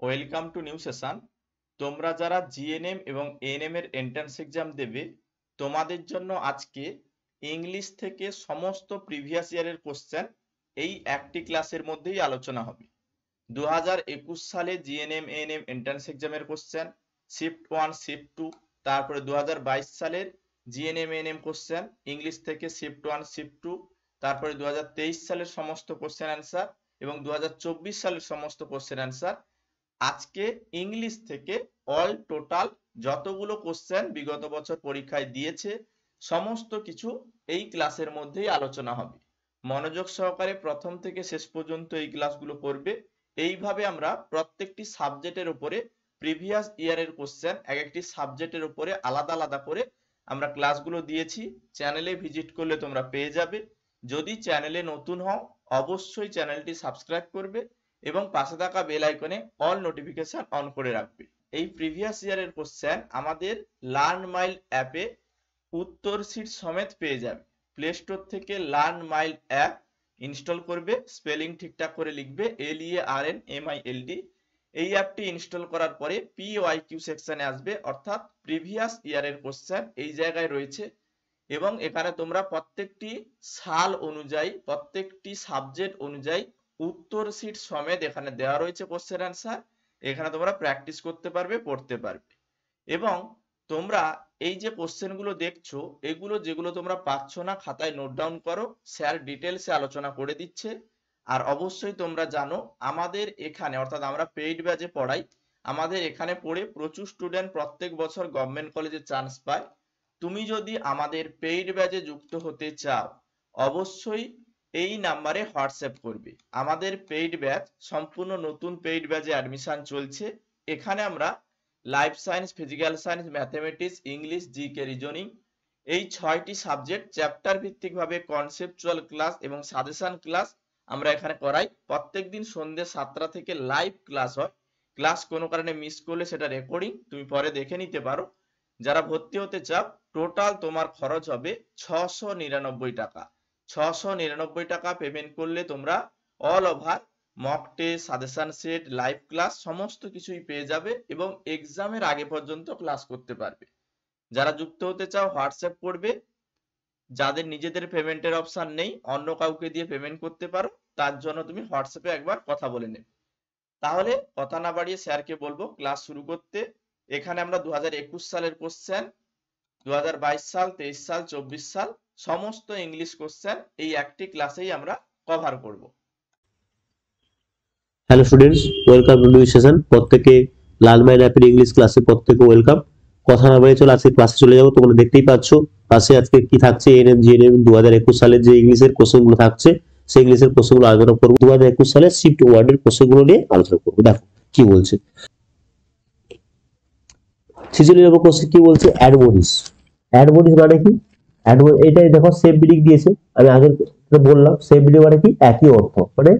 Welcome to new session. তোমরা যারা GNM এবং এএনএম এর এন্ট্রান্স এক্সাম দেবে তোমাদের জন্য আজকে ইংলিশ থেকে সমস্ত প্রিভিয়াস ইয়ারের কোশ্চেন এই একটি ক্লাসের মধ্যেই আলোচনা হবে। 2021 সালে জিএনএম এএনএম এন্ট্রান্স এক্সামের কোশ্চেন, শিফট 1 শিফট 2, তারপরে 2022 সালের জিএনএম এএনএম কোশ্চেন ইংলিশ থেকে শিফট 1 শিফট 2, তারপরে 2023 সালের সমস্ত কোশ্চেন অ্যান্সার এবং 2024 সালের সমস্ত কোশ্চেন অ্যান্সার। আজকে ইংলিশ থেকে অল টোটাল যতগুলো কোশ্চেন বিগত বছর পরীক্ষায় দিয়েছে সমস্ত কিছু এই ক্লাসের মধ্যেই আলোচনা হবে। মনোযোগ সহকারে প্রথম থেকে শেষ পর্যন্ত এই ক্লাসগুলো করবে। এইভাবে আমরা প্রত্যেকটি সাবজেক্টের উপরে প্রিভিয়াস ইয়ারের কোশ্চেন এক একটি সাবজেক্টের উপরে আলাদা আলাদা করে আমরা ক্লাসগুলো দিয়েছি। চ্যানেলে ভিজিট করলে তোমরা পেয়ে যাবে। যদি চ্যানেলে নতুন হও অবশ্যই চ্যানেলটি সাবস্ক্রাইব করবে এবং পাশে থাকা বেল আইকনে অল নোটিফিকেশন অন করে রাখবে। এই প্রিভিয়াস ইয়ারের কোশ্চেন আমাদের লার্ন মাইল অ্যাপে উত্তর শীট সমেত পেয়ে যাবে। প্লে স্টোর থেকে লার্ন মাইল অ্যাপ ইনস্টল করবে, স্পেলিং ঠিকঠাক করে লিখবে LEARNMILD। এই অ্যাপটি ইনস্টল করার পরে PYQ সেকশনে আসবে, অর্থাৎ প্রিভিয়াস ইয়ারের কোশ্চেন এই জায়গায় রয়েছে এবং এখানে তোমরা প্রত্যেকটি সাল অনুযায়ী প্রত্যেকটি সাবজেক্ট অনুযায়ী উত্তর শীট সমেত এখানে দেওয়া রয়েছে কোশ্চেন অ্যান্সার। এখানে তোমরা প্র্যাকটিস করতে পারবে, পড়তে পারবে এবং তোমরা এই যে কোশ্চেনগুলো দেখছো এগুলো যেগুলো তোমরা পাচ্ছ না খাতায় নোট ডাউন করো, স্যার ডিটেলসে আলোচনা করে দিচ্ছে। আর অবশ্যই তোমরা জানো আমাদের এখানে অর্থাৎ আমরা পেইড ব্যাচে পড়াই, আমাদের এখানে পড়ে প্রচুর স্টুডেন্ট প্রত্যেক বছর গভর্নমেন্ট কলেজে চান্স পায়। তুমি যদি আমাদের পেইড ব্যাচে যুক্ত হতে চাও অবশ্যই এই নাম্বারে হোয়াটসঅ্যাপ করবে। আমাদের পেইড ব্যাচ সম্পূর্ণ নতুন পেইড ব্যাচে অ্যাডমিশন চলছে। এখানে আমরা life science, physical science, mathematics, English, GK, reasoning এই 6টি সাবজেক্ট চ্যাপ্টার ভিত্তিক ভাবে কনসেপচুয়াল ক্লাস এবং সাজেশন ক্লাস আমরা এখানে করাই। প্রত্যেকদিন সন্ধ্যে 7টা থেকে লাইভ ক্লাস হয়। ক্লাস কোনো কারণে মিস করলে সেটা রেকর্ডিং তুমি পরে দেখে নিতে পারো। যারা ভর্তি হতে চাও টোটাল তোমার খরচ হবে 699 টাকা। 699 টাকা পেমেন্ট করলে তোমরা all over mock test, suggestion set, live class সমস্ত কিছুই পেয়ে যাবে এবং এক্সামের আগে পর্যন্ত ক্লাস করতে পারবে। যারা যুক্ত হতে চাও হোয়াটসঅ্যাপ করবে। যাদের নিজেদের পেমেন্টের অপশন নেই অন্য কাউকে দিয়ে পেমেন্ট করতে পারো, তার জন্য তুমি হোয়াটসঅ্যাপে একবার কথা বলে নেবে। তাহলে কথা না বাড়িয়ে স্যারকে বলবো ক্লাস শুরু করতে। এখানে আমরা 2021 সালের কোশ্চেন, 2022 সাল, 23 সাল, 24 সাল সমস্ত ইংলিশ কোশ্চেন এই একটি ক্লাসেই আমরা কভার করব। Hello students, welcome to new session. প্রত্যেকে লার্ন মাই অ্যাপের ইংলিশ ক্লাসে প্রত্যেকে ওয়েলকাম। কথা না বাড়িয়ে চলো আজকে ক্লাসে চলে যাবো। তোমরা দেখতেই পাচ্ছ পাশে আজকে কি থাকছে, এএনএম জিএনএম 2021 সালের যে ইংলিশের কোশ্চেনগুলো থাকছে সেই ইংলিশের কোশ্চেনগুলো আলোচনা করবো। 2021 সালের শিফট ওয়ার্ডের কোশ্চেনগুলো নিয়ে আলোচনা করবো। দেখো কি বলছে। 46 নম্বর কোশ্চেন কি বলছে, অ্যাডমোনিস। অ্যাডমোনিস মানে কি? এটাই দেখো সেম মিনিং দিয়েছে, আমি আগে বললাম সেম মিনিং মানে কি, একই অর্থ, মানে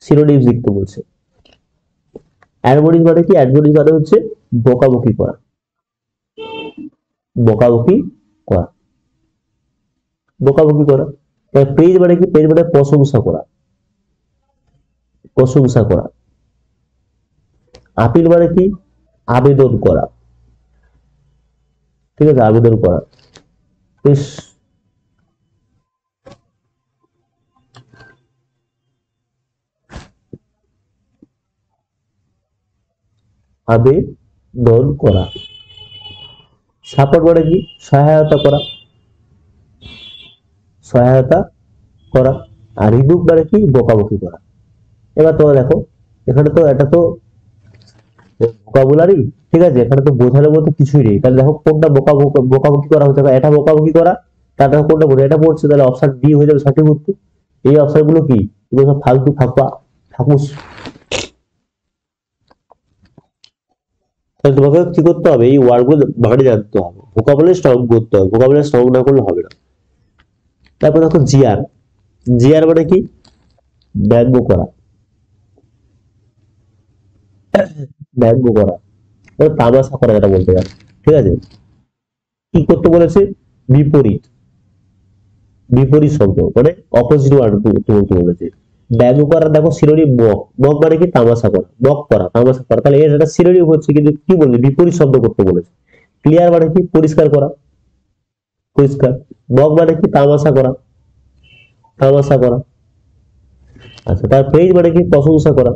সিনোনিমস লিখতে বলছে। অ্যাডমনিশ মানে কি? অ্যাডমনিশ মানে হচ্ছে বকাবকি করা, বকাবকি করা, বকাবকি করা। প্রেজ মানে কি? প্রেজ মানে প্রশংসা করা, প্রশংসা করা। আপিল মানে কি? আবেদন করা, ঠিক আছে, আবেদন করা। বেশ, আবেদন করা। সাপোর্ট মানে কি? সহায়তা করা, সহায়তা করা। আর রিবুক মানে কি? বকাবকি করা। এবার তোমরা দেখো এখানে তো এটা তো ভোকাবুলারি, ঠিক আছে, এখানে তো বোঝানোর মতো কিছুই নেই। তাহলে দেখো কোনটা বকাবকি করা হচ্ছে, এটা বকাবকি করা, তারপর কোনটা বলে এটা পড়ছে, তাহলে অপশন ডি হয়ে যাবে সঠিক উত্তর। এই অপশন গুলো কি? এগুলো সব ফালতু ফাকুস। তাহলে তোমাকে কি করতে হবে? এই ওয়ার্ড গুলো বাড়ি জানতে হবে, ভোকাবুলারি স্ট্রং করতে হবে, ভোকাবুলারি স্ট্রং না করলে হবে না। তারপর দেখো জিআর। জিআর মানে কি? ব্যঙ্গ করা, ব্যঙ্গ করা, তামাশা করা, যেটা বলতে গেলে, ঠিক আছে। কি করতে বলেছে? বিপরীত, বিপরীত শব্দ মানে অপোজিট ওয়ার্ড বলতে বলেছে। ব্যঙ্গ করা দেখো সিনোনিম মক, মক মানে কি তামাশা করা, মক করা, তামাশা করা, তাহলে এর একটা সিনোনিম হচ্ছে, কিন্তু কি বলবে বিপরীত শব্দ করতে বলেছে। ক্লিয়ার মানে কি পরিষ্কার করা, পরিষ্কার। মক মানে কি তামাশা করা, তামাশা করা। আচ্ছা, তার প্রেজ মানে কি প্রশংসা করা,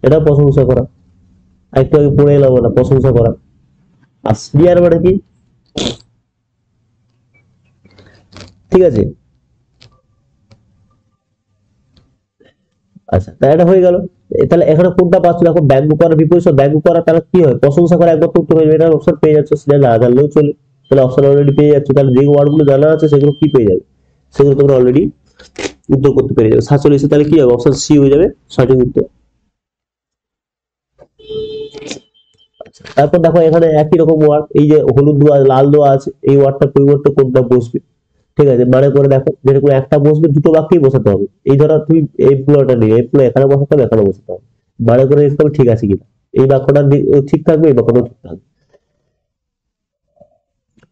এটা প্রশংসা করা, একটু আগে পড়ে এলাম না প্রশংসা করা। আর স্মিয়ার মানে কি, ঠিক আছে। আচ্ছা, তাহলে এটা হয়ে গেল। তাহলে এখানে কোনটা পাচ্ছ দেখো, ব্যঙ্গ করা বিপরীত শব্দ, ব্যঙ্গ করা তাহলে কি হয়, প্রশংসা করা, একবার তো উত্তর হয়ে যাবে, এটা অপশন পেয়ে যাচ্ছে, সেটা না জানলেও চলে, তাহলে অপশন অলরেডি পেয়ে যাচ্ছে। তাহলে যে ওয়ার্ড গুলো জানা আছে সেগুলো কি পেয়ে যাবে, সেগুলো তোমরা অলরেডি উত্তর করতে পেরে যাবে। 47 তাহলে কি হবে, অপশন সি হয়ে যাবে সঠিক উত্তর। তারপর দেখো এখানে একই রকম ওয়ার্ড, এই যে হলুদ দেওয়া লাল দেওয়া আছে, এই ওয়ার্ডটার পরিবর্তে কোনটা বসবে, ঠিক আছে। মানে করে দেখো, যেটা করে একটা বসবে দুটো বাক্যেই বসাতে হবে। এই ধরো তুমি এমপ্লয়টা নিয়ে এমপ্লয় এখানে বসাতে হবে, এখানে বসাতে হবে, মানে করে দেখতে হবে ঠিক আছে কিনা, এই বাক্যটা ঠিক থাকবে, এই বাক্যটা ঠিক থাকবে।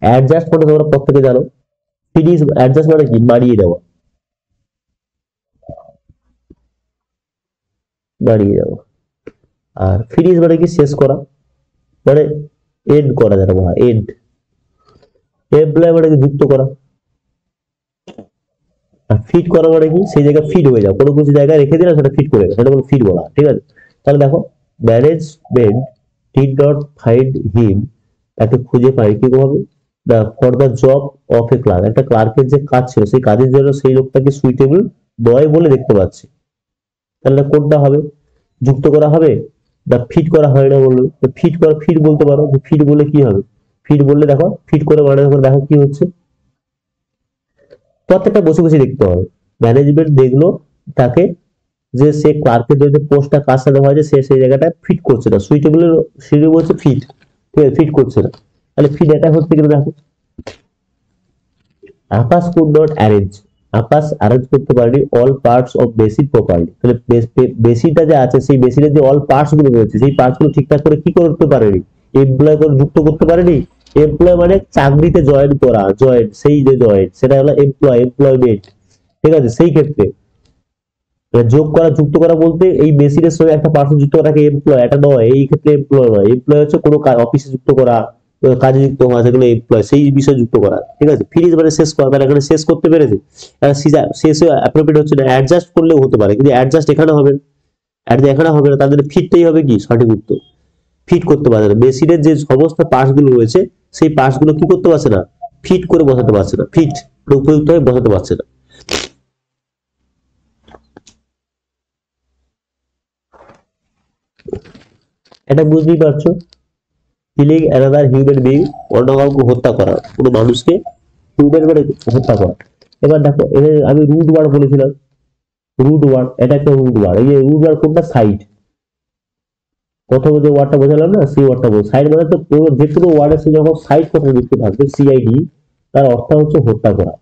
অ্যাডজাস্ট মানে তোমরা প্রত্যেকে জানো, ফিনিশ, অ্যাডজাস্ট মানে কি বাড়িয়ে দেওয়া, বাড়িয়ে দেওয়া। আর ফিনিশ মানে কি শেষ করা, মানে এন্ড করা, যেটা বলা এন্ড। এমপ্লয় মানে কি যুক্ত করা। আর ফিট করা মানে কি সেই জায়গায় ফিট হয়ে যাও, কোনো কিছু জায়গায় রেখে দিলে সেটা ফিট করে গেল, সেটা বলে ফিট বলা, ঠিক আছে। তাহলে দেখো, management did not find him, তাকে খুঁজে পায় কি হবে, the for the job of a clerk, একটা ক্লার্কের যে কাজ ছিল সেই কাজের জন্য সেই লোকটাকে সুইটেবল নয় বলে দেখতে পাচ্ছি। তাহলে কোনটা হবে, যুক্ত করা হবে, দা ফিট করা হয় না বললো, ফিট করা, ফিট বলতে পারো, যে ফিট বললে কি হবে, ফিট বললে দেখো ফিট করে মানে দেখো কি হচ্ছে, প্রত্যেকটা বসে বসে দেখতে হবে। ম্যানেজমেন্ট দেখলো তাকে, যে সে ক্লার্কের যে পোস্টটা কাজ সাথে হয়েছে সে সেই জায়গাটা ফিট করছে না, সুইটেবল সিঁড়ি বলছে ফিট, ঠিক আছে, ফিট করছে না, তাহলে ফিট এটা হচ্ছে কিন্তু দেখো, Akash could not arrange, Akash arrange করতে পারেনি all parts of basic properly, তাহলে বেসিকটা যে আছে সেই বেসিকের যে অল পার্টস গুলো রয়েছে সেই পার্টস গুলো ঠিকঠাক করে কি করতে পারেনি, এমপ্লয় করে যুক্ত করতে পারেনি। এমপ্লয় মানে চাকরিতে জয়েন করা, জয়েন, সেই যে জয়েন সেটা হলো এমপ্লয়, এমপ্লয়মেন্ট, ঠিক আছে। সেই ক্ষেত্রে যোগ করা, যুক্ত করা বলতে এই বেসিকের সঙ্গে একটা পার্সন যুক্ত করাকে এমপ্লয়, এটা নয়, এই ক্ষেত্রে এমপ্লয় নয়, এমপ্লয় হচ্ছে কোনো অফিসে যুক্ত করা, কাজে যুক্ত হওয়া, সেগুলো এমপ্লয়, সেই বিষয়ে যুক্ত করা, ঠিক আছে। ফিনিশ মানে শেষ করা, তাহলে এখানে শেষ করতে পেরেছে, শেষ অ্যাপ্রোপ্রিয়েট হচ্ছে না, অ্যাডজাস্ট করলেও হতে পারে, কিন্তু অ্যাডজাস্ট এখানে হবে না, এখানে হবে না, তাদের ফিটটাই হবে কি সঠিক উত্তর, ফিট করতে পারছে না, বেসিনের যে সমস্ত পার্টস গুলো রয়েছে সেই পার্টস গুলো কি করতে পারছে না, ফিট করে বসাতে পারছে না, ফিট উপযুক্ত হয়ে বসাতে পারছে না। এটা বুঝতেই পারছো, কিলিং অ্যানাদার হিউম্যান বিং, অন্য কাউকে হত্যা করা, কোনো মানুষকে হিউম্যান মানে হত্যা করা। এবার দেখো এখানে আমি রুট ওয়ার্ড বলেছিলাম, রুট ওয়ার্ড, এটা একটা রুট ওয়ার্ড, এই যে রুট ওয়ার্ড কোনটা, সাইড, প্রথমে যে ওয়ার্ডটা বোঝালাম না সেই ওয়ার্ডটা বল, সাইড মানে তো পুরো যে কোনো ওয়ার্ডের সাথে যখন সাইড কথা যুক্ত থাকবে, সিআইডি, তার অর্থ হচ্ছে হত্যা করা,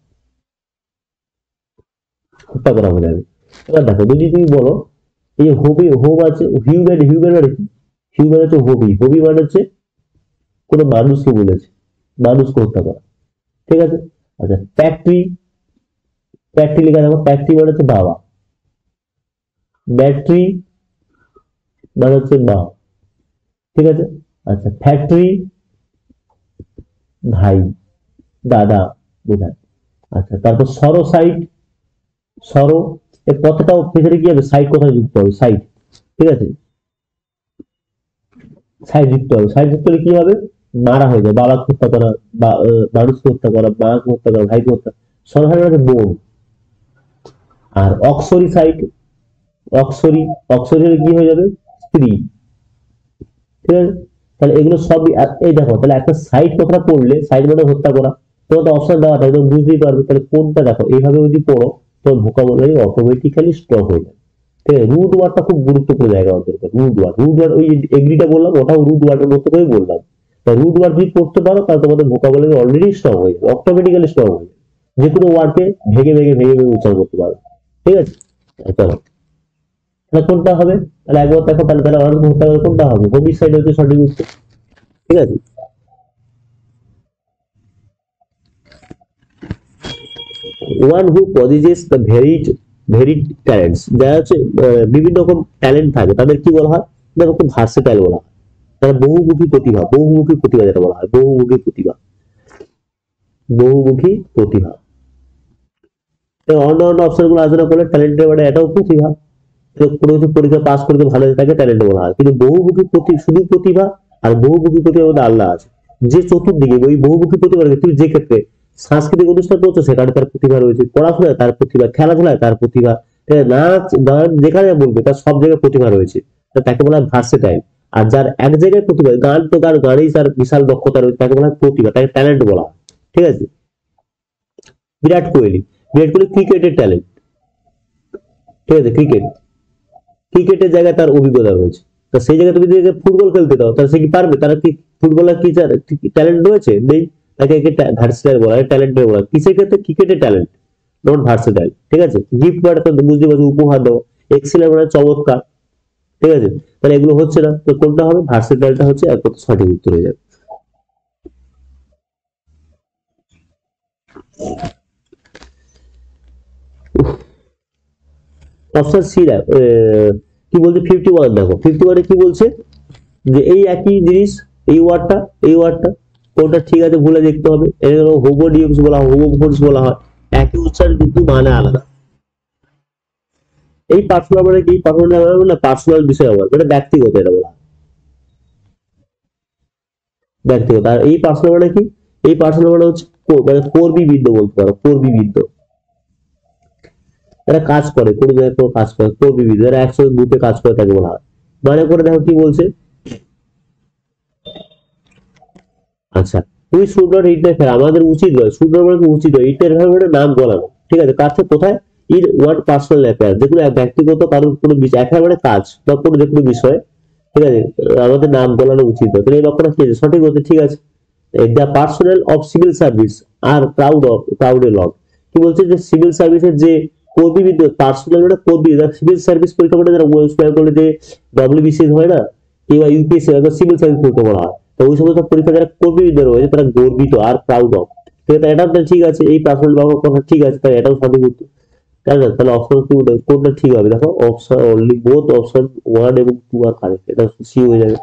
হত্যা করা বোঝাবে। এবার দেখো যদি তুমি বলো এই যে হবি, হোম আছে, হিউম্যান, হিউম্যান মানে কি, হিউম্যান হচ্ছে হবি, হবি মানে হচ্ছে কোনো মানুষকে বলেছে, মানুষকে হত্যা করা, ঠিক আছে। আচ্ছা, ফ্যাক্টরি, ফ্যাক্টরি লেখা দেখো, ফ্যাক্টরি মানে হচ্ছে বাবা, ব্যাটারি মানে হচ্ছে মা, ঠিক আছে। আচ্ছা, ফ্যাক্টরি ভাই, দাদা বোঝায়। আচ্ছা, তারপর সরো সাইড, সরো, এর কথাটাও পেছনে কি হবে, সাইড কোথায় যুক্ত হবে, সাইড, ঠিক আছে, সাইড যুক্ত হবে, সাইড যুক্ত হলে কি হবে, মারা হয়ে যায়, বাবাকে হত্যা করা, বা মানুষকে হত্যা করা, মাকে হত্যা করা, ভাইকে হত্যা, সরাসরি মানে বোন। আর অক্সরি সাইড, অক্সরি, অক্সরি হলে কি হয়ে যাবে, স্ত্রী, ঠিক আছে। তাহলে এগুলো সবই, এই দেখো তাহলে একটা সাইড কথাটা পড়লে, সাইড মানে হত্যা করা, তোমাদের অপশন দেওয়া থাকে তুমি বুঝতেই পারবে, তাহলে কোনটা দেখো এইভাবে যদি পড়ো তোমার ভোকাবুলারি অটোমেটিক্যালি স্ট্রং হয়ে যাবে। ঠিক আছে, রুট ওয়ার্ডটা খুব গুরুত্বপূর্ণ জায়গা আমাদের, রুট ওয়ার্ড, রুট ওয়ার্ড ওই এগ্রিটা বললাম ওটাও রুট ওয়ার্ডের মতো করে বললাম, রুট ওয়ার্ড যদি পড়তে পারো তাহলে তোমাদের ভোকাবুলারি অলরেডি স্ট্রং হয়ে যাবে, অটোমেটিক্যালি স্ট্রং হয়ে যাবে, যে কোনো ওয়ার্ডকে ভেঙে ভেঙে ভেঙে ভেঙে উচ্চারণ করতে পারবে, ঠিক আছে। চলো, তাহলে কোনটা হবে, তাহলে একবার দেখো, তাহলে তাহলে আমার হত্যা করে কোনটা হবে, হোমিসাইড হচ্ছে সঠিক উত্তর, ঠিক আছে। One who possesses the varied very talents, যারা হচ্ছে বিভিন্ন রকম ট্যালেন্ট থাকে তাদের কি বলা হয়, তাদের খুব ভার্সেটাইল বলা হয়। তারা বহুমুখী প্রতিভা, বহুমুখী প্রতিভা যেটা বলা হয়, বহুমুখী প্রতিভা, বহুমুখী প্রতিভা। অন্য অপশন গুলো আলোচনা করলে ট্যালেন্টের মানে এটাও প্রতিভা, কোনো কিছু পরীক্ষা পাস করতে ভালো তাকে ট্যালেন্ট বলা হয়। কিন্তু বহুমুখী শুধু প্রতিভা আর বহুমুখী প্রতিভা মধ্যে আল্লাহ আছে। যে চতুর্দিকে ওই বহুমুখী প্রতিভা রয়েছে, তুমি যে ক্ষেত্রে সাংস্কৃতিক অনুষ্ঠান করছো সেখানে তার প্রতিভা রয়েছে, পড়াশোনায় তার প্রতিভা, খেলাধুলায় তার প্রতিভা, নাচ গান যেখানে বলবে তার সব জায়গায় প্রতিভা রয়েছে, তাকে বলা হয় ভার্সেটাইল। আর যার এক জায়গায় প্রতিভা, গান তো গান, গানেই তার বিশাল দক্ষতা রয়েছে, তাকে বলা হয় প্রতিভা, তাকে ট্যালেন্ট বলা হয়। ঠিক আছে। বিরাট কোহলি, বিরাট কোহলি ক্রিকেটের ট্যালেন্ট। ঠিক আছে, ক্রিকেটের জায়গায় তার অভিজ্ঞতা রয়েছে। তো সেই জায়গায় তুমি যদি ফুটবল খেলতে দাও তাহলে সে কি পারবে? তারা কি ফুটবলার কি ট্যালেন্ট রয়েছে? নেই। তাকে ভার্সেটাইল বলা হয়, ট্যালেন্টের বলা হয়। কিসের ক্ষেত্রে? ক্রিকেটের ট্যালেন্ট, নট ভার্সেটাইল। ঠিক আছে। গিফট মানে তো বুঝতে পারছো, উপহার দেওয়া। এক্সেলেন্ট মানে চমৎকার। ঠিক আছে। তাহলে এগুলো হচ্ছে না, তো কোনটা হবে? ভার্সেটাইলটা হচ্ছে একমাত্র সঠিক উত্তর হয়ে যাবে। অপশন সি কি বলছে 51, দেখো 51 কি বলছে যে এই একই জিনিস, এই ওয়ার্ডটা কোনটা ঠিক আছে ভুলে দেখতে হবে। এর হোমোডিউমস বলা হয়, হোমোফোনস বলা হয়, একই উচ্চারণ কিন্তু মানে আলাদা। এই পার্সোনাল মানে কি? পার্সোনাল মানে পার্সোনাল বিষয় আবার, মানে ব্যক্তিগত, এটা বলা হয় ব্যক্তিগত। আর এই পার্সোনাল মানে কি? এই পার্সোনাল মানে হচ্ছে মানে কর্মীবৃন্দ বলতে পারো, কর্মীবৃন্দ। এরা কাজ করে, কোনো জায়গায় কোনো কাজ করে, কর্মীবৃন্দ এরা একসাথে গ্রুপে কাজ করে, তাকে বলা হয়। মানে করে দেখো কি বলছে, আচ্ছা, তুমি শুড নট ইন্টারফেয়ার, আমাদের উচিত নয়, শুড নট মানে উচিত নয়, ইন্টারফেয়ার মানে নাম গলানো। ঠিক আছে। কার সাথে? কোথায়? ইন ওয়ান পার্সোনাল অ্যাফেয়ার, যেগুলো ব্যক্তিগত কারণ কোনো বিষয়, অ্যাফেয়ার মানে কাজ বা কোনো যে কোনো বিষয়। ঠিক আছে। আমাদের নাম গলানো উচিত নয়। তাহলে এই বাক্যটা কি আছে? সঠিক হচ্ছে। ঠিক আছে। The personal of civil service are proud of, কি বলছে যে সিভিল সার্ভিসের যে কর্মীবৃন্দ, পার্সোনাল মানে কর্মী, সিভিল সার্ভিস পরীক্ষা মানে যারা ওয়েস্ট বেঙ্গলে যে ডব্লিউবিসিএস হয় না, কিংবা ইউপিএসসি, সিভিল সার্ভিস পরীক্ষা বলা হয়, তো ওই সমস্ত পরীক্ষা যারা কর্মীবৃন্দ রয়েছে তারা গর্বিত আর প্রাউড অফ। ঠিক আছে, এটাও ঠিক আছে, এই পার্সোনাল বাক্য কথা ঠিক আছে, তাই এটাও সঠিক উত্তর। তাই না? তাহলে অপশন টু কোনটা ঠিক হবে? দেখো অপশন অনলি বোথ অপশন 1 এবং 2 আর কারেক্ট, এটা সি হয়ে যাবে।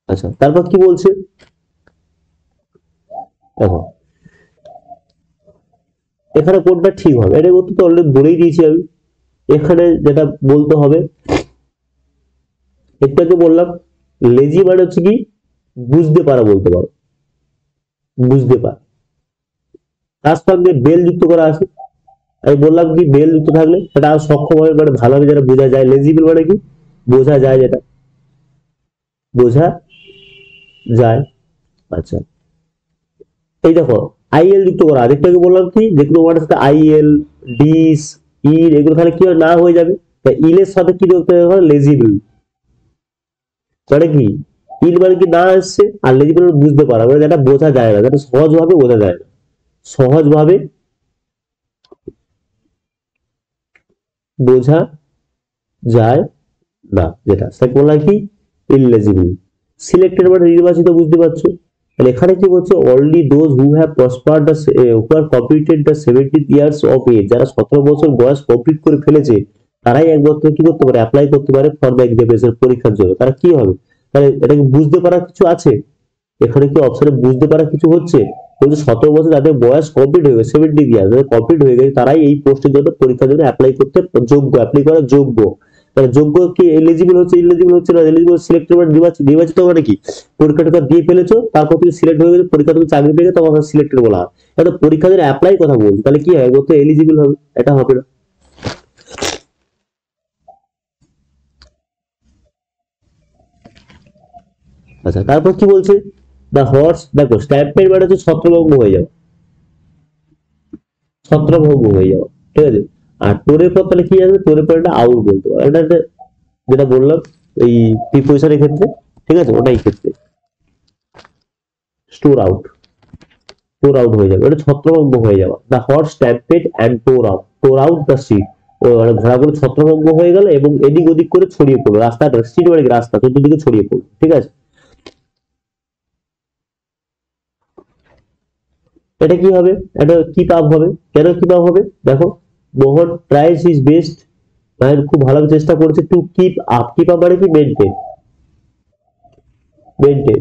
আচ্ছা, তারপর কি বলছে দেখো, এখানে কোনটা ঠিক হবে? এটা উত্তর তো অলরেডি বলেই দিয়েছি আমি। এখানে যেটা বলতে হবে, একটু আগে বললাম, লেজি মানে হচ্ছে কি বুঝতে পারা, বলতে পারো বুঝতে পারা। তার সঙ্গে বেল যুক্ত করা আছে। আমি বললাম কি বেল যুক্ত থাকলে সেটা সক্ষম হবে, মানে ভালোভাবে যেটা বোঝা যায়। লেজিবল মানে কি? বোঝা যায়, যেটা বোঝা যায়। আচ্ছা, এই দেখো আইএল যুক্ত করা। আরেকটু আগে বললাম কি যে কোনো ওয়ার্ডের সাথে আইএল, ডিস, ইল এগুলো তাহলে কি না হয়ে যাবে। তাই ইলের সাথে কি যুক্ত হবে? লেজিবল। মানে কি? ইল মানে কি না আসছে, আর লেজিবল মানে বুঝতে পারা, মানে যেটা বোঝা যায় না, যেটা সহজভাবে বোঝা যায় না, সহজভাবে বোঝা যায় না, যেটা সেটা বলা কি ইললেজিবল। সিলেক্টেড মানে নির্বাচিত, বুঝতে পারছো। তাহলে এখানে কি বলছে? Only those who have prospered the who are completed the 70 years of age, যারা 17 বছর বয়স কমপ্লিট করে ফেলেছে তারাই একমাত্র কি করতে পারে? অ্যাপ্লাই করতে পারে ফর দ্য এক্সামিনেশন, পরীক্ষার জন্য। তারা কি হবে? তাহলে এটাকে বুঝতে পারার কিছু আছে? এখানে কি অপশনে বুঝতে পারা কিছু হচ্ছে? বলছে 17 বছর যাদের বয়স কমপ্লিট হয়ে গেছে, 70 ইয়ার্স যাদের কমপ্লিট হয়ে গেছে, তারাই এই পোস্টের জন্য, পরীক্ষার জন্য অ্যাপ্লাই করতে যোগ্য, অ্যাপ্লাই করার যোগ্য। তাহলে যোগ্য কি এলিজিবল হচ্ছে? ইলিজিবল হচ্ছে না। এলিজিবল সিলেক্টেড মানে নির্বাচিত মানে কি? পরীক্ষাটা দিয়ে ফেলেছো, তারপর তুমি সিলেক্ট হয়ে গেছো, পরীক্ষা তুমি চাকরি পেয়ে গেছো, তখন সিলেক্টেড বলা হয়। এটা পরীক্ষা জন্য অ্যাপ্লাই কথা বলছি, তাহলে কি হয়? তো এলিজিবল হবে, এটা হবে না। আচ্ছা, তারপর কি বলছে? দ্য হর্স, দেখো স্ট্যাম্পেড মানে হচ্ছে ছত্রভঙ্গ হয়ে যাবে, ছত্রভঙ্গ হয়ে যাওয়া। ঠিক আছে। আর টোরের পর তাহলে কি আসবে? টোরের পর একটা আউট বলতে পারো, এটা যেটা বললাম এই প্রিপোজিশনের ক্ষেত্রে। ঠিক আছে, ওটাই ক্ষেত্রে স্টোর আউট, টোর আউট হয়ে যাবে, এটা ছত্রভঙ্গ হয়ে যাওয়া। দ্য হর্স স্ট্যাম্পেড অ্যান্ড টোর আউট দ্য সিট, মানে ঘোড়াগুলো ছত্রভঙ্গ হয়ে গেল এবং এদিক ওদিক করে ছড়িয়ে পড়লো, রাস্তাটা সিট মানে রাস্তা চতুর্দিকে ছড়িয়ে পড়লো। ঠিক আছে। এটা কি হবে? এটা কিপ আপ হবে। কেন কিপ আপ হবে? দেখো, মোহন ট্রাইস হিজ বেস্ট, মানে খুব ভালো চেষ্টা করছে to keep up. Keep up মানে কি? Maintain, maintain.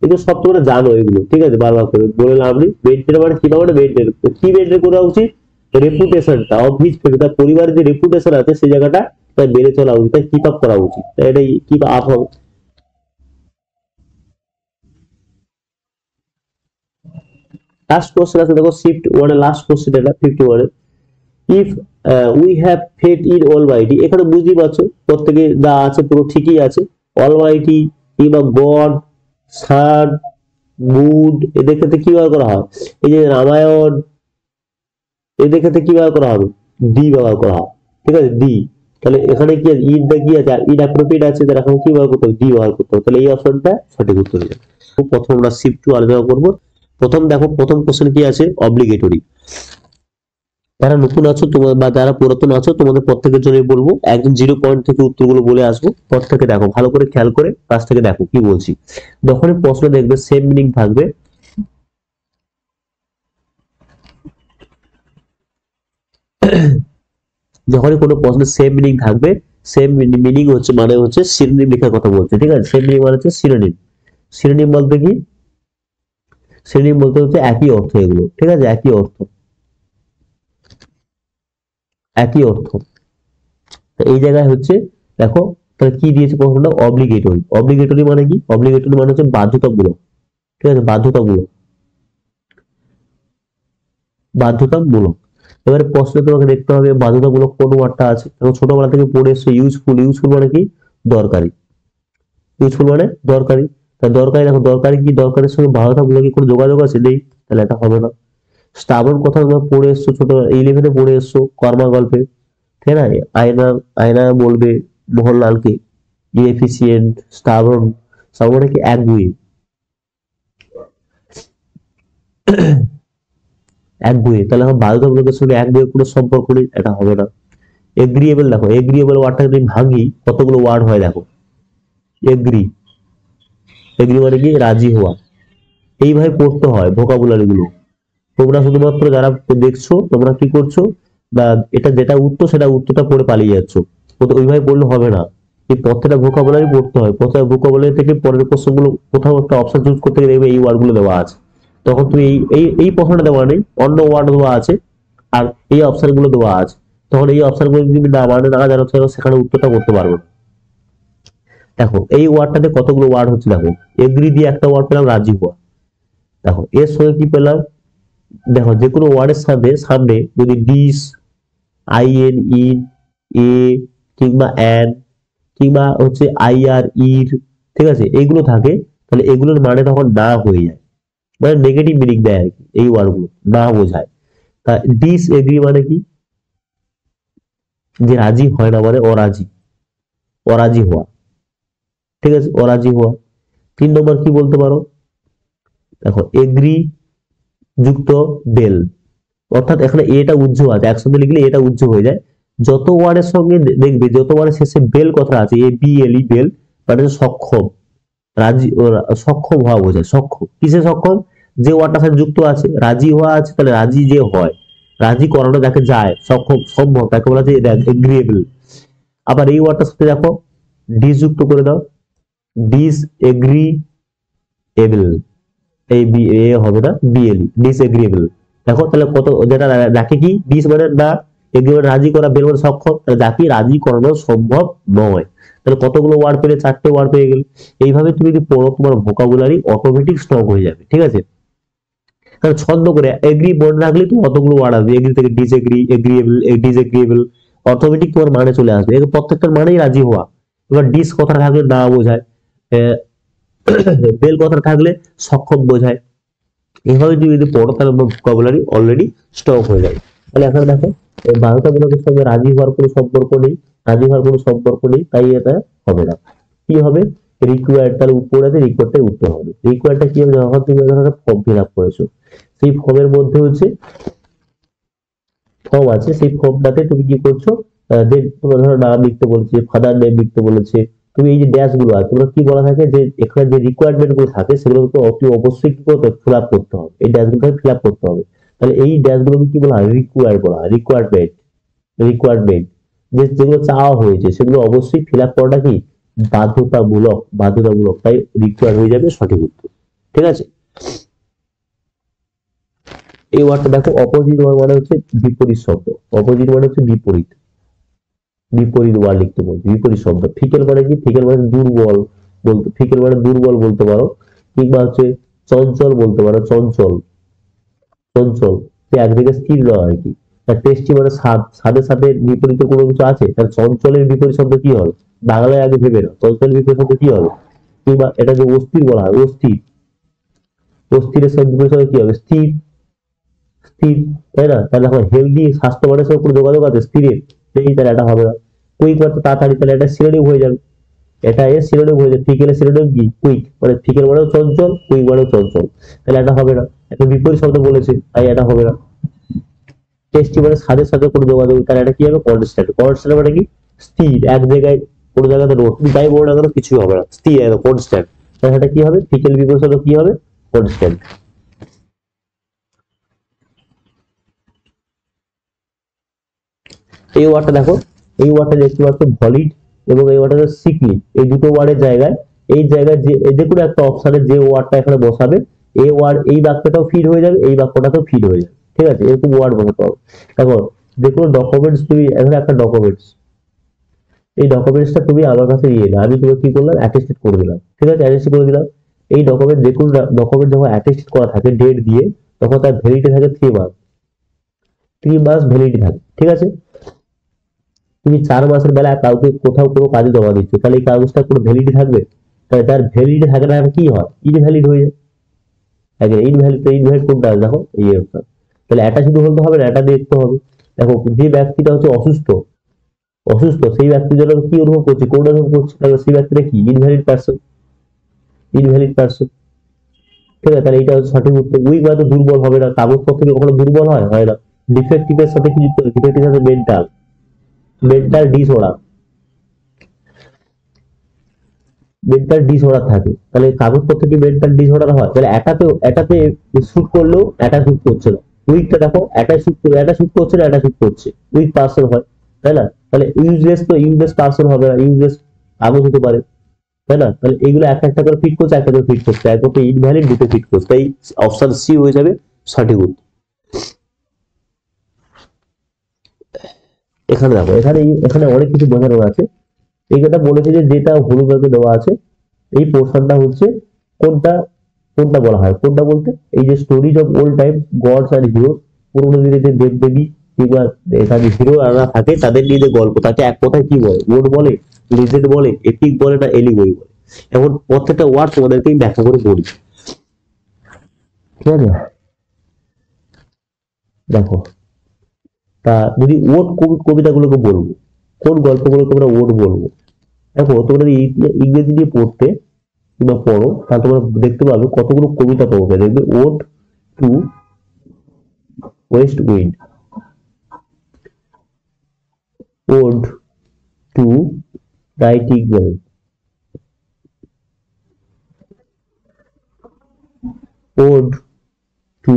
কিন্তু সব তোমরা জানো এগুলো, ঠিক আছে, বারবার করে বলে লাভ নেই। মেনটেন মানে কিপ আপ মানে মেনটেন। কি মেনটেন করা উচিত? রেপুটেশনটা অফ হিজ ফ্যামিলি, তার পরিবারের যে রেপুটেশন আছে সেই জায়গাটা তাই মেনে চলা উচিত, তাই কিপ আপ করা উচিত, তাই এটাই কিপ আপ হবে। লাস্ট কোশ্চেন আছে দেখো, শিফট ওয়ানে লাস্ট কোশ্চেন, এটা 51 এর। If we have faith in Almighty, এখানে বুঝতেই পারছো প্রত্যেকে যা আছে পুরো ঠিকই আছে। অলমাইটি কিংবা গড, সান, মুন, এদের ক্ষেত্রে কি ব্যবহার করা হয়? এই যে রামায়ণ, এদের ক্ষেত্রে কি ব্যবহার করা হবে? ডি ব্যবহার করা হয়, ঠিক আছে, ডি। তাহলে এখানে কি আছে? ইনটা কি আছে? ইন অ্যাপ্রোপ্রিয়েট আছে, তাহলে এখন কি ব্যবহার করতে হবে? ডি ব্যবহার করতে হবে। তাহলে এই অপশনটা সঠিক উত্তর হয়ে যাবে। প্রথম আমরা শিফট টু আলোচনা করবো। প্রথম দেখো, প্রথম কোশ্চেন কি আছে? অব্লিগেটরি। যারা নতুন আছো তোমার বা যারা পুরাতন আছো তোমাদের প্রত্যেকের জন্য বলবো, একদম 0 পয়েন্ট থেকে উত্তরগুলো বলে আসবো। পর থেকে দেখো, ভালো করে খেয়াল করে কাছ থেকে দেখো কি বলছি। যখনই প্রশ্ন দেখবে সেম মিনিং থাকবে, যখনই কোনো প্রশ্নের সেম মিনিং থাকবে, সেম মিনিং হচ্ছে মানে হচ্ছে সিনোনিম লেখার কথা বলছে, ঠিক আছে। সেম মিনিং মানে হচ্ছে সিনোনিম। সিনোনিম বলতে কি? সিনোনিম বলতে হচ্ছে একই অর্থ, এগুলো ঠিক আছে, একই অর্থ, একই অর্থ। তো এই জায়গায় হচ্ছে দেখো, তাহলে কি দিয়েছে প্রশ্নটা? অব্লিগেটরি। অব্লিগেটরি মানে কি? অব্লিগেটরি মানে হচ্ছে বাধ্যতামূলক, ঠিক আছে, বাধ্যতামূলক, বাধ্যতামূলক। এবারে প্রশ্নে তোমাকে দেখতে হবে বাধ্যতামূলক কোন ওয়ার্ডটা আছে। দেখো ছোটবেলা থেকে পড়ে এসছো ইউজফুল। ইউজফুল মানে কি? দরকারি। ইউজফুল মানে দরকারি। তা দরকারি, দেখো দরকারি কি? দরকারের সঙ্গে বাধ্যতামূলক কি কোনো যোগাযোগ আছে? নেই, তাহলে এটা হবে না। স্টাবন কথা তোমরা পড়ে এসছো ছোট 11-এ পড়ে এসছো কর্মা গল্পে, ঠিক না? আয়না, আয়না বলবে মোহনলালকে ইনএফিসিয়েন্ট, স্টাবন। স্টাবন মানে কি? একগুঁয়ে, একগুঁয়ে। তাহলে এখন বাধ্যতামূলকের সঙ্গে একগুঁয়ে কোনো সম্পর্ক নেই, এটা হবে না। এগ্রিয়েবল, দেখো এগ্রিয়েবল ওয়ার্ডটা যদি ভাঙি কতগুলো ওয়ার্ড হয় দেখো। এগ্রি, এগ্রি মানে কি? রাজি হওয়া। এইভাবে পড়তে হয় ভোকাবুলারি গুলো। তোমরা শুধুমাত্র যারা দেখছো তোমরা কি করছো, বা এটা যেটা উত্তর সেটা উত্তরটা পড়ে পালিয়ে যাচ্ছ, ওইভাবে পড়লে হবে না। এই প্রত্যেকটা ভোকাবুলারি পড়তে হয়। প্রত্যেকটা ভোকাবুলারি থেকে পরের প্রশ্ন গুলো কোথাও একটা অপশন চুজ করতে গেলে দেখবে এই ওয়ার্ড গুলো দেওয়া আছে, তখন তুমি এই এই এই প্রশ্নটা দেওয়া নেই, অন্য ওয়ার্ড দেওয়া আছে, আর এই অপশন গুলো দেওয়া আছে, তখন এই অপশন গুলো যদি না মানে না জানো তাহলে সেখানে উত্তরটা করতে পারবো না। দেখো এই ওয়ার্ডটাতে কতগুলো ওয়ার্ড হচ্ছে, দেখো এগ্রি দিয়ে একটা ওয়ার্ড পেলাম, রাজি হওয়া। দেখো এর সঙ্গে কি পেলাম? দেখো যে কোনো ওয়ার্ডের সাথে সামনে যদি ডিস, আইএন, ইন, এ, কিংবা অ্যান, কিংবা হচ্ছে আই আর ইর, ঠিক আছে, এইগুলো থাকে, তাহলে এগুলোর মানে তখন না হয়ে যায়, মানে নেগেটিভ মিনিং দেয় আর কি। এই ওয়ার্ড গুলো না বোঝায়। তা ডিস এগ্রি মানে কি? যে রাজি হয় না, মানে অরাজি, অরাজি হওয়া, ঠিক আছে, অরাজি হওয়া। 3 নম্বর কি বলতে পারো? দেখো এগ্রি যুক্ত বেল, অর্থাৎ এখানে এটা উজ্জ আছে, একসাথে লিখলে এটা উজ্জ হয়ে যায়। যত ওয়ার্ডের সঙ্গে দেখবে, যত ওয়ার্ডের শেষে বেল কথা আছে, A B L E, bell মানে সক্ষম, রাজি, সক্ষম হওয়া বোঝায়। সক্ষম কিসে সক্ষম? যে ওয়ার্ডটার সাথে যুক্ত আছে, রাজি হওয়া আছে, তাহলে রাজি যে হয়, রাজি করানো যাকে যায়, সক্ষম, সম্ভব, তাকে বলা যায় এগ্রিয়েবল। আবার এই ওয়ার্ডটার সাথে দেখো ডিস যুক্ত করে দাও, ডিস এগ্রিএবল, এই বি এ হবে না, বিএলই, ডিসএগ্রিয়েবল। দেখো তাহলে কত, যেটা যাকে কি ডিস মানে না, এগ্রিমেন্ট রাজি করা, বেল মানে সক্ষম, তাহলে যাকে রাজি করানো সম্ভব নয়। তাহলে কতগুলো ওয়ার্ড পেলে? 4টে ওয়ার্ড পেয়ে গেলে। এইভাবে তুমি যদি পড়ো তোমার ভোকাবুলারি অটোমেটিক স্টক হয়ে যাবে, ঠিক আছে। কারণ ছন্দ করে এগ্রি মনে রাখলে তুমি অতগুলো ওয়ার্ড আসবে, এগ্রি থেকে ডিসএগ্রি, এগ্রিয়েবল, ডিসএগ্রিয়েবল, অটোমেটিক তোমার মানে চলে আসবে। এর প্রত্যেকটার মানেই রাজি হওয়া। এবার ডিস কথা থাকলে না বোঝায়, বেল কথা থাকলে সক্ষম বোঝায়। এভাবে তুমি যদি পড়ো তাহলে ভোকাবুলারি অলরেডি স্টক হয়ে যায়। তাহলে এখানে দেখো বাধ্যতামূলকের সঙ্গে রাজি হওয়ার কোনো সম্পর্ক নেই, রাজি হওয়ার কোনো সম্পর্ক নেই, তাই এটা হবে না। কি হবে? রিকোয়ার্ড, তাহলে উপরে আছে রিকোয়ার্ডটাই উত্তর হবে। রিকোয়ার্ডটা কি হবে? যখন তুমি একটা ফর্ম ফিল আপ করেছো, সেই ফর্মের মধ্যে হচ্ছে ফর্ম আছে, সেই ফর্মটাতে তুমি কি করছো? দেন তোমার ধরো নাম লিখতে বলেছে, ফাদার নেম লিখতে বলেছে, তুমি এই যে ড্যাশ গুলো আছে, তোমরা কি বলা থাকে যে এখানে যে রিকোয়ারমেন্ট গুলো থাকে সেগুলো তো অতি অবশ্যই কি করতে ফিল আপ করতে হবে, এই ড্যাশ গুলো ফিল আপ করতে হবে। তাহলে এই ড্যাশ গুলোকে কি বলা হয়, রিকোয়ার্ড বলা হয়, রিকোয়ারমেন্ট। রিকোয়ারমেন্ট যে যেগুলো চাওয়া হয়েছে সেগুলো অবশ্যই ফিল আপ করাটা কি বাধ্যতামূলক, বাধ্যতামূলক, তাই রিকোয়ার হয়ে যাবে সঠিক উত্তর। ঠিক আছে, এই ওয়ার্ডটা দেখো, অপোজিট ওয়ার্ড মানে হচ্ছে বিপরীত শব্দ, অপোজিট মানে হচ্ছে বিপরীত, বিপরীত ওয়ার্ড লিখতে বলছে, বিপরীত শব্দ। ফিকেল মানে কি, ফিকেল মানে দুর্বল বলতে, ফিকেল মানে দুর্বল বলতে পারো, কিংবা হচ্ছে চঞ্চল বলতে পারো, চঞ্চল, চঞ্চল এক জায়গায় স্থির নয় আর কি। টেস্টি মানে স্বাদ, স্বাদের সাথে বিপরীত কোনো কিছু আছে, তার চঞ্চলের বিপরীত শব্দ কি হবে, বাংলায় আগে ভেবে নাও চঞ্চলের বিপরীত শব্দ কি হবে। কিংবা এটাকে অস্থির বলা হয়, অস্থির, অস্থিরের সাথে বিপরীত শব্দ কি হবে, স্থির, স্থির, তাই না। তাহলে এখন হেলদি স্বাস্থ্যবানের সাথে কোনো যোগাযোগ আছে স্থিরের, সেই, তাহলে এটা হবে না। কুইক মানে তাড়াতাড়ি, তাহলে এটা সিনোনিম হয়ে যাবে, এটা এর সিনোনিম হয়ে যাবে। ফিকেলের সিনোনিম কি, কুইক, মানে ফিকেল মানেও চঞ্চল, কুইক মানেও চঞ্চল, তাহলে এটা হবে না। একটা বিপরীত শব্দ বলেছে তাই এটা হবে না। টেস্টি মানে স্বাদের সাথে কোনো যোগাযোগ, তাহলে এটা কি হবে, কনস্ট্যান্ট। কনস্ট্যান্ট মানে কি, স্থির, এক জায়গায় কোনো জায়গাতে রোড, তুমি যাই বলো না কেন কিছুই হবে না, স্থির, কনস্ট্যান্ট, তাহলে এটা কি হবে, ফিকেল বিপরীত শব্দ কি হবে, কনস্ট্যান্ট। এই ওয়ার্ডটা দেখো, এই ওয়ার্ডটা দেখতে পাচ্ছ ভলিড এবং এই ওয়ার্ডটা সিকলি, এই দুটো ওয়ার্ডের জায়গায়, এই জায়গায় যে কোনো একটা অপশনে যে ওয়ার্ডটা এখানে বসাবে, এই ওয়ার্ড, এই বাক্যটাও ফিট হয়ে যাবে, এই বাক্যটাতেও ফিট হয়ে যাবে। ঠিক আছে, এরকম ওয়ার্ড বসাতে হবে। দেখো, যে কোনো ডকুমেন্টস তুমি, এখানে একটা ডকুমেন্টস, এই ডকুমেন্টসটা তুমি আমার কাছে নিয়ে না, আমি তোমাকে কি করলাম, অ্যাটেস্টেড করে দিলাম। ঠিক আছে, অ্যাটেস্টেড করে দিলাম। এই ডকুমেন্ট, যে কোনো ডকুমেন্ট যখন অ্যাটেস্টেড করা থাকে ডেট দিয়ে, তখন তার ভ্যালিডিটি থাকে 3 মাস, 3 মাস ভ্যালিডিটি থাকে। ঠিক আছে, তুমি 4 মাসের বেলায় কাউকে কোথাও কোনো কাজে জমা দিচ্ছ, তাহলে এই কাগজটা কোনো ভ্যালিডিটি থাকবে, তাহলে তার ভ্যালিডিটি থাকে না, কি হয়, ইনভ্যালিড হয়ে যায়। আগে ইনভ্যালিড, ইনভ্যালিড কোনটা আছে দেখো, এই অপশন। তাহলে এটা শুধু বলতে হবে না, এটা দেখতে হবে। দেখো, যে ব্যক্তিটা হচ্ছে অসুস্থ, অসুস্থ সেই ব্যক্তির জন্য কি অনুভব করছে, কোন অনুভব করছে, তাহলে সেই ব্যক্তিটা কি, ইনভ্যালিড পার্সন, ইনভ্যালিড পার্সন। ঠিক আছে, তাহলে এটা হচ্ছে সঠিক উত্তর। উইক মানে তো দুর্বল হবে না, কাগজপত্র কি কখনো দুর্বল হয়, হয় না। ডিফেক্টিভের সাথে কি যুক্ত, ডিফেক্টিভের সাথে mental, mental disorder, mental disorder থাকে, তাহলে কাগজপত্র কি মেন্টাল ডিসঅর্ডার হয়, তাহলে এটাতে শুট করলেও এটা শুট করছে না। উইকটা দেখো, এটা শুট করে, এটা শুট করছে না, এটা শুট করছে, উইক পার্সন হয়, তাই না। তাহলে ইউজলেস তো ইউজলেস পার্সন হবে না, ইউজলেস কাগজ হতে পারে, তাই না। তাহলে এইগুলো একটা একটা করে ফিট করছে, একটা করে ফিট করছে, এক করতে ইনভ্যালিড, দুটো ফিট করছে, তাই অপশন সি হয়ে যাবে সঠিক উত্তর। এখানে দেখো, এখানে অনেক কিছু বোঝানো আছে। এই কথা বলেছে যে যেটা হলুদ রঙে দেওয়া আছে, এই পোর্শনটা হচ্ছে কোনটা, কোনটা বলা হয়, কোনটা বলতে এই যে stories of old time gods and heroes, পুরোনো দিনে যে দেবদেবী কিংবা এখানে হিরো থাকে তাদের নিয়ে যে গল্প, তাকে এক কথায় কি বলে, ওল্ড বলে, লিজেন্ড বলে, এপিক বলে, না এলিগরি বলে। এখন প্রত্যেকটা ওয়ার্ড তোমাদেরকে ব্যাখ্যা করে বলি। ঠিক আছে, দেখো, তা যদি ওট কবিতাগুলোকে বলবো, কোন গল্পগুলোকে আমরা ওট বলবো। দেখো, তোমরা যদি ইংরেজি দিয়ে পড়তে কিংবা পড়ো, তাহলে তোমরা দেখতে পাবে কতগুলো কবিতা পাবো, দেখবে ode to west wind, ode to nightingale, ode to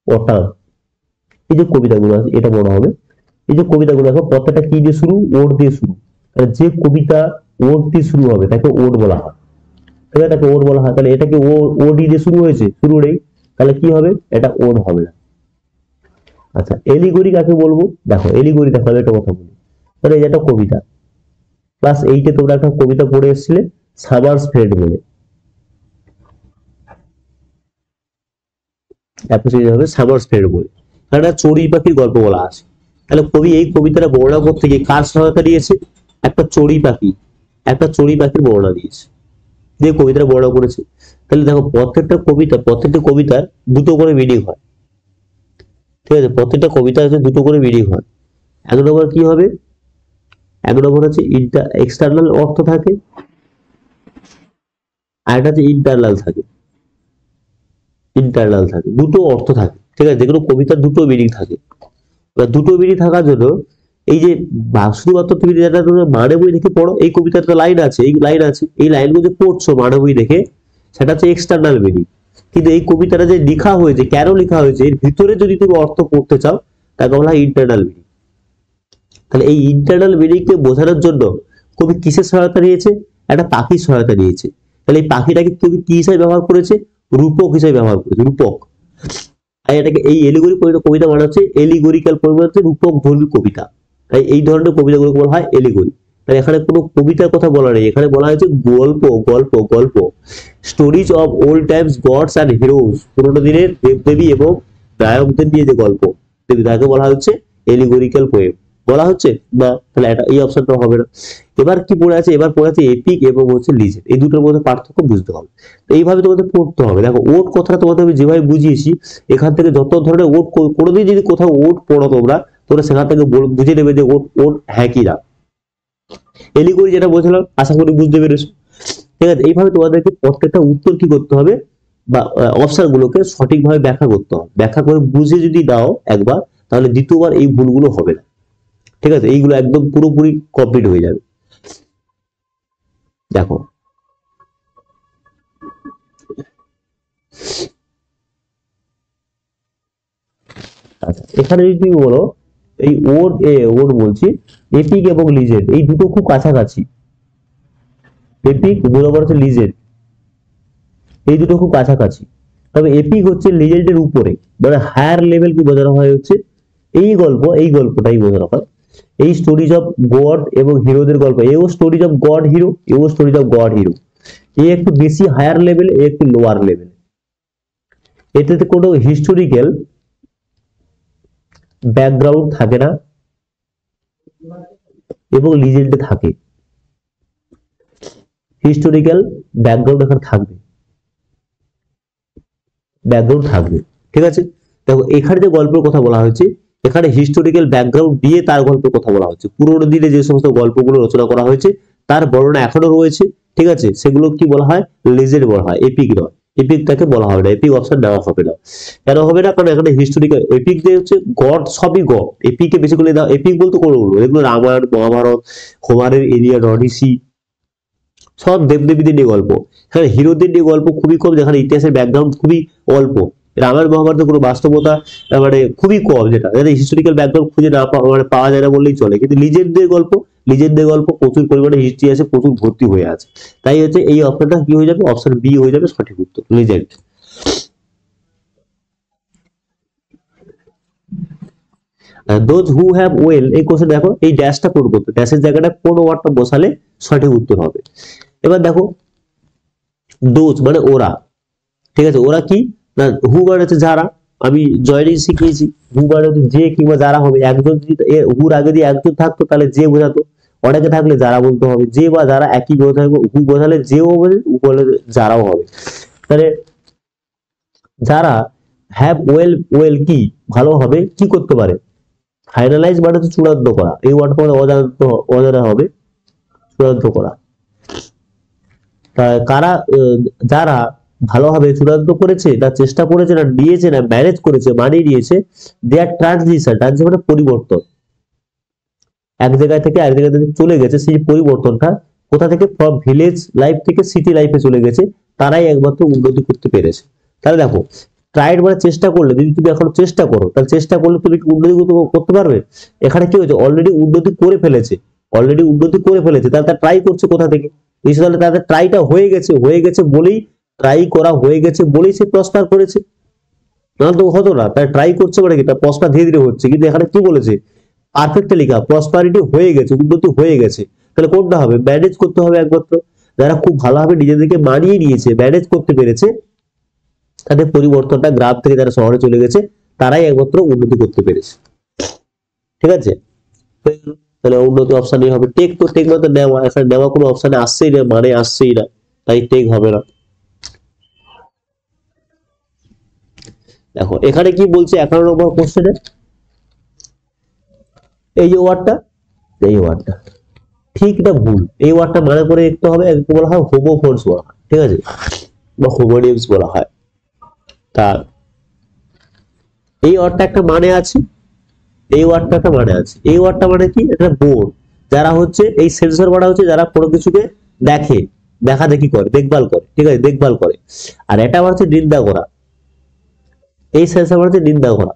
water. এই যে কবিতাগুলো আছে এটা মনে হবে, এই যে কবিতাগুলো দেখো প্রত্যেকটা কি দিয়ে শুরু, ওড দিয়ে শুরু। যে কবিতা ওড দিয়ে শুরু হবে তাকে ওড বলা হয়, এটাকে ওড বলা হয়। তাহলে এটাকে ওডি দিয়ে শুরু হয়েছে, শুরু নেই, তাহলে কি হবে, এটা ওড হবে না। আচ্ছা, এলিগরি কাকে বলবো, দেখো এলিগরি, দেখো একটা কথা বলি, তাহলে এটা কবিতা, ক্লাস 8-এ তোমরা একটা কবিতা পড়ে এসেছিলে সামার্স ফ্রেড বলে, হবে সামার্স ফ্রেড বলে, একটা চড়ুই পাখির গল্প বলা আছে। তাহলে কবি এই কবিতাটা বর্ণনা করতে গিয়ে কার সহায়তা দিয়েছে, একটা চড়ুই পাখি, একটা চড়ুই পাখির বর্ণনা দিয়েছে, দিয়ে কবিতাটা বর্ণনা করেছে। তাহলে দেখো, প্রত্যেকটা কবিতার দুটো করে মিনিং হয়। ঠিক আছে, প্রত্যেকটা কবিতা হচ্ছে দুটো করে মিনিং হয়। এক নম্বর কি হবে, এক নম্বর হচ্ছে এক্সটার্নাল অর্থ থাকে, আর একটা হচ্ছে ইন্টারনাল থাকে, ইন্টারনাল থাকে, দুটো অর্থ থাকে। ঠিক আছে, যেগুলো কবিতার দুটো মিনিং থাকে, দুটো মিনিং থাকার জন্য এই যে শুধুমাত্র তুমি যেটা মানে বই দেখে পড়ো, এই কবিতার লাইন আছে, এই লাইন আছে, এই লাইনগুলো যে পড়ছো মানে বই দেখে, সেটা হচ্ছে এক্সটার্নাল মিনিং। কিন্তু এই কবিতাটা যে লেখা হয়েছে, কেন লেখা হয়েছে, এর ভিতরে যদি তুমি অর্থ পড়তে চাও, তাকে বলা হয় ইন্টারনাল মিনিং। তাহলে এই ইন্টারনাল মিনিং কে বোঝানোর জন্য কবি কিসের সহায়তা নিয়েছে? একটা পাখির সহায়তা নিয়েছে। তাহলে এই পাখিটাকে কবি কি হিসাবে ব্যবহার করেছে? রূপক হিসাবে ব্যবহার করেছে, রূপক। তাই এটাকে এই এলিগরি কবিতা মানে হচ্ছে এলিগরিক্যাল পরিবর্তে রূপক ধর্মী কবিতা। তাই এই ধরনের কবিতাগুলোকে বলা হয় এলিগরি। তাই এখানে কোনো কবিতার কথা বলা নেই, এখানে বলা হয়েছে গল্প, গল্প, গল্প। Stories of old times gods and heroes, পুরোনো দিনের দেবদেবী এবং নায়কদের নিয়ে যে গল্প, তাকে বলা হচ্ছে এলিগরিক্যাল পোয়েম। বলা হচ্ছে না, তাহলে এটা এই অপশনটা হবে না। এবার কি পড়ে আছে? এবার পড়ে আছে এপিক এবং হচ্ছে লিজেন্ড, এই দুটোর মধ্যে পার্থক্য বুঝতে হবে। এইভাবে তোমাদের পড়তে হবে। দেখো ওট কথাটা তোমাদের আমি যেভাবে বুঝিয়েছি, এখান থেকে যত ধরনের ওট, কোনোদিন যদি কোথাও ওট পড়ো তোমরা সেখান থেকে বুঝে নেবে যে ওট ওট হ্যাঁ কি না। এলিগরি যেটা বলছিলাম, আশা করি বুঝতে পেরেছো। ঠিক আছে, এইভাবে তোমাদেরকে প্রত্যেকটা উত্তর কি করতে হবে, বা অপশন গুলোকে সঠিকভাবে ব্যাখ্যা করতে হবে। ব্যাখ্যা করে বুঝে যদি দাও একবার, তাহলে দ্বিতীয়বার এই ভুলগুলো হবে না। ঠিক আছে, এইগুলো একদম পুরোপুরি কমপ্লিট হয়ে যাবে। দেখো আচ্ছা, এখানে যদি তুমি বলো এই ওর বলছি এপিক এবং লিজেন্ড, এই দুটো খুব কাছাকাছি। এপিক বরাবর হচ্ছে লিজেন্ড, এই দুটো খুব কাছাকাছি। তবে এপিক হচ্ছে লিজেন্ডের উপরে, মানে হায়ার লেভেল কি বোঝানো হয় হচ্ছে এই গল্পটাই বোঝানো হয়। এই স্টোরিজ অফ গড এবং হিরোদের গল্প, এও স্টোরিজ অফ গড হিরো, এও স্টোরিজ অফ গড হিরো। এ একটু বেশি হায়ার লেভেল, এ একটু লোয়ার লেভেল। এটাতে কোনো হিস্টোরিক্যাল ব্যাকগ্রাউন্ড থাকে না এবং লিজেন্ডে থাকে। হিস্টোরিক্যাল ব্যাকগ্রাউন্ড এখানে থাকবে, ব্যাকগ্রাউন্ড থাকবে। ঠিক আছে, দেখো এখানে যে গল্পের কথা বলা হয়েছে, এখানে হিস্টোরিক্যাল ব্যাকগ্রাউন্ড দিয়ে তার গল্পের কথা বলা হচ্ছে। পুরোনো দিনে যে সমস্ত গল্পগুলো রচনা করা হয়েছে তার বর্ণনা এখনো রয়েছে। ঠিক আছে, সেগুলো কি বলা হয়? লেজেন্ড বলা হয়, এপিক নয়। এপিকটাকে বলা হবে না, এপিক অপশন নেওয়া হবে না। কেন হবে না? কারণ এখানে হিস্টোরিক্যাল, এপিক যে হচ্ছে গড, সবই গড। এপিকে বেসিক্যালি দাও, এপিক বলতে কোনগুলো? এগুলো রামায়ণ, মহাভারত, হোমারের ইলিয়াড, অডিসি, সব দেবদেবীদের নিয়ে গল্প। এখানে হিরোদের নিয়ে গল্প খুবই কম, যেখানে ইতিহাসের ব্যাকগ্রাউন্ড খুবই অল্প। রামায়ণ মহাভারতের কোনো বাস্তবতা মানে খুবই কম, যেটা হিস্টোরিক্যাল ব্যাকগ্রাউন্ড খুঁজে না মানে পাওয়া যায় না বললেই চলে। কিন্তু লিজেন্ডদের গল্প প্রচুর পরিমাণে হিস্ট্রি আছে, প্রচুর ভর্তি হয়ে আছে। তাই হচ্ছে এই অপশনটা কি হয়ে যাবে? অপশন বি হয়ে যাবে সঠিক উত্তর, legend. Those who have well, এই কোশ্চেন দেখো এই ড্যাশটা কোন করতে, ড্যাশের জায়গাটা কোন ওয়ার্ডটা বসালে সঠিক উত্তর হবে। এবার দেখো দোজ মানে ওরা। ঠিক আছে, ওরা কি না, হু মানে হচ্ছে যারা, আমি জয়নিং শিখিয়েছি। হু মানে হচ্ছে যে কিংবা যারা হবে। একজন যদি হুর আগে যদি একজন থাকতো তাহলে যে বোঝাতো, অনেকে থাকলে যারা বলতে হবে। যে বা যারা একই বোঝাবে, হু বোঝালে যেও হবে, হু বলে যারাও হবে। তাহলে যারা হ্যাভ ওয়েল কি ভালো হবে, কি করতে পারে? ফাইনালাইজ মানে হচ্ছে চূড়ান্ত করা, এই ওয়ার্ডটা অজানা হবে, চূড়ান্ত করা। কারা যারা ভালোভাবে চূড়ান্ত করেছে, না চেষ্টা করেছে, না নিয়েছে, না ম্যানেজ করেছে, মানিয়ে নিয়েছে। দেয়ার ট্রানজিশন মানে পরিবর্তন, এক জায়গায় থেকে এক জায়গায় চলে গেছে, সেই পরিবর্তনটা কোথা থেকে? ফ্রম ভিলেজ লাইফ থেকে সিটি লাইফে চলে গেছে, তারাই একমাত্র উন্নতি করতে পেরেছে। তাহলে দেখো ট্রাইড মানে চেষ্টা করলে, যদি তুমি এখন চেষ্টা করো, তাহলে চেষ্টা করলে তুমি কি উন্নতি করতে পারবে? এখানে কি হয়েছে? অলরেডি উন্নতি করে ফেলেছে, তাহলে তার ট্রাই করছে কোথা থেকে? তাহলে তাদের ট্রাইটা হয়ে গেছে বলেই, ট্রাই করা হয়ে গেছে বলেই সে প্রস্পার করেছে, নাহলে তো হতো না। তাই ট্রাই করছে মানে কি, তার প্রস্পার ধীরে ধীরে হচ্ছে। কিন্তু এখানে কি বলেছে? পারফেক্ট লেখা, প্রসপারিটি হয়ে গেছে, উন্নতি হয়ে গেছে। তাহলে কোনটা হবে? ম্যানেজ করতে হবে একমাত্র। যারা খুব ভালোভাবে নিজেদেরকে মানিয়ে নিয়েছে, ম্যানেজ করতে পেরেছে, তাদের পরিবর্তনটা গ্রাম থেকে যারা শহরে চলে গেছে, তারাই একমাত্র উন্নতি করতে পেরেছে। ঠিক আছে, তাহলে উন্নতি অপশনই হবে। টেক তো টেক মানে নেওয়া, এখানে নেওয়া কোনো অপশনে আসছেই না, মানে আসছেই না, তাই টেক হবে না। দেখো এখানে কি বলছে 11 নম্বর কোশ্চেনে, এই যে ওয়ার্ডটা, এই ওয়ার্ডটা ঠিক না ভুল, এই ওয়ার্ডটা মানে করে দেখতে হবে। একে বলা হয় হোমোফোনস বলা হয়, ঠিক আছে, বা হোমোনিমস বলা হয়। তার এই ওয়ার্ডটা একটা মানে আছে, এই ওয়ার্ডটা একটা মানে আছে। এই ওয়ার্ডটা মানে কি, এটা বোর্ড। যারা হচ্ছে এই সেন্সর মানে হচ্ছে যারা কোনো কিছুকে দেখে, দেখা দেখি করে, দেখভাল করে, ঠিক আছে, দেখভাল করে। আর এটা হচ্ছে নিন্দা করা, এই সেন্সর মানে হচ্ছে নিন্দা করা,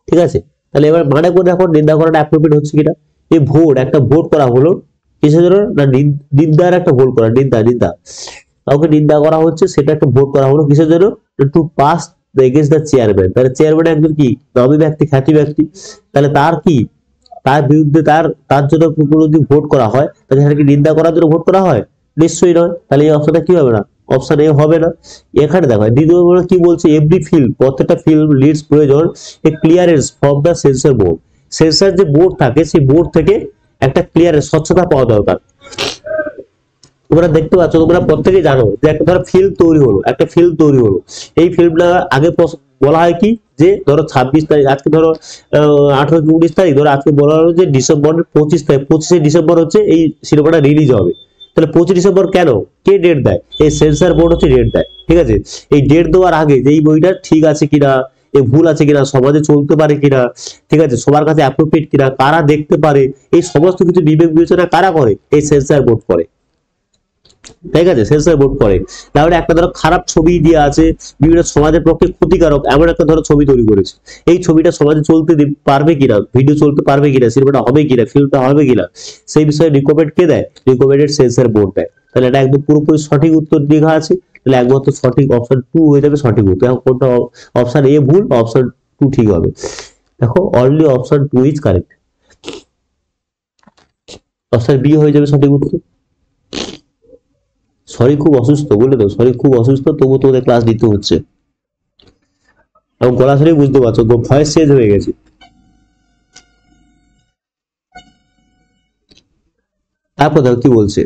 ঠিক আছে। তাহলে এবার মানে করে দেখো নিন্দা করাটা অ্যাপ্রোপ্রিয়েট হচ্ছে কিনা। এই ভোট, একটা ভোট করা হলো কিসের জন্য না, নিন্দার একটা ভোট করা, নিন্দা, নিন্দা, কাউকে নিন্দা করা হচ্ছে, সেটা একটা ভোট করা হলো কিসের জন্য, to pass against the chairman. তাহলে চেয়ারম্যান একজন কি নামী ব্যক্তি, খ্যাতি ব্যক্তি, তাহলে তার কি, তার বিরুদ্ধে তার তার জন্য কোনো যদি ভোট করা হয়, তাহলে সেটাকে নিন্দা করার জন্য ভোট করা হয়, নিশ্চয়ই নয়। তাহলে এই অপশনটা কি হবে না, অপশন এ হবে না। এখানে দেখো দ্বিতীয় কি বলছে, এভরি ফিল্ম, প্রত্যেকটা ফিল্ম লিডস প্রয়োজন a clearance from the censor board. Censor যে বোর্ড থাকে সেই বোর্ড থেকে একটা ক্লিয়ারেন্স, স্বচ্ছতা পাওয়া দরকার। তোমরা দেখতে পাচ্ছ, তোমরা প্রত্যেকেই জানো যে একটা ধরো ফিল্ম তৈরি হলো, একটা ফিল্ম তৈরি হলো, এই ফিল্মটা আগে বলা হয় কি, যে ধরো 26 তারিখ, আজকে ধরো 18 19 তারিখ, ধরো আজকে বলা হলো যে ডিসেম্বরের 25 তারিখ, 25শে ডিসেম্বর হচ্ছে এই সিনেমাটা রিলিজ হবে। তাহলে 25 ডিসেম্বর কেন, কে ডেট দেয়, এই সেন্সর বোর্ড হচ্ছে ডেট দেয়, ঠিক আছে। এই ডেট দেওয়ার আগে যে এই বইটা ঠিক আছে কিনা, এ ভুল আছে কিনা, সমাজে চলতে পারে কিনা, ঠিক আছে, সবার কাছে অ্যাপ্রোপ্রিয়েট কিনা, কারা দেখতে পারে, এই সমস্ত কিছু বিবেক বিবেচনা কারা করে, এই সেন্সর বোর্ড করে, ঠিক আছে, সেন্সর বোর্ড করে। তাহলে একটা ধরো খারাপ ছবি দিয়ে আছে, বিভিন্ন সমাজের পক্ষে ক্ষতিকারক এমন একটা ধরো ছবি তৈরি করেছে, এই ছবিটা সমাজে চলতে পারবে কিনা, ভিডিও চলতে পারবে কিনা, সিনেমাটা হবে কিনা, ফিল্মটা হবে কিনা, সেই বিষয়ে রিকমেন্ড কে দেয়, রিকমেন্ডেড সেন্সর বোর্ড দেয়। তাহলে এটা একদম পুরোপুরি সঠিক উত্তর লেখা আছে, তাহলে একমাত্র সঠিক অপশন 2 হয়ে যাবে সঠিক উত্তর। এখন কোনটা, অপশন এ ভুল, অপশন 2 ঠিক হবে। দেখো only option 2 is correct, option B হয়ে যাবে সঠিক উত্তর। সরি খুব অসুস্থ, বলে দাও সরি খুব অসুস্থ, তবু তোমাদের ক্লাস দিতে হচ্ছে। এবং গলা শুনে বুঝতে পারছো ভয়েস চেঞ্জ হয়ে গেছে। তারপর দেখো কি বলছে,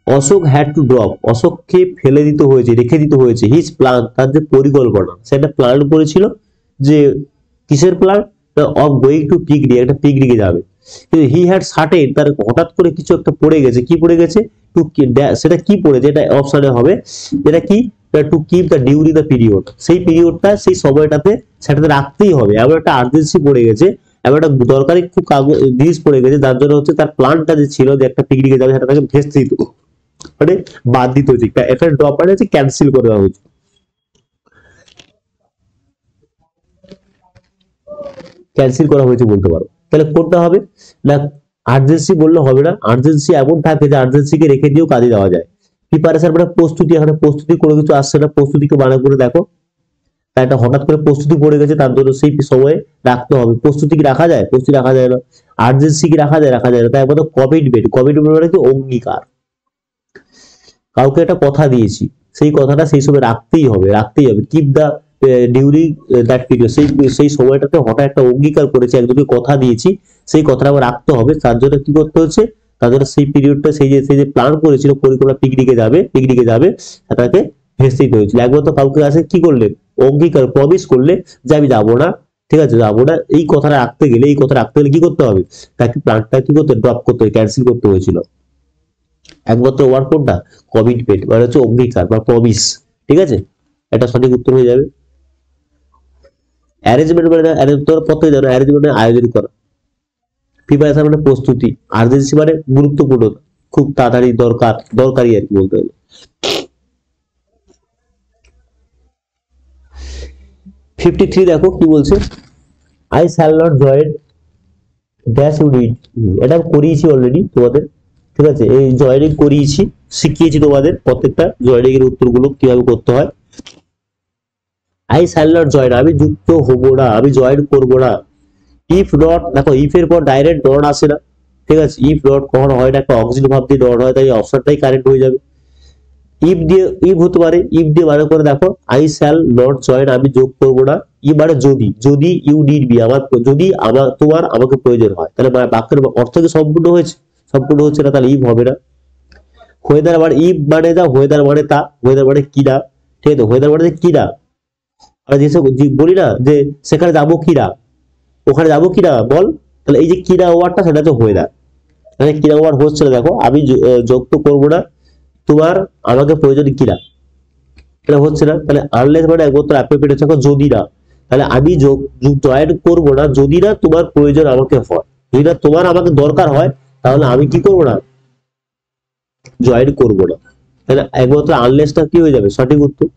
অশোক হ্যাড টু ড্রপ, অশোককে ফেলে দিতে হয়েছে, রেখে দিতে হয়েছে, হিজ প্ল্যান, তার যে পরিকল্পনা, সেটা প্ল্যান করেছিল যে কিসের plan, of going to picnic, একটা পিকনিকে যাবে। কিন্তু হি হ্যাড সার্টেন, তার হঠাৎ করে কিছু একটা পড়ে গেছে, কি পড়ে গেছে, টু, সেটা কি পড়েছে, এটা অপশনে হবে, যেটা কি, to keep the during the period, সেই পিরিয়ডটা, সেই সময়টাতে সেটাতে রাখতেই হবে, এমন একটা আর্জেন্সি পড়ে গেছে, এমন একটা দরকারি খুব জিনিস পড়ে গেছে, যার জন্য হচ্ছে তার প্ল্যানটা যে ছিল যে একটা পিকনিকে যাবে, সেটা তাকে ভেস্তে দিত, মানে বাদ দিতে হচ্ছে, এখানে ড্রপ মানে হচ্ছে ক্যান্সেল করে দেওয়া হয়েছে, ক্যান্সেল করা হয়েছে বলতে পারো। তাহলে কোনটা হবে না, আর্জেন্সি বললে হবে না, আর্জেন্সি এমন থাকে যে আর্জেন্সিকে রেখে দিয়েও কাজে দেওয়া যায়। প্রিপারেশন মানে প্রস্তুতি, এখানে প্রস্তুতি কোনো কিছু আসছে না, প্রস্তুতিকে বানা করে দেখো, তাই এটা হঠাৎ করে প্রস্তুতি পড়ে গেছে, তার জন্য সেই সময়ে রাখতে হবে। প্রস্তুতি কি রাখা যায়, প্রস্তুতি রাখা যায় না। আর্জেন্সি কি রাখা যায়, রাখা যায় না। তাই আমাদের কমিটমেন্ট, কমিটমেন্ট মানে কি, অঙ্গীকার, কাউকে একটা কথা দিয়েছি, সেই কথাটা সেই সময় রাখতেই হবে, রাখতেই হবে। Keep the during that period, সেই সেই সময়টাতে হঠাৎ একটা অঙ্গীকার করেছি, একজনকে কথা দিয়েছি, সেই কথাটা আবার রাখতে হবে, তার জন্য কি করতে হচ্ছে, তার জন্য সেই পিরিয়ডটা, সেই যে প্ল্যান করেছিল পরিকল্পনা, পিকনিকে যাবে, পিকনিকে যাবে, সেটাকে ভেস্তে দিতে হয়েছিল। একবার তো কাউকে কাছে কি করলে, অঙ্গীকার, প্রমিস করলে যে আমি যাবো না, ঠিক আছে, যাবো না, এই কথাটা রাখতে গেলে, এই কথা রাখতে গেলে কি করতে হবে, তাকে প্ল্যানটা কি করতে, ড্রপ করতে, ক্যান্সেল করতে হয়েছিল। একমাত্র ওয়ার্ড কোনটা, কমিটমেন্ট মানে হচ্ছে অঙ্গীকার বা প্রমিস, ঠিক আছে, এটা সঠিক উত্তর হয়ে যাবে। অ্যারেঞ্জমেন্ট মানে তোমরা প্রত্যেকে জানো, অ্যারেঞ্জমেন্ট মানে আয়োজন করা, প্রিপারেশন মানে প্রস্তুতি, আর্জেন্সি মানে গুরুত্বপূর্ণ, খুব তাড়াতাড়ি দরকার, দরকারি আর কি বলতে গেলে। 53 দেখো কি বলছে, I shall not join dash you did, এটা করিয়েছি অলরেডি তোমাদের, ঠিক আছে, এই জয়েনিং করিয়েছি, শিখিয়েছি তোমাদের প্রত্যেকটা জয়েনিং এর উত্তরগুলো কিভাবে করতে হয়। আই শ্যাল নট জয়েন, আমি যুক্ত হব না, আমি জয়েন করব না। ইফ নট, দেখো ইফ এর পর ডাইরেক্ট নট আসে না, ঠিক আছে, ইফ নট কখনো হয় না, একটা অক্সিলারি ভার্ব দিয়ে নট হয়, তাই অপশনটাই কারেক্ট হয়ে যাবে। ইফ দিয়ে, ইফ হতে পারে, ইফ দিয়ে মানে করে দেখো, আই শ্যাল নট জয়েন, আমি যোগ করবো না, ই মানে যদি, যদি ইউ নিড বি, আমার যদি আমার তোমার আমাকে প্রয়োজন হয়, তাহলে বাক্যের অর্থ কি সম্পূর্ণ হয়েছে, সম্পূর্ণ হচ্ছে না, তাহলে ইফ হবে না। ওয়েদার মানে, ইফ মানে যা, ওয়েদার মানে তা, ওয়েদার মানে কিনা, ঠিক আছে, ওয়েদার মানে কিনা, আমরা যেসব বলি না যে সেখানে যাবো কিনা, ওখানে যাবো কিনা বল, তাহলে এই যে কিনা ওয়ার্ডটা, সেটা হচ্ছে ওয়েদার, মানে কিনা ওয়ার্ড হচ্ছে না, দেখো আমি যোগ তো করবো না, তোমার আমাকে প্রয়োজন কিনা, এটা হচ্ছে না, তাহলে আনলেস মানে একমাত্র অ্যাপ্রোপ্রিয়েট হচ্ছে যদি না, তাহলে আমি জয়েন করবো না যদি না তোমার প্রয়োজন আমাকে হয়, যদি না তোমার আমাকে দরকার হয় তাহলে আমি কি করবো না, জয়েন করবো না। তাহলে একমাত্র আনলেসটা কি হয়ে যাবে সঠিক উত্তর।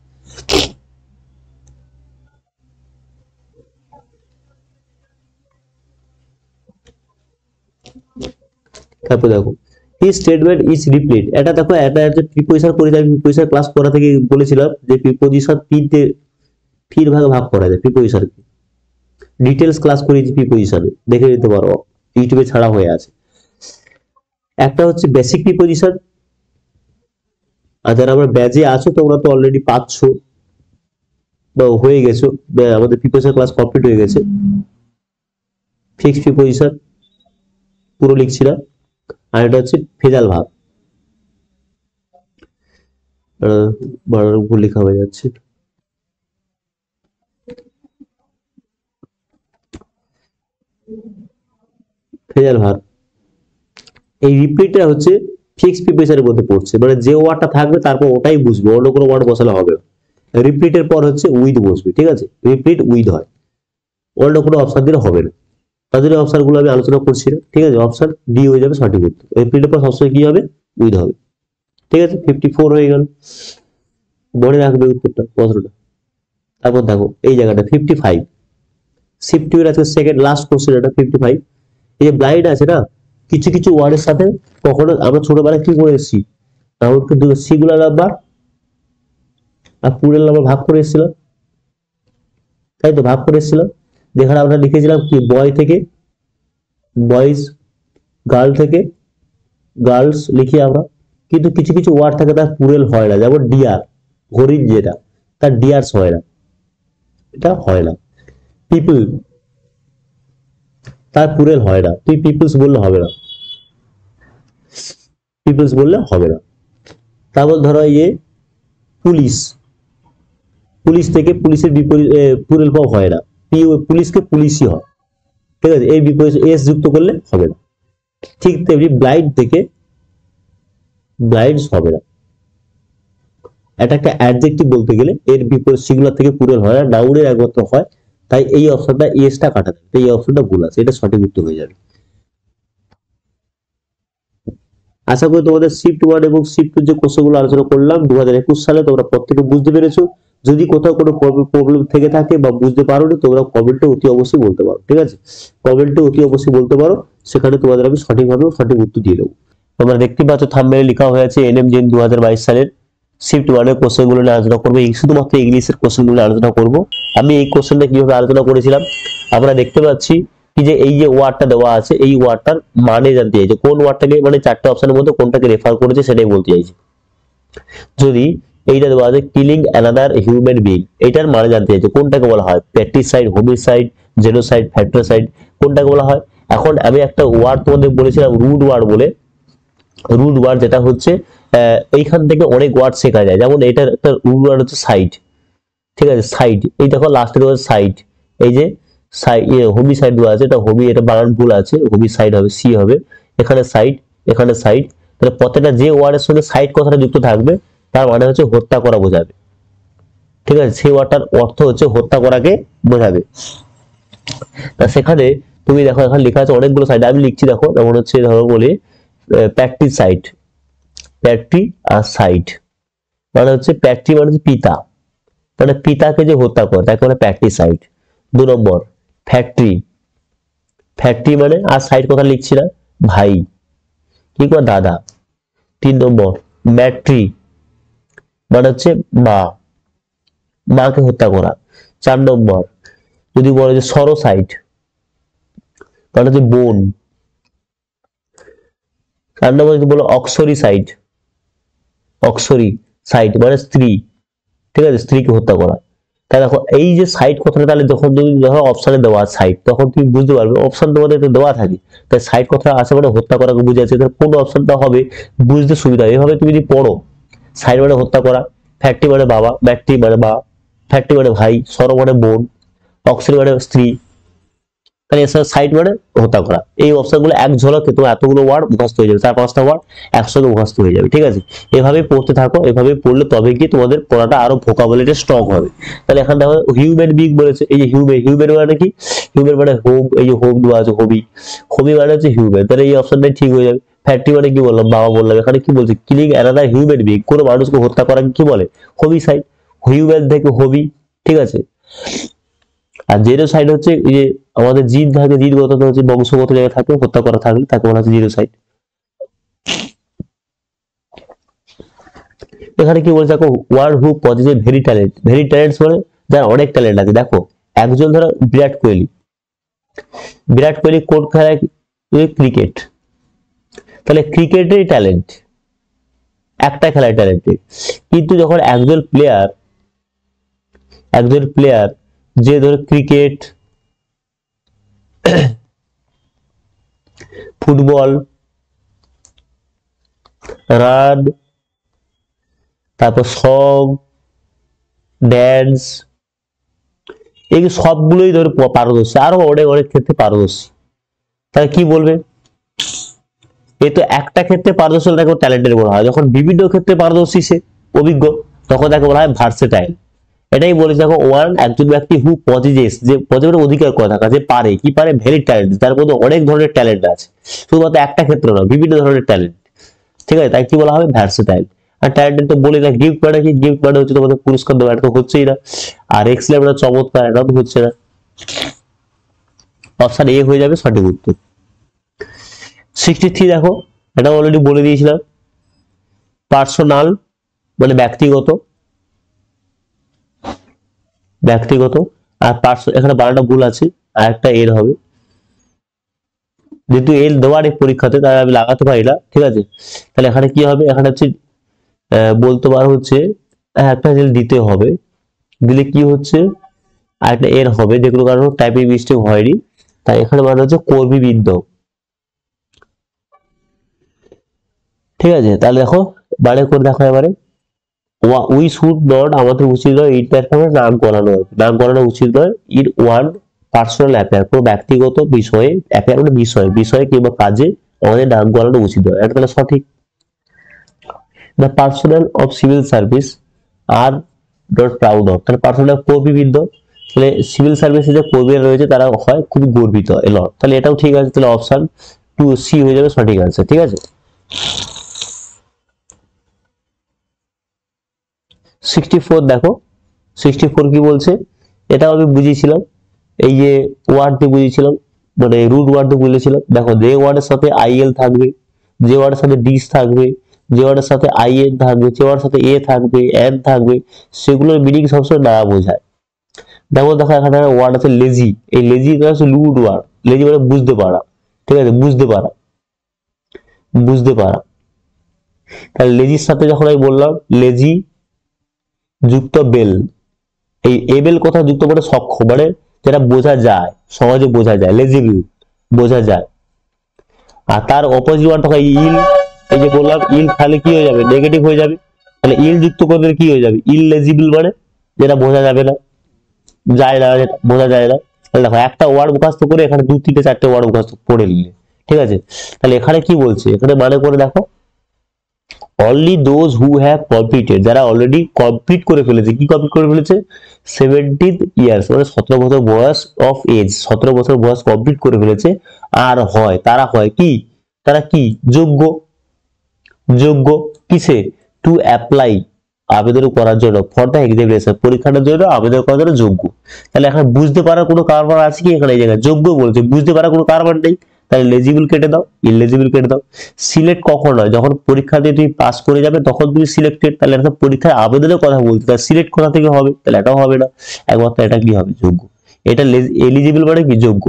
তারপর দেখো এই স্টেটমেন্ট ইজ রিপ্লিট, এটা দেখো এটা একটা প্রিপোজিশন করে যায়, প্রিপোজিশন ক্লাস করা থেকে বলেছিলাম যে প্রিপোজিশন তিন ভাগে ভাগ করা যায় প্রিপোজিশন, ডিটেলস ক্লাস করেছি প্রিপোজিশনে, দেখে নিতে পারো, ইউটিউবে ছাড়া হয়ে আছে। একটা হচ্ছে বেসিক প্রিপোজিশন, আর যারা আমরা ব্যাচে আছো তোমরা তো অলরেডি পাচ্ছ বা হয়ে গেছো, আমাদের প্রিপোজিশন ক্লাস কমপ্লিট হয়ে গেছে। ফিক্সড প্রিপোজিশন পুরো লিখছি না, আর এটা হচ্ছে ফেজাল ভাব, বানান ভুল লেখা হয়ে যাচ্ছে। ফেজাল ভাব, এই রিপিটটা হচ্ছে ফিক্সড প্রিপোজিশনের মধ্যে পড়ছে, মানে যে ওয়ার্ডটা থাকবে তারপর ওটাই বুঝবে, অন্য কোনো ওয়ার্ড বসালে হবে না। রিপিটের পর হচ্ছে উইথ বসবে, ঠিক আছে, রিপিট উইথ হয়, অন্য কোনো অপশন দিলে হবে না। তাদের অপশন গুলো আমি আলোচনা করছি না, ঠিক আছে, অপশন ডি হয়ে যাবে সঠিক উত্তর। রিপিটের পর সবসময় কি হবে, উইথ হবে, ঠিক আছে। 54 হয়ে গেল, মনে রাখবে উত্তরটা প্রশ্নটা। তারপর দেখো এই জায়গাটা 55, শিফট এর আজকে সেকেন্ড লাস্ট কোশ্চেন এটা 55। এই যে ব্লাইন্ড আছে না, কিছু কিছু ওয়ার্ডের সাথে কখনো আমরা ছোটবেলায় কি করে এসেছি, রাউন্ডকে দুটো সিঙ্গুলার নাম্বার আর প্লুরাল নাম্বার ভাগ করে এসেছিলাম, তাই তো ভাগ করে এসেছিলাম। যেখানে আমরা লিখেছিলাম কি বয় থেকে বয়েজ, গার্ল থেকে গার্লস লিখি আমরা, কিন্তু কিছু কিছু ওয়ার্ড থাকে তার প্লুরাল হয় না, যেমন ডিয়ার, হরিণ যেটা তার ডিয়ার্স হয় না, এটা হয় না। পিপল তার প্লুরাল হয় না, তুই পিপলস বললে হবে না, পিপলস বললে হবে না। তারপর ধরো এই পুলিশ, পুলিশ থেকে পুলিশের বিপরীত প্লুরাল ফর্ম হয় না, পুলিশকে পুলিশই হয়, ঠিক আছে, এই বিপরীত এস যুক্ত করলে হবে না। ঠিক তেমনি ব্লাইন্ড থেকে ব্লাইন্ডস হবে না, এটা একটা অ্যাডজেক্টিভ বলতে গেলে এর বিপরীত সিঙ্গুলার থেকে প্লুরাল হয় না, নাউনের একমাত্র হয়, তাই এই অপশনটা এসটা কাটা যাবে, এই অপশনটা ভুল আছে, এটা সঠিক উত্তর হয়ে যাবে। আশা করি তোমাদের শিফট 1 এবং শিফট 2 যে কোর্সগুলো আলোচনা করলাম 2021 সালে তোমরা প্রত্যেকে বুঝতে পেরেছো। যদি কোথাও কোনো প্রবলেম থেকে থাকে বা বুঝতে পারোনি তোমরা কমেন্টে অতি অবশ্যই বলতে পারো, ঠিক আছে, কমেন্টে অতি অবশ্যই বলতে পারো, সেখানে তোমাদের আমি সঠিকভাবে সঠিক উত্তর দিয়ে দেবো। তোমরা দেখতে পাচ্ছ থাম্বনেলে লেখা হয়ে আছে এনএম জেন 2022 সালের শিফট 1 এর কোশ্চেনগুলো নিয়ে আলোচনা করবো, শুধুমাত্র ইংলিশের কোশ্চেনগুলো আলোচনা করব। আমি এই কোশ্চেনটা কিভাবে আলোচনা করেছিলাম, আমরা দেখতে পাচ্ছি কি যে এই যে ওয়ার্ডটা দেওয়া আছে এই ওয়ার্ডটার মানে জানতে চাইছে, কোন ওয়ার্ডটাকে মানে চারটে অপশনের মধ্যে কোনটাকে রেফার করেছে সেটাই বলতে চাইছে। যদি এইটা দেওয়া আছে কিলিং অ্যানাদার হিউম্যান বিং, এটার মানে জানতে চাইছে কোনটাকে বলা হয় প্যাট্রিসাইড, হোমিসাইড, জেনোসাইড, ফ্যাট্রিসাইড, কোনটাকে বলা হয়। এখন আমি একটা ওয়ার্ড তোমাদের বলেছিলাম রুড ওয়ার্ড বলে, রুড ওয়ার্ড যেটা হচ্ছে এইখান থেকে অনেক ওয়ার্ড শেখা যায়, যেমন এটার একটা রুড ওয়ার্ড হচ্ছে সাইড, ঠিক আছে, সাইড, এই দেখো লাস্টে দেওয়া সাইড, এই যে হোমিসাইড দেওয়া আছে, এটা হোমি, এটা বানান ভুল আছে, হোমিসাইড হবে, সি হবে, এখানে সাইড, এখানে সাইড, তাহলে প্রত্যেকটা যে ওয়ার্ডের সঙ্গে সাইড কথাটা যুক্ত থাকবে তার মানে হচ্ছে হত্যা করা বোঝাবে, ঠিক আছে, সেই ওয়ার্ডটার অর্থ হচ্ছে হত্যা করাকে বোঝাবে। তা সেখানে তুমি দেখো এখানে লেখা আছে অনেকগুলো সাইড, আমি লিখছি দেখো, যেমন হচ্ছে ধরো বলি প্র্যাকটিসাইড, প্যাট্রি আর সাইড মানে হচ্ছে প্যাট্রি মানে হচ্ছে পিতা, মানে পিতাকে যে হত্যা করে তাকে বলে প্র্যাকটিসাইড। 2 নম্বর ফ্যাক্টরি, ফ্যাক্টরি মানে আর সাইড কথা লিখছি না, ভাই কি করে দাদা। 3 নম্বর ম্যাট্রি মানে হচ্ছে মা, মাকে হত্যা করা। 4 নম্বর যদি বলে যে সরোসাইড মানে হচ্ছে বোন। 4 নম্বর যদি বলো অক্সরি সাইড, অক্সরি সাইড মানে স্ত্রী, ঠিক আছে, স্ত্রীকে হত্যা করা। তাহলে দেখো এই যে সাইড কথাটা, তাহলে যখন তুমি ধরো অপশনে দেওয়া সাইড তখন তুমি বুঝতে পারবে, অপশন তোমাদের দেওয়া থাকে, তাই সাইড কথাটা আছে মানে হত্যা করাকে বুঝাচ্ছে, তাহলে কোন অপশনটা হবে বুঝতে সুবিধা। এভাবে তুমি যদি পড়ো সাইড মানে হত্যা করা, ফ্যাক্টরি মানে বাবা, ম্যাট্রি মানে মা, ফ্যাক্টরি মানে ভাই, সর মানে বোন, অক্সরি মানে স্ত্রী, তাহলে সাইড মানে হত্যা করা। এই অপশনগুলো এক ঝলকে তোমার এতগুলো ওয়ার্ড মুখস্থ হয়ে যাবে, 4-5টা ওয়ার্ড একসঙ্গে মুখস্থ হয়ে যাবে, ঠিক আছে। এভাবে পড়তে থাকো, এভাবে পড়লে তবে কি তোমাদের পড়াটা আরো ভোকাবুলারি স্ট্রং হবে। তাহলে এখানে দেখো হিউম্যান বিং বলেছে, এই যে হিউম্যান মানে কি, হিউম্যান মানে হোম, এই যে হোম দেওয়া আছে হবি, হবি মানে হচ্ছে হিউম্যান, তাহলে এই অপশনটাই ঠিক হয়ে যাবে। ফ্যাক্টরি মানে কি বললাম, বাবা বললাম, এখানে কি বলছে, কিলিং অ্যানাদার হিউম্যান বিং, কোনো মানুষকে হত্যা করা কি বলে, হবিসাইড, হিউম্যান থেকে হবি, ঠিক আছে। আর জেনোসাইড হচ্ছে এই যে আমাদের জিন থাকে, জিনগত হচ্ছে বংশগত জায়গায় থাকে, হত্যা করা থাকলে তাকে বলা হচ্ছে জেনোসাইড। এখানে কি বলছে দেখো, one who possesses very talent, very talents মানে যার অনেক ট্যালেন্ট আছে। দেখো একজন ধরো বিরাট কোহলি, বিরাট কোহলি কোন খেলায়, ক্রিকেট, তাহলে ক্রিকেটেরই ট্যালেন্ট, একটা খেলায় ট্যালেন্টেড। কিন্তু যখন একজন প্লেয়ার যে ধরো ক্রিকেট, ফুটবল, রান, তারপর সং, ড্যান্স, এই সবগুলোই ধরো পারদর্শী, আরো অনেক অনেক ক্ষেত্রে পারদর্শী, তাহলে কি বলবে, এ তো একটা ক্ষেত্রে পারদর্শী তাকে ট্যালেন্টেড বলা হয়। যখন বিভিন্ন ক্ষেত্রে পারদর্শী সে অভিজ্ঞ, তখন তাকে বলা হয় ভার্সেটাইল। এটাই বলেছে দেখো, ওয়ান একজন ব্যক্তি হু পজেসেস, যে পজেসেস অধিকার করে থাকা, যে পারে কি পারে, ভেরি ট্যালেন্ট, যার মধ্যে অনেক ধরনের ট্যালেন্ট আছে, শুধুমাত্র একটা ক্ষেত্রে না, বিভিন্ন ধরনের ট্যালেন্ট, ঠিক আছে, তাই কি বলা হবে, ভার্সেটাইল। আর ট্যালেন্টেড তো বলি না, গিফট মানে কি, গিফট মানে হচ্ছে তোমাদের পুরস্কার দেওয়া, এটা তো হচ্ছেই না। আর এক্সেলেন্ট মানে চমৎকার, এটা তো হচ্ছে না। অপশন এ হয়ে যাবে সঠিক উত্তর। 63 দেখো, এটা অলরেডি বলে দিয়েছিলাম, পার্সোনাল মানে ব্যক্তিগত, ব্যক্তিগত, আর এখানে বানানটা ভুল আছে, আর একটা এর হবে, যেহেতু এল দেওয়ার এই পরীক্ষাতে তাই আমি লাগাতে পারি না, ঠিক আছে। তাহলে এখানে কি হবে, এখানে হচ্ছে বলতে পারো হচ্ছে একটা এল দিতে হবে, দিলে কি হচ্ছে আর একটা এর হবে, যেগুলো কারণ টাইপিং মিস্টেক হয়নি, তাই এখানে মানে হচ্ছে কর্মীবৃন্দ, ঠিক আছে। তাহলে দেখো বারে করে দেখো এবারে, উই শুড নট, আমাদের উচিত নয়, ইট প্ল্যাটফর্মে নাক গলানো, নাক গলানো উচিত নয়, ইট ওয়ান পার্সোনাল অ্যাফেয়ার, কোনো ব্যক্তিগত বিষয়ে, অ্যাফেয়ার মানে বিষয়ে কিংবা কাজে আমাদের নাক গলানো উচিত নয়, এটা তাহলে সঠিক। The personal of civil service are not proud of, তাহলে পার্সোনাল কর্মীবৃন্দ, তাহলে সিভিল সার্ভিসে যে কর্মীরা রয়েছে তারা হয় খুব গর্বিত, এলো, তাহলে এটাও ঠিক আছে, তাহলে অপশন 2C হয়ে যাবে সঠিক আনসার, ঠিক আছে। 64 দেখো, 64 কি বলছে, এটাও আমি বুঝিয়েছিলাম, এই যে ওয়ার্ড দিয়ে বুঝিয়েছিলাম, মানে রুট ওয়ার্ড দিয়ে বলেছিলাম। দেখো যে ওয়ার্ডের সাথে আইএল থাকবে, যে ওয়ার্ডের সাথে ডিস থাকবে, যে ওয়ার্ডের সাথে আইএন থাকবে, যে ওয়ার্ডের সাথে এ থাকবে, এন থাকবে, সেগুলোর মিনিং সবসময় না বোঝায়। দেখো দেখো এখানে ওয়ার্ড আছে লেজি, এই লেজি হচ্ছে রুট ওয়ার্ড, লেজি মানে বুঝতে পারা, ঠিক আছে, বুঝতে পারা, বুঝতে পারা। তাহলে লেজির সাথে যখন আমি বললাম লেজি যুক্ত বেল, এই এবেল কথা যুক্ত করে সক্ষম, মানে যেটা বোঝা যায়, সহজে বোঝা যায়, লেজিবল, বোঝা যায়। আর তার অপোজিট ওয়ার্ড তখন ইল, এই যে বললাম ইল, তাহলে কি হয়ে যাবে, নেগেটিভ হয়ে যাবে, তাহলে ইল যুক্ত করে কি হয়ে যাবে, ইললেজিবল মানে যেটা বোঝা যাবে না, যায় না, যেটা বোঝা যায় না। তাহলে দেখো একটা ওয়ার্ড মুখস্থ করে এখানে 2-3-4টে ওয়ার্ড মুখস্থ পড়ে নিলে, ঠিক আছে। তাহলে এখানে কি বলছে, এখানে মানে করে দেখো, only those who have completed, যারা অলরেডি কমপ্লিট করে ফেলেছে, কি কমপ্লিট করে ফেলেছে, 17 ইয়ার্স মানে 17 বছর বয়স অফ এজ, 17 বছর বয়স কমপ্লিট করে ফেলেছে, আর হয় তারা হয় কি, তারা কি যোগ্য, যোগ্য কিসে, টু অ্যাপ্লাই, আবেদন করার জন্য, ফর দ্য এক্সামিনেশন, পরীক্ষাটার জন্য আবেদন করার জন্য যোগ্য। তাহলে এখন বুঝতে পারার কোনো কারবার আছে কি, এখানে এই জায়গায় যোগ্য বলছে, বুঝতে পারার কোনো কারবার নেই, তাহলে লেজিবল কেটে দাও, ইলেজিবল কেটে দাও। সিলেক্ট কখন হয়, যখন পরীক্ষা দিয়ে তুমি পাস করে যাবে তখন তুমি সিলেক্টেড, তাহলে একটা পরীক্ষার আবেদনের কথা বলতে, তাহলে সিলেক্ট কোথা থেকে হবে, তাহলে এটাও হবে না, একমাত্র এটা কি হবে, যোগ্য। এটা এলিজিবল মানে কি, যোগ্য,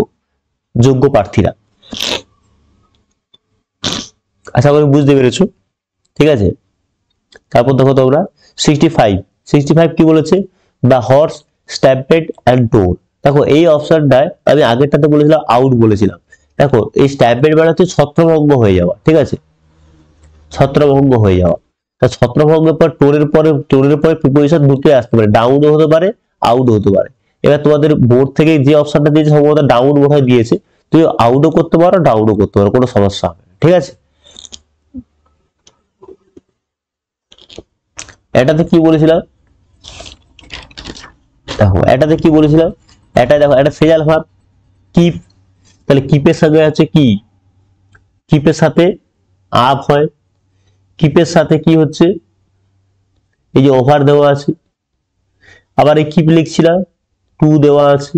যোগ্য প্রার্থীরা। আশা করি বুঝতে পেরেছো, ঠিক আছে। তারপর দেখো তোমরা 65 কি বলেছে, দ্য হর্স স্ট্যাম্পেড অ্যান্ড টোর। দেখো এই অপশনটায় আমি আগেরটাতে বলেছিলাম আউট বলেছিলাম, দেখো এই স্ট্যাম্পেড মানে হচ্ছে ছত্রভঙ্গ হয়ে যাওয়া, ঠিক আছে, ছত্রভঙ্গ হয়ে যাওয়া। তা ছত্রভঙ্গের পর টোরের পরে প্রিপোজিশন দুটোই আসতে পারে, ডাউনও হতে পারে, আউটও হতে পারে। এবার তোমাদের বোর্ড থেকে যে অপশনটা দিয়েছে সম্ভবত ডাউন বোধহয় দিয়েছে, তুমি আউটও করতে পারো ডাউনও করতে পারো, কোনো সমস্যা হবে না, ঠিক আছে। এটাতে কি বলেছিলাম দেখো, এটাতে কি বলেছিলাম, এটা দেখো এটা ফ্রেজাল ভার্ব কিপ, তাহলে কিপের সঙ্গে আছে কি, কিপের সাথে আপ হয়, কিপের সাথে কি হচ্ছে এই যে ওভার দেওয়া আছে, আবার এই কিপ লিখছিলাম টু দেওয়া আছে,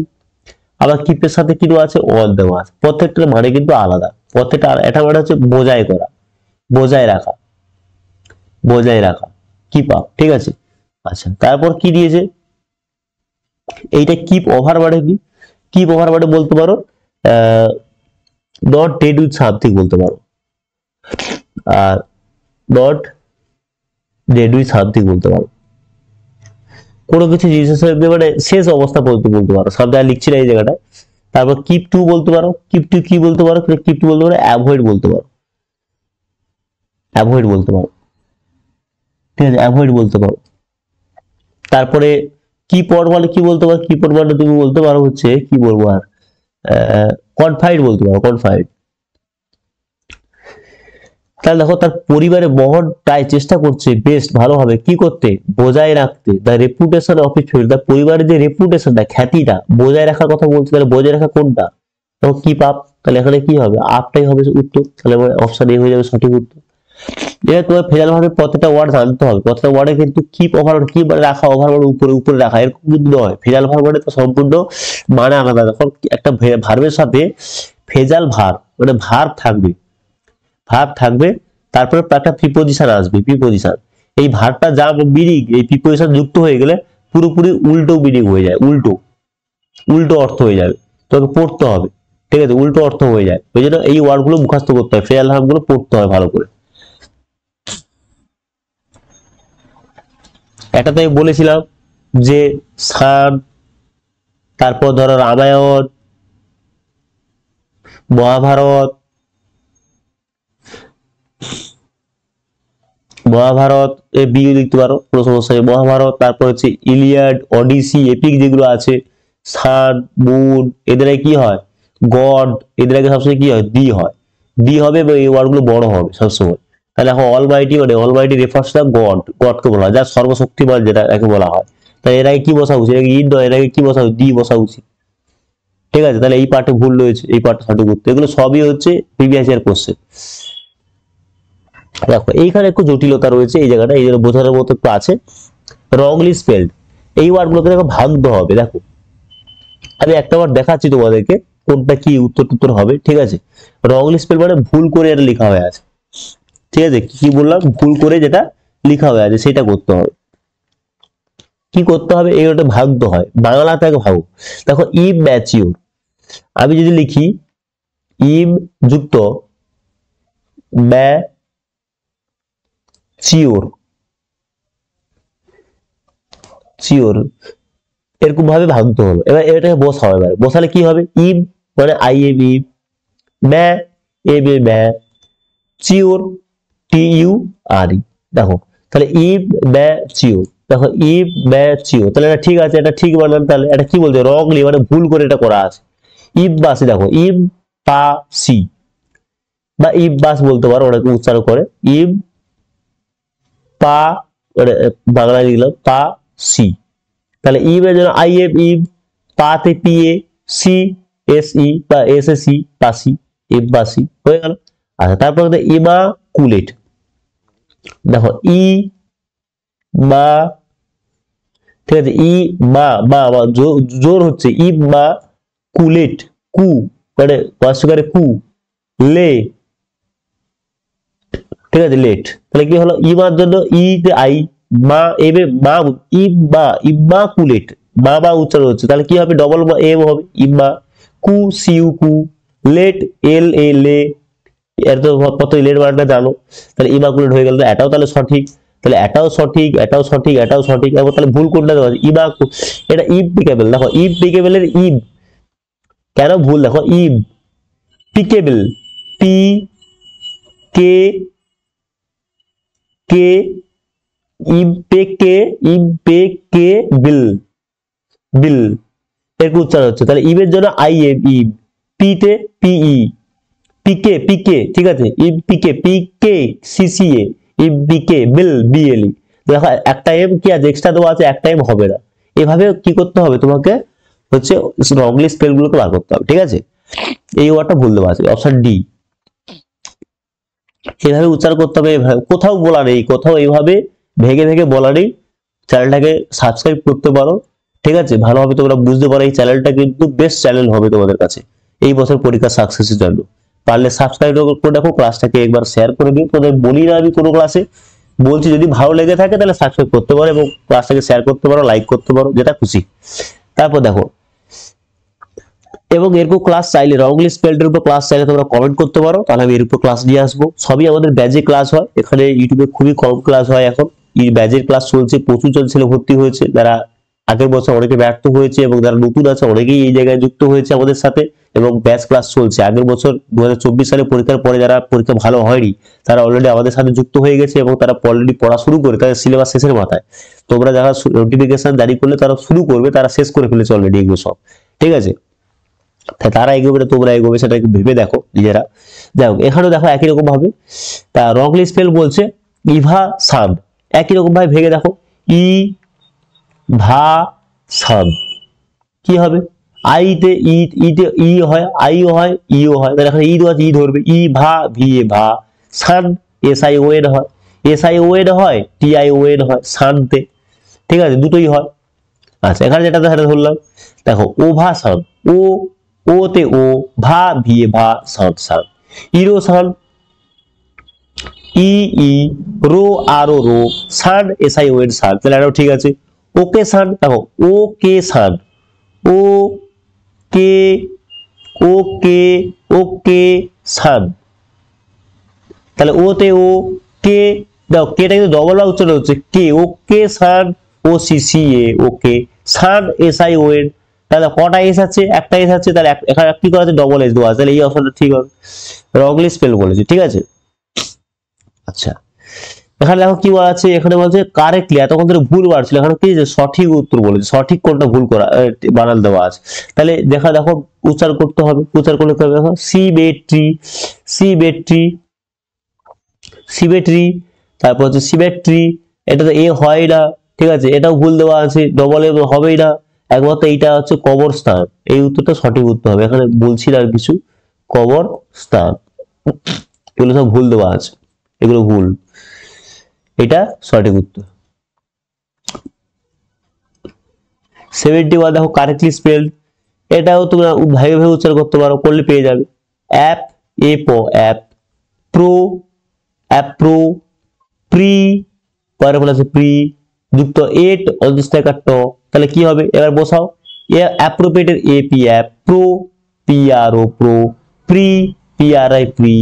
আবার কিপের সাথে কি দেওয়া আছে অন দেওয়া আছে, প্রত্যেকটার মানে কিন্তু আলাদা, প্রত্যেকটা এটা মানে হচ্ছে বজায় করা, বজায় রাখা, বজায় রাখা, কিপ আপ, ঠিক আছে। আচ্ছা তারপর কি দিয়েছে, এইটা কিপ ওভার মানে কি, কিপ ওভার মানে বলতে পারো নট ডেড উইথ সামথিং বলতে পারো, are not dead with something বলতে পারো, কোনো কিছু জিনিসের সঙ্গে মানে শেষ অবস্থা পর্যন্ত বলতে পারো, শব্দ লিখছি না এই জায়গাটায়। তারপর কিপ টু বলতে পারো, কিপ টু কি বলতে পারো, কিপ টু বলতে পারো অ্যাভয়েড বলতে পারো, অ্যাভয়েড বলতে পারো, ঠিক আছে, অ্যাভয়েড বলতে পারো। তারপরে কিপ অন মানে কি বলতে পারো, কিপ অন মানে তুমি বলতে পারো হচ্ছে কি বলবো আর কনফাইড বলতে পারো, কনফাইড। তাহলে দেখো তার পরিবারের মহৎ তাই চেষ্টা করছে বেস্ট ভালোভাবে কি করতে বজায় রাখতে, the reputation of it field, তার পরিবারের যে রেপুটেশনটা খ্যাতিটা বজায় রাখার কথা বলছে, তাহলে বজায় রাখা কোনটা, তখন কিপ আপ, তাহলে এখানে কি হবে আপটাই হবে উত্তর, তাহলে অপশন এ হয়ে যাবে সঠিক উত্তর। এবার তোমার ফেজাল ভাবে প্রত্যেকটা ওয়ার্ড জানতে হবে, প্রত্যেকটা ওয়ার্ডে কিন্তু কিপ ওভার কি মানে রাখা, ওভার মানে উপরে উপরে রাখা, এরকম কিন্তু নয়, ফেজাল ভার মানে তো সম্পূর্ণ মানে আলাদা, যখন একটা ভার্বের সাথে ফেজাল ভার মানে ভার থাকবে, ভার থাকবে তারপরে একটা প্রিপোজিশন আসবে, প্রিপোজিশন, এই ভারটা যা মিনিং এই প্রিপোজিশন যুক্ত হয়ে গেলে পুরোপুরি উল্টো মিনিং হয়ে যায়, উল্টো উল্টো অর্থ হয়ে যাবে, তবে পড়তে হবে, ঠিক আছে, উল্টো অর্থ হয়ে যায়, ওই জন্য এই ওয়ার্ড গুলো মুখস্থ করতে হয়, ফেজাল ভার্ব গুলো পড়তে হয় ভালো করে। এটাতে আমি বলেছিলাম যে সান, তারপর ধরো রামায়ণ, মহাভারত, মহাভারত এ বি লিখতে পারো কোনো সমস্যা নেই, মহাভারত, তারপর হচ্ছে ইলিয়াড অডিসি এপিক যেগুলো আছে, সান মুন এদের আগে কি হয় গড, এদের আগে সবসময় কি হয় দি হয়, দি হবে এবং এই ওয়ার্ড গুলো বড় হবে সবসময়। তাহলে এখন অলমাইটি মানে অলমাইটি রেফার্স টু গড, গডকে বলা হয় যার সর্বশক্তিমান, যেটা একে বলা হয়, তাই এর আগে কি বসা উচিত, ইন নয়, এর আগে কি বসা উচিত দি বসা উচিত, ঠিক আছে। তাহলে এই পার্টে ভুল রয়েছে, এই পার্টে সঠিক উত্তর, এগুলো সবই হচ্ছে প্রিভিয়াস ইয়ার কোশ্চেন। দেখো এইখানে একটু জটিলতা রয়েছে এই জায়গাটা, এই জন্য বোঝানোর মতো একটু আছে, রংলি স্পেলড, এই ওয়ার্ড গুলোকে দেখো ভাঙতে হবে, দেখো আমি একটা বার দেখাচ্ছি তোমাদেরকে কোনটা কি উত্তর টুত্তর হবে, ঠিক আছে। রংলি স্পেল মানে ভুল করে এটা লেখা হয়ে আছে, ঠিক আছে, কি বললাম ভুল করে যেটা লেখা হয়ে আছে সেটা করতে হবে, কি করতে হবে এইটা ভাঙতে হয়, বাংলাতে আগে ভাবো। দেখো ইম ম্যাচিওর, আমি যদি লিখি ইম যুক্ত ম্যাচিওর, চিওর, এরকম ভাবে ভাঙতে হলো, এবার এটাকে বসাও, এবার বসালে কি হবে ইম মানে আই এম ইম, ম্যা এম এ ম্যা, চিওর টি ইউ আর ই, দেখো তাহলে ইম ম্যা চিওর, দেখো ইম ম্যা চিওর, তাহলে এটা ঠিক আছে, এটা ঠিক বানান, তাহলে এটা কি বলছে রংলি মানে ভুল করে এটা করা আছে। ইম বাসি, দেখো ইম পা সি বা ইম বাস বলতে পারো, ওটাকে উচ্চারণ করে ইম পা মানে বাংলায় লিখলাম পা সি, তাহলে ইম এর জন্য আই এম ইম, পাতে P A, C S E বা এস এস ই পাসি, ইম বাসি হয়ে গেল। আচ্ছা তারপর ইমাকুলেট, দেখো ই মা, ঠিক আছে ই মা মা জোর হচ্ছে ই মা কুলেট, কু মানে বাস্তকারে কু, লে, ঠিক আছে লেট, তাহলে কি হলো ইমার জন্য ই তে আই, মা এবে মা, ইম্মা ইম্মাকুলেট, মা বা উচ্চারণ হচ্ছে, তাহলে কি হবে ডবল এম হবে ইম্মা, কু সিউ কু, লেট এল এ লে, এর তো কত লেট বানানটা জানো, তাহলে ইমাকুলেট হয়ে গেল, এটাও তাহলে সঠিক, তাহলে এটাও সঠিক, এটাও সঠিক, এটাও সঠিক, এবং তাহলে ভুল কোনটা দেওয়া আছে ইমাকু, এটা ইমপিকেবল, দেখো ইমপিকেবল এর ইম কেন ভুল, দেখো ইম পিকেবল, পি কে কে ইম্পেকে, ইম্পেকেবল বিল, এরকম উচ্চারণ হচ্ছে। তাহলে ইম এর জন্য আই এম ইম, পি তে পিই, পিকে পিকে, ঠিক আছে, ইম পিকে পিকে সিসিএ, ইম পিকে বিল বিএলই। দেখো একটা এম কি আছে এক্সট্রা দেওয়া আছে, একটা এম হবে না। এভাবে কি করতে হবে তোমাকে হচ্ছে রংলি স্পেল গুলোকে বার করতে হবে, ঠিক আছে। এই ওয়ার্ডটা ভুল দেওয়া আছে, অপশন ডি। এভাবে উচ্চারণ করতে হবে, কোথাও বলা নেই, কোথাও এইভাবে ভেঙে ভেঙে বলা নেই। চ্যানেলটাকে সাবস্ক্রাইব করতে পারো, ঠিক আছে, ভালোভাবে তোমরা বুঝতে পারো। এই চ্যানেলটা কিন্তু বেস্ট চ্যানেল হবে তোমাদের কাছে এই বছর পরীক্ষা সাকসেসের জন্য। পারলে সাবস্ক্রাইব করে দেখো, ক্লাসটাকে একবার শেয়ার করে দিও। তোমাদের বলি না আমি কোনো ক্লাসে, বলছি যদি ভালো লেগে থাকে তাহলে সাবস্ক্রাইব করতে পারো এবং ক্লাসটাকে শেয়ার করতে পারো, লাইক করতে পারো, যেটা খুশি। তারপর দেখো, এবং এরকম ক্লাস চাইলে রংলি স্পেলডের উপর ক্লাস চাইলে তোমরা কমেন্ট করতে পারো, তাহলে আমি এর উপর ক্লাস নিয়ে আসবো। সবই আমাদের ব্যাচে ক্লাস হয়, এখানে ইউটিউবে খুবই কম ক্লাস হয় এখন। এই ব্যাচের ক্লাস চলছে, প্রচুর জন ছেলে ভর্তি হয়েছে, যারা আগের বছর অনেকে ব্যর্থ হয়েছে এবং যারা নতুন আছে অনেকেই এই জায়গায় যুক্ত হয়েছে আমাদের সাথে, এবং ব্যাচ ক্লাস চলছে। আগের বছর 2024 সালে পরীক্ষার পরে যারা পরীক্ষা ভালো হয়নি তারা অলরেডি আমাদের সাথে যুক্ত হয়ে গেছে এবং তারা অলরেডি পড়া শুরু করে, তাদের সিলেবাস শেষের মাথায়। তোমরা যারা নোটিফিকেশন জারি করলে তারা শুরু করবে, তারা শেষ করে ফেলেছে অলরেডি এগুলো সব, ঠিক আছে। তারা এগোবে না তোমরা এগোবে, সেটা একটু ভেবে দেখো নিজেরা। যাই হোক, এখানেও দেখো একই রকম ভাবে তা রংলি স্পেল বলছে ইভা সান, একই রকম ভাবে ভেঙে দেখো, ই ভা সান কি হবে, আইতে ইতে ই হয়, আইও হয়, ইও হয়, তাহলে এখানে ই দেওয়া ই ধরবে, ই ভা ভি এ ভা, সান এস আই ও এন হয়, এস আই ও এন হয়, টি আই ও এন হয় শানতে, ঠিক আছে, দুটোই হয়। আচ্ছা, এখানে যেটা ধরলাম দেখো, ওভা সান, ও ও তে ও, ভা ভিয়ে ভা, সান সান, ইরো সান, ই ই, রো আর ও রো, সান এস আই ও এন সান, তাহলে এটাও ঠিক আছে। ওকে সান দেখো, ও কে সান, ও কে, ওকে, ওকে সান, তাহলে ও তে ও, কে দেখো কেটা কিন্তু ডবল উচ্চারণ হচ্ছে, কে, ওকে সান, ও সি সি এ, ওকে সান এস আই ও এন, তাহলে কটা এস আছে, একটা এস আছে, তাহলে এখানে কি করা আছে, ডবল এস দেওয়া আছে, তাহলে এই অপশনটা ঠিক হবে। রংলি স্পেল বলেছে, ঠিক আছে। আচ্ছা, এখানে দেখো কি বলা আছে, এখানে বলছে কারেক্টলি, এতক্ষণ ধরে ভুল বার ছিল, এখানে কি সঠিক উত্তর বলেছে, সঠিক কোনটা ভুল করা বানান দেওয়া আছে। তাহলে দেখো উচ্চারণ করতে হবে, উচ্চারণ করলে হবে দেখো, সিবেট্রি, সিবেট্রি, সিমেট্রি, তারপর হচ্ছে সিমেট্রি, এটা তো এ হয় না, ঠিক আছে, এটাও ভুল দেওয়া আছে, ডবল এ হবেই না, একমাত্র এইটা হচ্ছে কবর স্থান, এই উত্তরটা সঠিক উত্তর হবে। এখানে বলছি না আর কিছু, কবর স্থান, এগুলো সব ভুল দেওয়া আছে, এগুলো ভুল, এটা সঠিক উত্তর। 71 দেখো কারেক্টলি স্পেলড, এটাও তোমরা ভাবে ভাবে উচ্চারণ করতে পারো, করলে পেয়ে যাবে। অ্যাপ, এ প অ্যাপ, প্রো, অ্যাপ্রো, প্রি, পরে বলা আছে প্রি, যুক্ত এট অন্তস্থ ট, তাহলে কি হবে, এবার বসাও, অ্যাপ্রোপ্রিয়েটের এ পি অ্যাপ, প্রো পি আর ও প্রো, প্রি পি আর আই প্রি,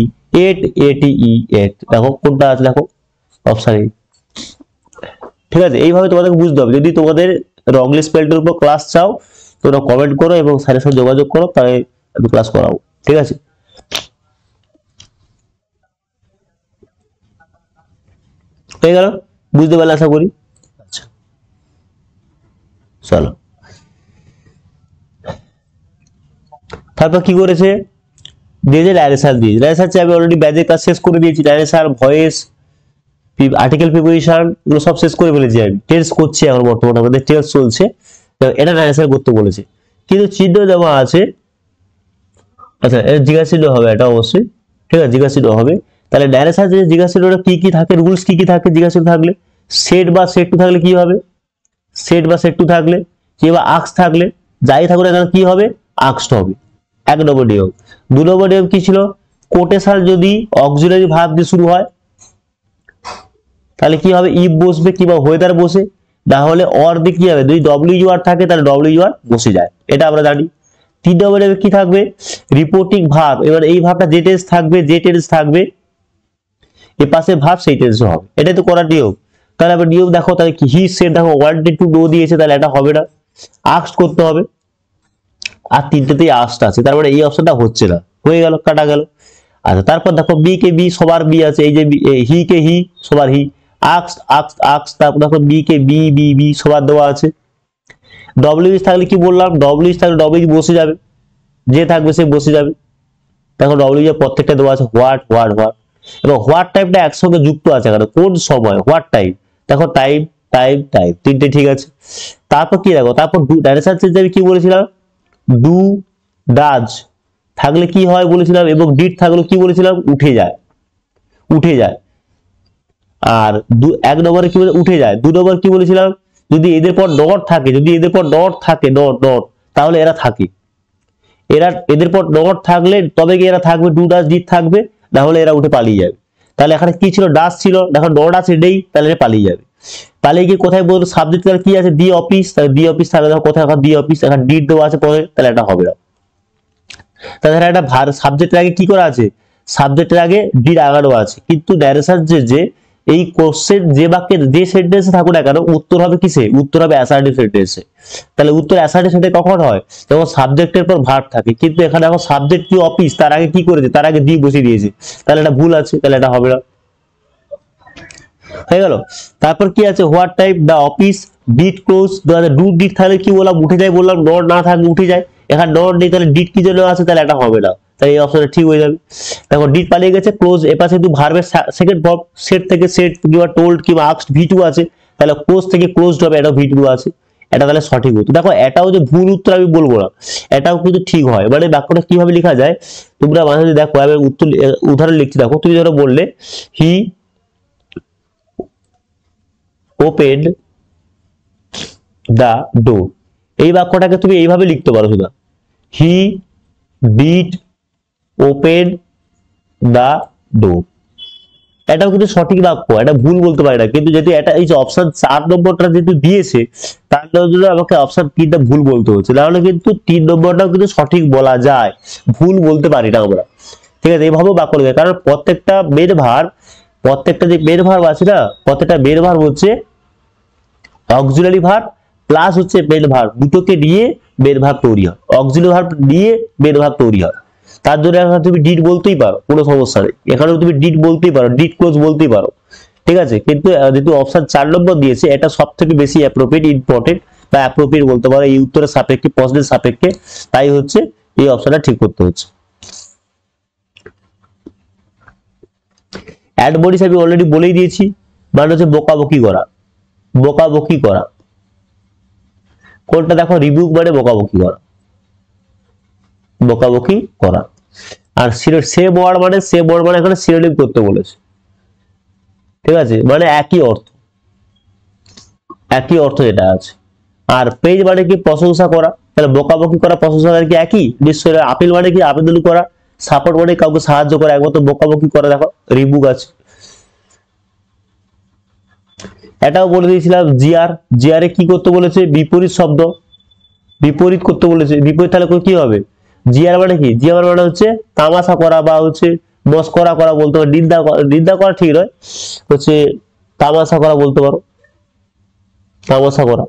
এট এ টি ই এট, দেখো কোনটা আছে, দেখো অপশন এ, ঠিক আছে। এইভাবে তোমাদেরকে বুঝতে হবে। যদি তোমাদের রংলি স্পেলটার উপর ক্লাস চাও তোমরা কমেন্ট করো এবং স্যারের সাথে যোগাযোগ করো, তাহলে আমি ক্লাস করাবো, ঠিক আছে। হয়ে গেল, বুঝতে পারলে আশা করি। আচ্ছা, চলো তারপর কি করেছে, দিয়েছে ডাইরেকশন, দিয়েছে ডাইরেকশন, আমি অলরেডি ব্যাচের কাজ শেষ করে দিয়েছি, ডাইরেকশন, ভয়েস, আর্টিকেল প্রিপারেশন, এগুলো সব শেষ করে ফেলেছি আমি, টেন্স করছি এখন বর্তমানে, আমাদের টেন্স চলছে, এটা ডাইরেকশন করতে বলেছে, কিন্তু চিহ্ন দেওয়া আছে। আচ্ছা, এটা জিজ্ঞাসা চিহ্ন হবে, এটা অবশ্যই, ঠিক আছে, জিজ্ঞাসা চিহ্ন হবে। তাহলে ডাইরেকশন যে জিজ্ঞাসা চিহ্নটা কি কি থাকে, রুলস কি কি থাকে জিজ্ঞাসা চিহ্ন থাকলে, সেট বা সেট টু থাকলে কি হবে, সেট বা সেট টু থাকলে, কিংবা আক্স থাকলে, যাই থাকুক না কি হবে, আক্সড হবে, 1 নম্বর নিয়ম। 2 নম্বর নিয়ম কি ছিল, কোটেশন যদি অক্সিলারি ভার্ব দিয়ে শুরু হয় তাহলে কি হবে, ইফ বসবে কিংবা ওয়েদার বসে, না হলে অর দিয়ে কি হবে, যদি ডব্লিউ আর থাকে তাহলে ডব্লিউ আর বসে যায়, এটা আমরা জানি। 3 নম্বর নিয়মে কি থাকবে, রিপোর্টিং ভার্ব, এবার এই ভার্বটা যে টেন্স থাকবে, যে টেন্স থাকবে এর পাশে ভার্ব সেই টেন্স হবে, এটাই তো করার নিয়ম। তাহলে আবার নিয়ম দেখো, তাহলে কি হি সেড দেখো ওয়ান্টেড টু নো দিয়েছে, তাহলে এটা হবে না, আস্কড করতে হবে, আর তিনটেতেই আস্কড আছে, তার মানে এই অপশনটা হচ্ছে না, হয়ে গেল, কাটা গেল। আচ্ছা, তারপর দেখো বি কে বি, সবার বি আছে, এই যে হি কে হি, সবার হি, আক্স আক্স আক্স, তারপর দেখো B K B B B, সবার দেওয়া আছে। ডব্লিউএইচ থাকলে কি বললাম, ডব্লিউএইচ থাকলে ডব্লিউএইচ বসে যাবে, যে থাকবে সে বসে যাবে। দেখো ডব্লিউএইচ প্রত্যেকটা দেওয়া আছে হোয়াট হোয়াট হোয়াট, এবং হোয়াট টাইপটা একসঙ্গে যুক্ত আছে এখানে, কোন সময় হোয়াট টাইপ, দেখো টাইম টাইম টাইম তিনটে ঠিক আছে। তারপর কি দেখো, তারপর ডাইরেকশন চেঞ্জ আমি কি বলেছিলাম, ডু ডাজ থাকলে কি হয় বলেছিলাম, এবং ডিড থাকলে কি বলেছিলাম, উঠে যায়, উঠে যায়। আর এক নম্বরে কি বলে উঠে যায়। 2 নম্বর কি বলেছিলাম, যদি এদের পর ডট থাকে, যদি এদের পর ডট থাকে, ডট ডট, তাহলে এরা থাকে, এরা এদের পর ডট থাকলে তবে কি এরা থাকবে, ডু ডাজ ডিড থাকবে, না হলে এরা উঠে পালিয়ে যাবে। তাহলে এখানে কি ছিল, ডাস ছিল, দেখো ডট আছে নেই, তাহলে এরা পালিয়ে যাবে। পালিয়ে গিয়ে কোথায় বলতো, সাবজেক্ট তাহলে কি আছে, দি অফিস, তাহলে দি অফিস থাকলে দেখো কোথায়, এখন দি অফিস, এখন ডিড দেওয়া আছে পরে, তাহলে এটা হবে না। তাছাড়া একটা সাবজেক্টের আগে কি করা আছে, সাবজেক্টের আগে ডিড আগানো আছে, কিন্তু ডাইরেকশন যে এই কোশ্চেন যে বাক্যের যে সেন্টেন্সে থাকুক না কেন, উত্তর হবে কিসে, উত্তর হবে অ্যাসার্টিভ সেন্টেন্সে। তাহলে উত্তর অ্যাসার্টিভ সেন্টেন্স কখন হয়, যখন সাবজেক্টের পর ভার্ব থাকে, কিন্তু এখানে এখন সাবজেক্ট কি অফিস, তার আগে কি করেছে, তার আগে দি বসিয়ে দিয়েছে, তাহলে এটা ভুল আছে, তাহলে এটা হবে না, হয়ে গেল। তারপর কি আছে, what type, the office, did close, do did থাকলে কি বললাম, উঠে যায় বললাম, ডট না থাকলে উঠে যায়, এখানে ডট নেই, তাহলে ডিড কি জন্য আছে, তাহলে এটা হবে না, তাই এই অপশনটা ঠিক হয়ে যাবে। দেখো ডিড পালিয়ে গেছে, ক্লোজ এপাশে কিন্তু ভার্বের সেকেন্ড ফর্ম, সেট থেকে সেট কিংবা টোল্ড কিংবা আস্কড ভি2 আছে, তাহলে ক্লোজ থেকে ক্লোজড হবে, এটাও ভি2 আছে, এটা তাহলে সঠিক উত্তর। দেখো এটাও যে ভুল উত্তর আমি বলবো না, এটাও কিন্তু ঠিক হয়, মানে বাক্যটা কিভাবে লেখা যায় তোমরা মাঝে মাঝে দেখো, আমি উত্তর উদাহরণ লিখছি, দেখো তুমি ধরো বললে হি ওপেন্ড দা ডোর, এই বাক্যটাকে তুমি এইভাবে লিখতে পারো শুধু, হি ডিড ওপেন দা ডোর, এটাও কিন্তু সঠিক বাক্য, এটা ভুল বলতে পারে না, কিন্তু যেহেতু এটা এই যে অপশন 4 নম্বরটা যেহেতু দিয়েছে, তার জন্য আমাকে অপশন 3টা ভুল বলতে হচ্ছে, নাহলে কিন্তু 3 নম্বরটাও কিন্তু সঠিক বলা যায়, ভুল বলতে পারি না আমরা, ঠিক আছে। এইভাবে বাক্য লেখা, কারণ প্রত্যেকটা মেন ভার্ব, প্রত্যেকটা যে মেন ভার্ব আছে না, প্রত্যেকটা মেন ভার্ব হচ্ছে অক্সিলারি ভার্ব প্লাস হচ্ছে মেন ভার্ব, দুটোকে নিয়ে মেন ভার্ব তৈরি হয়, অক্সিলারি ভার্ব নিয়ে মেন ভার্ব তৈরি হয়। তার জন্য এখন তুমি ডিড বলতেই পারো, কোনো সমস্যা নেই, এখানেও তুমি ডিড বলতেই পারো, ডিড ক্লোজ বলতেই পারো, ঠিক আছে। কিন্তু যেহেতু অপশন 4 নম্বর দিয়েছে, এটা সব থেকে বেশি অ্যাপ্রোপ্রিয়েট, ইম্পর্টেন্ট বা অ্যাপ্রোপ্রিয়েট বলতে পারো এই উত্তরের সাপেক্ষে, প্রশ্নের সাপেক্ষে, তাই হচ্ছে এই অপশনটা ঠিক করতে হচ্ছে। অ্যাডমনিস আমি অলরেডি বলেই দিয়েছি, মানে হচ্ছে বকাবকি করা, বকাবকি করা, কোনটা দেখো, রিবিউক মানে বকাবকি করা, বকাবকি করা। আর সেম ওয়ার্ড মানে, সেম ওয়ার্ড মানে এখানে সিনোনিম করতে বলেছে, ঠিক আছে, মানে একই অর্থ, একই অর্থ যেটা আছে। আর প্রেজ মানে কি, প্রশংসা করা, তাহলে বকাবকি করা প্রশংসা করা কি একই, নিশ্চয়ই। আপিল মানে কি, আবেদন করা, সাপোর্ট মানে কাউকে সাহায্য করা, একমাত্র বকাবকি করা দেখো রিবুক আছে। এটাও বলে দিয়েছিলাম জিআর, জিআর এ কি করতে বলেছে, বিপরীত শব্দ, বিপরীত করতে বলেছে, বিপরীত তাহলে কি হবে, জিআর মানে কি, জিআর মানে হচ্ছে তামাশা করা বা হচ্ছে মস্করা করা বলতে পারো, নিন্দা করা ঠিক নয়, হচ্ছে তামাশা করা বলতে পারো, তামাশা করা,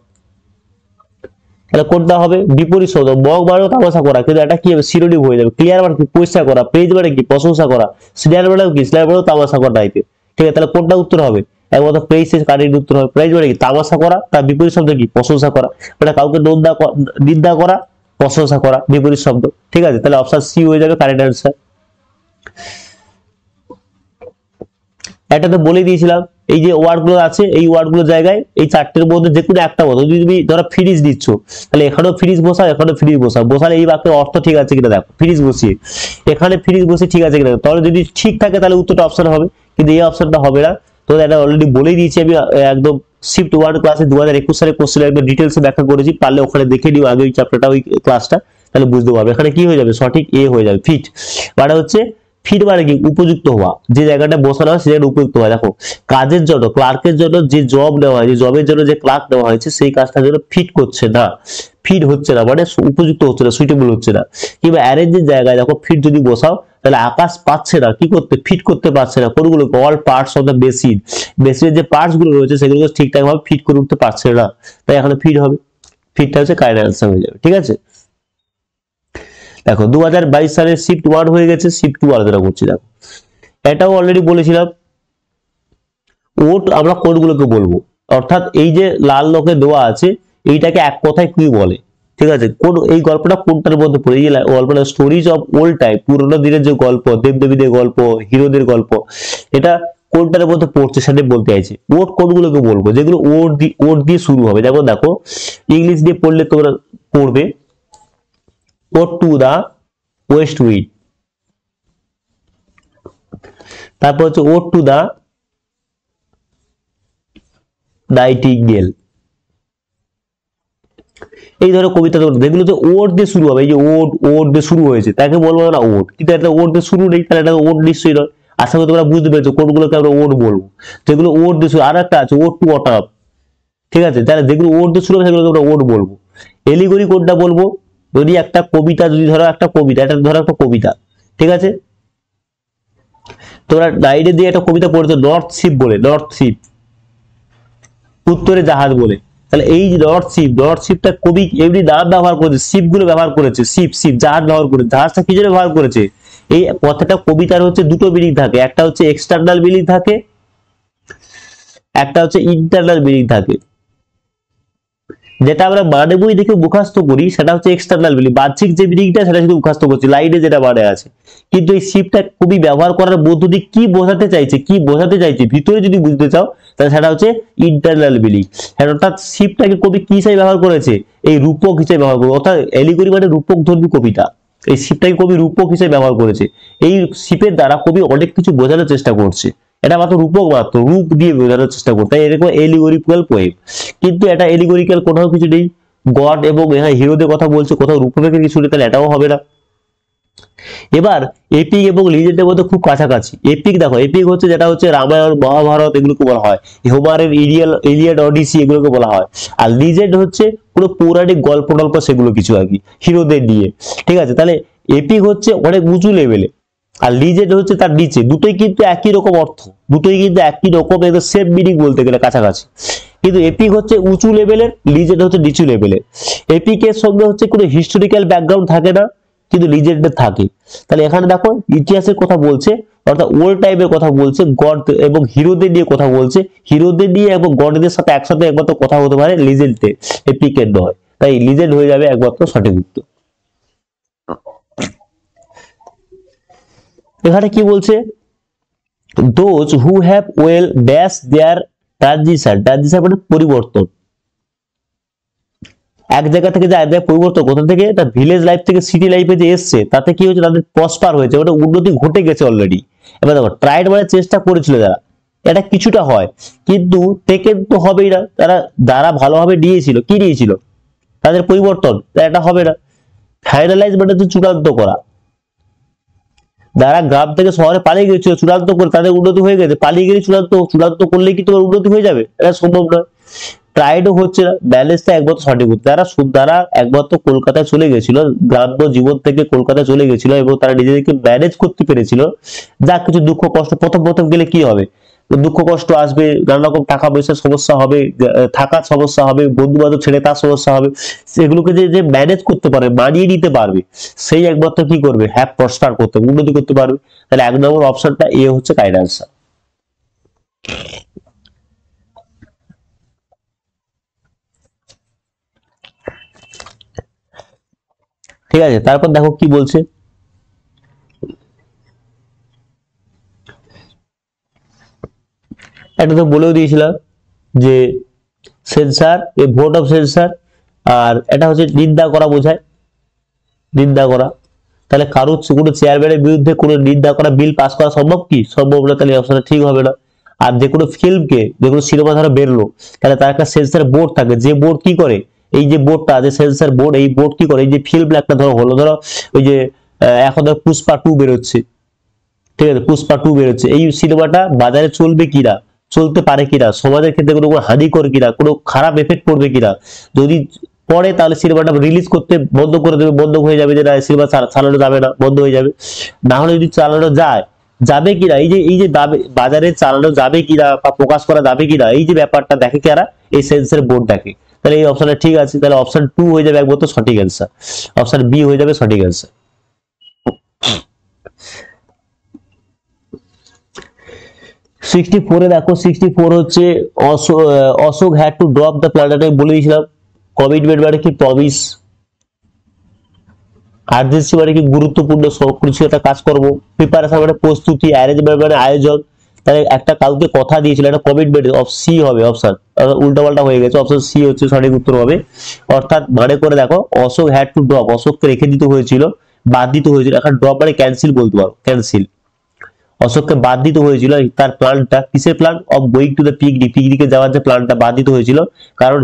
তাহলে কোনটা হবে, বিপরীত শব্দ, মগ মানেও তামাশা করা, কিন্তু এটা কি হবে, সিনোনিম হয়ে যাবে। ক্লিয়ার মানে কি, পরিষ্কার করা, প্রেজ মানে কি, প্রশংসা করা, স্নেয়ার মানে কি, স্নেয়ার মানেও তামাশা করা টাইপের, ঠিক আছে। তাহলে কোনটা উত্তর হবে, একমাত্র প্রেজ কারেন্ট উত্তর হবে। প্রেজ মানে কি, তামাশা করা, তার বিপরীত শব্দ কি, প্রশংসা করা, মানে কাউকে নিন্দা করা, প্রশংসা করা, বিপরীত শব্দ, ঠিক আছে। তাহলে অপশন সি হয়ে যাবে কারেক্ট অ্যান্সার। এটা তো বলে দিয়েছিলাম, এই যে ওয়ার্ড গুলো আছে, এই ওয়ার্ড গুলোর জায়গায় এই চারটের মধ্যে যে কোনো একটা বলো, যদি তুমি ধরো ফ্রিজ দিচ্ছ, তাহলে এখানেও ফ্রিজ বসাও, এখানেও ফ্রিজ বসাও, বসালে এই বাক্যের অর্থ ঠিক আছে কিনা দেখো, ফ্রিজ বসিয়ে এখানে ফ্রিজ বসে ঠিক আছে কিনা, তাহলে যদি ঠিক থাকে তাহলে উত্তরটা অপশন হবে, কিন্তু এই অপশনটা হবে না। তো এটা অলরেডি বলেই দিয়েছি আমি, একদম শিফট 1 ক্লাসে 2021 সালে কোশ্চেন একদম ডিটেলসে ব্যাখ্যা করেছি, পারলে ওখানে দেখে নিও আগে ওই চ্যাপ্টারটা, ওই ক্লাসটা, তাহলে বুঝতে পারবে। এখানে কি হয়ে যাবে, সঠিক এ হয়ে যাবে, ফিট মানে হচ্ছে, ফিট মানে কি, উপযুক্ত হওয়া, যে জায়গাটা বসানো হয় সে জায়গাটা উপযুক্ত হওয়া। দেখো কাজের জন্য, ক্লার্কের জন্য যে জব নেওয়া হয়, যে জবের জন্য যে ক্লার্ক নেওয়া হয়েছে, সেই কাজটার জন্য ফিট করছে না, ফিট হচ্ছে না মানে উপযুক্ত হচ্ছে না, সুইটেবল হচ্ছে না। কিংবা অ্যারেঞ্জের জায়গায় দেখো ফিট যদি বসাও, তাহলে আকাশ পাচ্ছে না, কি করতে, ফিট করতে পারছে না কোনগুলো, all parts of the basin, বেসিনের যে পার্টস গুলো রয়েছে সেগুলোকে ঠিকঠাক ভাবে ফিট করে উঠতে পারছে না, তাই এখানে ফিট হবে, ফিটটা হচ্ছে কারেক্ট অ্যান্সার হয়ে যাবে, ঠিক আছে। দেখো 2022 সালে শিফট 1 হয়ে গেছে, শিফট 2 আলোচনা করছি। দেখো এটাও অলরেডি বলেছিলাম, ওট আমরা কোনগুলোকে বলবো, অর্থাৎ এই যে লাল লকে দেওয়া আছে, এইটাকে এক কথায় কি বলে, ঠিক আছে? কোন এই গল্পটা কোনটার মধ্যে পড়ে? এই গল্পটা স্টোরিজ অফ ওল্ড টাইম, পুরোনো দিনের যে গল্প, দেবদেবীদের গল্প, হিরোদের গল্প, এটা কোনটার মধ্যে পড়ছে সেটা বলতে চাইছে। ওট কোনগুলোকে বলবো? যেগুলো ওট দিয়ে শুরু হবে। যেমন দেখো, ইংলিশ দিয়ে পড়লে তোমরা পড়বে ওট টু দা ওয়েস্ট উইন্ড, তারপর হচ্ছে ওট টু দা নাইটিঙ্গেল। এই ধরো কবিতা যেগুলো যে ওট দিয়ে শুরু হবে, এই যে ওট দিয়ে শুরু হয়েছে তাকে বলবো না ওট, কিন্তু একটা ওট দিয়ে শুরু নেই, তাহলে এটা ওট নিশ্চয়ই নয়। আশা করি তোমরা বুঝতে পেরেছো কোনগুলোকে আমরা ওট বলবো। যেগুলো ওট দিয়ে শুরু, আর একটা আছে ওট টু অটাপ, ঠিক আছে? তাহলে যেগুলো ওট দিয়ে শুরু হবে সেগুলোকে আমরা ওট বলবো। এলিগরি কোনটা বলবো? যদি একটা কবিতা, যদি ধরো একটা কবিতা, এটা ধরো একটা কবিতা, ঠিক আছে? তোমরা নাইডে দিয়ে একটা কবিতা পড়েছো নর্থ শিপ বলে, নর্থ শিপ, উত্তরে জাহাজ বলে। তাহলে এই যে নর্থ শিপটা কবি এমনি নাম ব্যবহার করেছে, শিপ গুলো ব্যবহার করেছে, শিপ জাহাজ ব্যবহার করেছে। জাহাজটা কি জন্য ব্যবহার করেছে? এই কথাটা কবিতার হচ্ছে দুটো মিনিং থাকে, একটা হচ্ছে এক্সটার্নাল মিনিং থাকে, একটা হচ্ছে ইন্টারনাল মিনিং থাকে। যেটা আমরা মানে বই দেখে মুখস্থ করি সেটা হচ্ছে এক্সটার্নাল মিনিং, বাহ্যিক যে মিনিংটা সেটা শুধু মুখস্থ করছি, লাইনে যেটা মানে আছে। কিন্তু এই শিপটা কবি ব্যবহার করার মধ্য দিয়ে কি বোঝাতে চাইছে ভিতরে যদি বুঝতে চাও তাহলে সেটা হচ্ছে ইন্টারনাল মিনিং। অর্থাৎ শিপটাকে কবি কি হিসেবে ব্যবহার করেছে? এই রূপক হিসেবে ব্যবহার করেছে, অর্থাৎ এলিগরি মানে রূপক ধর্মী কবিতা। এই শিপটাকে কবি রূপক হিসেবে ব্যবহার করেছে। এই শিপের দ্বারা কবি অনেক কিছু বোঝানোর চেষ্টা করছে। এটা মাত্র রূপক, মাত্র রূপ দিয়ে বোঝানোর চেষ্টা করতে, এরকম এলিগোরিক্যাল পোয়েম। কিন্তু এটা এলিগোরিক্যাল কোথাও কিছু নেই, গড এবং হিরোদের কথা বলছে, কোথাও রূপকের কিছু নেই, তাহলে এটাও হবে না। এবার এপিক এবং লিজেন্ডের মধ্যে খুব কাছাকাছি। এপিক দেখো, এপিক হচ্ছে যেটা হচ্ছে রামায়ণ মহাভারত এগুলোকে বলা হয়, হোমারের ইলিয়াড অডিসি এগুলোকে বলা হয়। আর লিজেন্ড হচ্ছে পুরো পৌরাণিক গল্প টল্প সেগুলো কিছু আর কি, হিরোদের নিয়ে, ঠিক আছে? তাহলে এপিক হচ্ছে অনেক উঁচু লেভেলে, আর লিজেন্ড হচ্ছে তার নিচে। দুটোই কিন্তু একই রকম অর্থ, দুটোই কিন্তু একই রকম, একদম সেম মিনিং বলতে গেলে কাছাকাছি। কিন্তু এপিক হচ্ছে উঁচু লেভেলের, লিজেন্ড হচ্ছে নিচু লেভেলের। এপিকের সঙ্গে হচ্ছে কোনো হিস্টোরিক্যাল ব্যাকগ্রাউন্ড থাকে না, কিন্তু লিজেন্ডের থাকে। তাহলে এখানে দেখো ইতিহাসের কথা বলছে, অর্থাৎ ওল্ড টাইমের কথা বলছে, গড এবং হিরোদের নিয়ে কথা বলছে, হিরোদের নিয়ে এবং গডদের সাথে একসাথে একমাত্র কথা হতে পারে লিজেন্ডে, এপিকের নয়। তাই লিজেন্ড হয়ে যাবে একমাত্র সঠিক উত্তর। এখানে কি বলছে? Those who have well dash their transition মানে পরিবর্তন, এক জায়গা থেকে যে আরেক পরিবর্তন, কোথা থেকে? তার ভিলেজ লাইফ থেকে সিটি লাইফে যে এসছে তাতে কি হয়েছে? তাদের প্রসপার হয়েছে, ওটা উন্নতি ঘটে গেছে অলরেডি। এবার দেখো ট্রাইড মানে চেষ্টা করেছিল যারা, এটা কিছুটা হয়, কিন্তু টেকেন তো হবেই না। যারা ভালোভাবে নিয়েছিল, কি নিয়েছিল? তাদের পরিবর্তন, এটা হবে না। ফাইনালাইজ মানে হচ্ছে চূড়ান্ত করা। যারা গ্রাম থেকে শহরে পালিয়ে গেছিল চূড়ান্ত করে তাদের উন্নতি হয়ে গেছে, পালিয়ে গেলে চূড়ান্ত করলে কি তোমার উন্নতি হয়ে যাবে? এটা সম্ভব নয়। ট্রাইডও হচ্ছে না, ব্যালেন্সটা একমাত্র সঠিক উত্তর। যারা একমাত্র কলকাতায় চলে গেছিল, গ্রাম্য জীবন থেকে কলকাতায় চলে গেছিল এবং তারা নিজেদেরকে ম্যানেজ করতে পেরেছিল, যা কিছু দুঃখ কষ্ট প্রথম গেলে কি হবে? দুঃখ কষ্ট আসবে, নানা রকম টাকা পয়সার সমস্যা হবে, থাকার সমস্যা হবে, বন্ধু বান্ধব ছেড়ে তার সমস্যা হবে, সেগুলোকে যে ম্যানেজ করতে পারবে, মানিয়ে নিতে পারবে, সেই একমাত্র কি করবে? হ্যাভ প্রসপার করতে, উন্নতি করতে পারবে। তাহলে এক নম্বর অপশনটা এ হচ্ছে কারেক্ট আনসার। ঠিক আছে, তারপর দেখো কি বলছে। একটা তো বলেও দিয়েছিলাম যে censure, a vote of censure, আর এটা হচ্ছে নিন্দা করা বোঝায়, নিন্দা করা। তাহলে কারোর কোনো চেয়ারম্যানের বিরুদ্ধে কোনো নিন্দা করা বিল পাস করা সম্ভব কি? সম্ভব না, তাহলে অপশনটা ঠিক হবে না। আর যে কোনো ফিল্মকে, যে কোনো সিনেমা ধরো বেরলো, তাহলে তার একটা সেন্সার বোর্ড থাকে, যে বোর্ড কি করে? এই যে বোর্ডটা আছে সেন্সার বোর্ড, এই বোর্ড কি করে? এই যে ফিল্ম একটা ধরো হলো, ধরো ওই যে এখন ধরো পুষ্পা 2 বেরোচ্ছে, ঠিক আছে? পুষ্পা 2 বেরোচ্ছে, এই সিনেমাটা বাজারে চলবে কিনা, চলতে পারে কিনা, সমাজের ক্ষেত্রে কোনো হানিকর কিনা, কোনো খারাপ এফেক্ট পড়বে কিনা, যদি পরে তাহলে সিনেমাটা রিলিজ করতে বন্ধ করে দেবে, বন্ধ হয়ে যাবে, যে না সিনেমা চালানো যাবে না, বন্ধ হয়ে যাবে। না হলে যদি চালানো যাবে কিনা, এই যে বাজারে চালানো যাবে কিনা বা প্রকাশ করা যাবে কিনা, এই যে ব্যাপারটা দেখে কারা? এই সেন্সর বোর্ড দেখে। তাহলে এই অপশনটা ঠিক আছে, তাহলে অপশন 2 হয়ে যাবে একমাত্র সঠিক অ্যান্সার, অপশন বি হয়ে যাবে সঠিক অ্যান্সার। 64 এ দেখো, 64 হচ্ছে Ashok had to drop the planet, আমি বলে দিয়েছিলাম কমিটমেন্ট মানে কি প্রমিস, আর্জেন্সি মানে কি গুরুত্বপূর্ণ কিছু একটা কাজ করবো, প্রিপারেশন মানে প্রস্তুতি, অ্যারেঞ্জমেন্ট মানে আয়োজন। তাহলে একটা কাউকে কথা দিয়েছিল, একটা কমিটমেন্ট, অফ সি হবে অপশন, উল্টা পাল্টা হয়ে গেছে, অপশন সি হচ্ছে সঠিক উত্তর হবে। অর্থাৎ মানে করে দেখো, অশোক হ্যাড টু ড্রপ, অশোককে রেখে দিতে হয়েছিল, বাদ দিতে হয়েছিল। এখন ড্রপ মানে ক্যান্সেল বলতে পারো, ক্যান্সেল। অশোককে বাদ দিতে হয়েছিল তার প্ল্যানটা, কিসের plan, of going to the picnic, পিকনিকে যাওয়ার যে প্ল্যানটা বাদ দিতে হয়েছিল, কারণ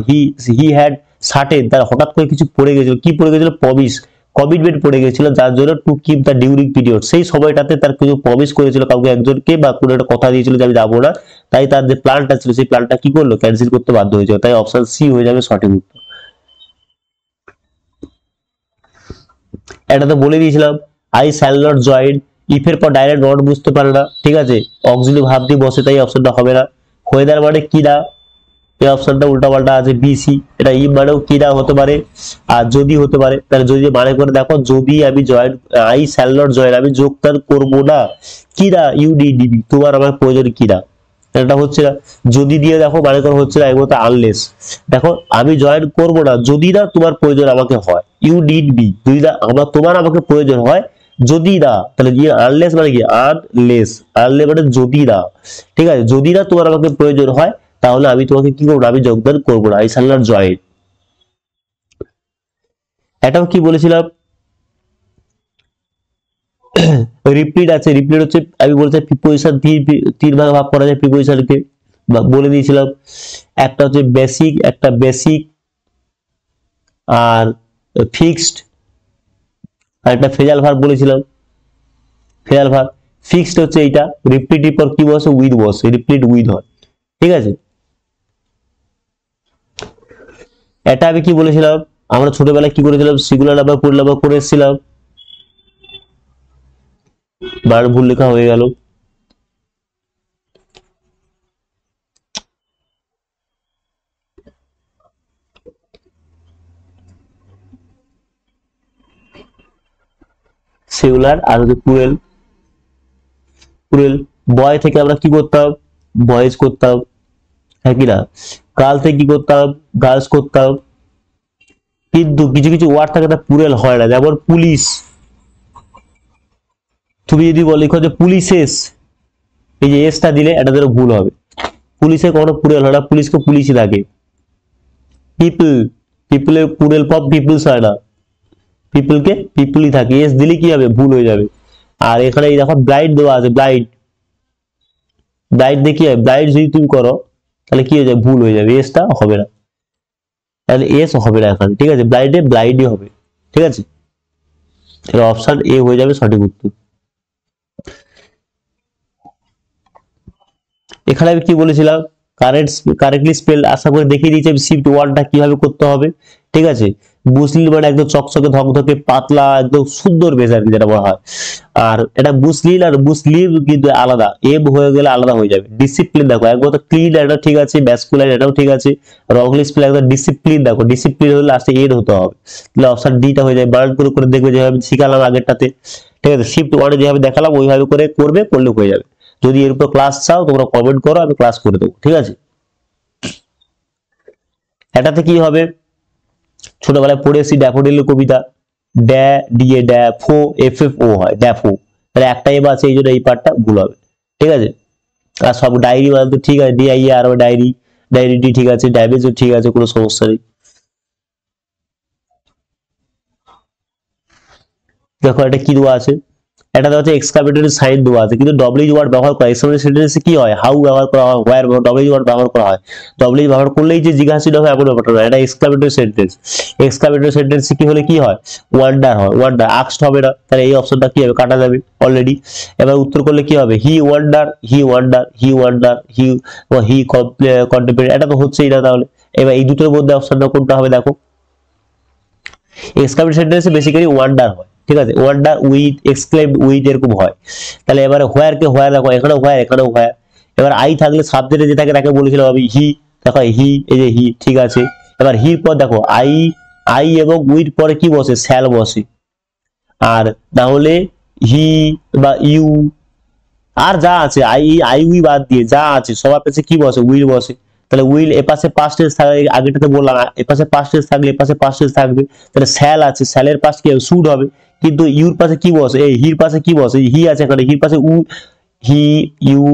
হি হ্যাড সার্টেন, তার হঠাৎ করে কিছু পড়ে গেছিল, কি পড়ে গেছিল, প্রমিস, কমিটমেন্ট পড়ে গেছিল, যার জন্য to keep the during period, সেই সময়টাতে তার কিছু প্রমিস করেছিল কাউকে একজনকে, বা কোনো একটা কথা দিয়েছিল যে আমি যাবো না, তাই তার যে প্ল্যানটা ছিল সেই প্ল্যানটা কি করলো, ক্যান্সেল করতে বাধ্য হয়েছিল। তাই অপশন সি হয়ে যাবে সঠিক উত্তর। এটা তো বলে দিয়েছিলাম, I shall not join, if এর পর ডাইরেক্ট নট বুঝতে পারে না, ঠিক আছে, অক্সিলিয়ারি ভার্ব দিয়ে বসে, তাই অপশনটা হবে না। ওয়েদার মানে কি না, এই অপশনটা উল্টাপাল্টা আছে, বিসি, এটা ই মানেও কি না হতে পারে, আর যদি হতে পারে। তাহলে যদি মানে করে দেখো, যদি আমি join, I shall not join, আমি যোগদান করবো না, কি না, ইউ ডিবি, তোমার আমার প্রয়োজন কি না, এটা হচ্ছে না। যদি দিয়ে দেখো মানে করে হচ্ছে না, এর মধ্যে আনলেস, দেখো আমি জয়েন করবো না যদি না তোমার প্রয়োজন আমাকে হয়, ইউ নিড বি, যদি না তোমার আমাকে প্রয়োজন হয়, যদি না, তাহলে দিয়ে আনলেস মানে কি, আনলেস, আনলে মানে যদি না, ঠিক আছে, যদি না তোমার আমাকে প্রয়োজন হয়, তাহলে আমি তোমাকে কি করবো, আমি যোগদান করবো না, আই শ্যাল নট জয়েন। এটাও কি বলেছিলাম, রিপ্লিট আছে, রিপ্লিট হচ্ছে আমি বলছি প্রিপোজিশন, তিন ভাগে ভাগ করা যায় প্রিপোজিশনকে, বলে দিয়েছিলাম। একটা হচ্ছে বেসিক, একটা বেসিক আর ফিক্সড, আর একটা ফেজাল ভার্ব বলেছিলাম, ফেজাল ভার্ব। ফিক্সড হচ্ছে এইটা, রিপ্লিটিভ পর কি বসে, উইথ বসে, রিপ্লিট উইথ হয়, ঠিক আছে। এটা আমি কি বলেছিলাম, আমরা ছোটবেলায় কি করেছিলাম, সিঙ্গুলার নাম্বার পুরো নাম্বার করে এসেছিলাম, বার ভুল লেখা হয়ে গেল। সিঙ্গুলার আর হচ্ছে প্লুরাল, প্লুরাল। বয় থেকে আমরা কি করতাম, বয়েজ করতাম, হ্যাঁ কি না, গার্ল থেকে কি করতাম, গার্লস করতাম। কিন্তু কিছু কিছু ওয়ার্ড থাকে তা প্লুরাল হয় না, যেমন পুলিশ, তুমি যদি বলো লিখো যে পুলিশেস, এই যে এসটা দিলে এটা ধরো ভুল হবে, পুলিশে কোনো প্লুরাল হয় না, পুলিশকে পুলিশই থাকে। পিপল, পিপলের প্লুরাল ফর্ম পিপলস হয় না, পিপলকে পিপলই থাকে, এস দিলে কি হবে, ভুল হয়ে যাবে। আর এখানে এই দেখো ব্লাইন্ড দেওয়া আছে, ব্লাইন্ড, ব্লাইন্ড দিয়ে কি হয়, ব্লাইন্ড যদি তুমি করো তাহলে কি হয়ে যাবে, ভুল হয়ে যাবে, এসটা হবে না, তাহলে এস হবে না এখানে, ঠিক আছে, ব্লাইন্ডে ব্লাইন্ডই হবে, ঠিক আছে। অপশন এ হয়ে যাবে সঠিক উত্তর। এখানে আমি কি বলেছিলাম, কারেক্টলি স্পেল, আশা করে দেখিয়ে দিয়েছি আমি শিফট ওয়ার্ডটা কিভাবে করতে হবে, ঠিক আছে। মুসলিম মানে একদম চকচকে ধকধকে পাতলা একদম সুন্দর বেশ আর কি, যেটা বলা হয়। আর এটা মুসলিম আর মুসলিম কিন্তু আলাদা, এম হয়ে গেলে আলাদা হয়ে যাবে। ডিসিপ্লিন দেখো একবার তো ক্লিন, এটা ঠিক আছে, ম্যাসকুলাইন এটাও ঠিক আছে, রংলি স্পেল একদম ডিসিপ্লিন, দেখো ডিসিপ্লিন হলে লাস্টে এন হতে হবে, তাহলে অপশন ডিটা হয়ে যায়। বার্ন করে দেখবে যেভাবে শিখালাম আগেরটাতে, ঠিক আছে, শিফট ওয়ার্ডে যেভাবে দেখালাম ওইভাবে করে করবে, করলে হয়ে যাবে। যদি এর উপর ক্লাস চাও তোমরা কমেন্ট করো, আমি ক্লাস করে দেবো, ঠিক আছে। এটাতে কি হবে, ছোটবেলায় পড়েছি ড্যাফোডিলের কবিতা, ড্যা ডিএ ড্যাফো, এফ এফ ও হয়, ড্যাফো, তাহলে একটা এম আছে, এই জন্য এই পার্টটা ভুল হবে, ঠিক আছে। আর সব ডায়েরি মানে তো ঠিক আছে, ডিআই আর ডায়েরি, ডায়েরিটি ঠিক আছে, ড্যামেজও ঠিক আছে, কোনো সমস্যা নেই। দেখো এটা কি দেওয়া আছে, এটা হচ্ছে এক্সক্লামেটরি সাইন দেওয়া আছে, কিন্তু ডব্লিউ ওয়ার্ড ব্যবহার করা, এক্সক্লামেটরি সেন্টেন্সে কি হয়, হাউ ব্যবহার করা হয়, হোয়ার, ডব্লিউ ওয়ার্ড ব্যবহার করা হয়, ডব্লিউ ব্যবহার করলেই যে জিজ্ঞাসিত হয় এমন ব্যাপারটা না, এটা এক্সক্লামেটরি সেন্টেন্স। এক্সক্লামেটরি সেন্টেন্সে কি হলে কি হয়, ওয়ান্ডার হয়, ওয়ান্ডার, আক্সড হবে না, তাহলে এই অপশনটা কি হবে, কাটা যাবে অলরেডি। এবার উত্তর করলে কি হবে, হি ওয়ান্ডার, হি ওয়ান্ডার, হি ওয়ান্ডার, হি কন্টেম্পলেট, এটা তো হচ্ছেই না তাহলে। এবার এই দুটোর মধ্যে অপশনটা কোনটা হবে দেখো, এক্সক্লামেটরি সেন্টেন্সে বেসিক্যালি ওয়ান্ডার হয়, ঠিক আছে, ওয়ান্ডার উইথ, এক্সক্লেমড উইথ, এরকম হয়। তাহলে এবারে হোয়ার কে হোয়ার দেখো, এখানেও হোয়ার, এখানেও হোয়ার। এবার আই থাকলে সাবজেক্টে যে থাকে তাকে বলেছিলাম আমি হি, দেখো হি, এই যে হি, ঠিক আছে। এবার হির পর দেখো আই, আই এবং উইথ পরে কি বসে, শ্যাল বসে। আর তাহলে হি বা ইউ, আর যা আছে আই, আই উই বাদ দিয়ে যা আছে সবার কাছে কি বসে, উইল বসে। তাহলে উইল এপাশে পাস্ট টেন্স থাকবে, আগেটাতে বললাম এপাশে পাস্ট টেন্স থাকলে এপাশে পাস্ট টেন্স থাকবে। তাহলে শ্যাল আছে, শ্যালের পাশে কি হবে, শুড হবে। কিন্তু ইউর পাশে কি বসে, এই হির পাশে কি বসে, হি আছে এখানে, হির পাশে হি, ইউ,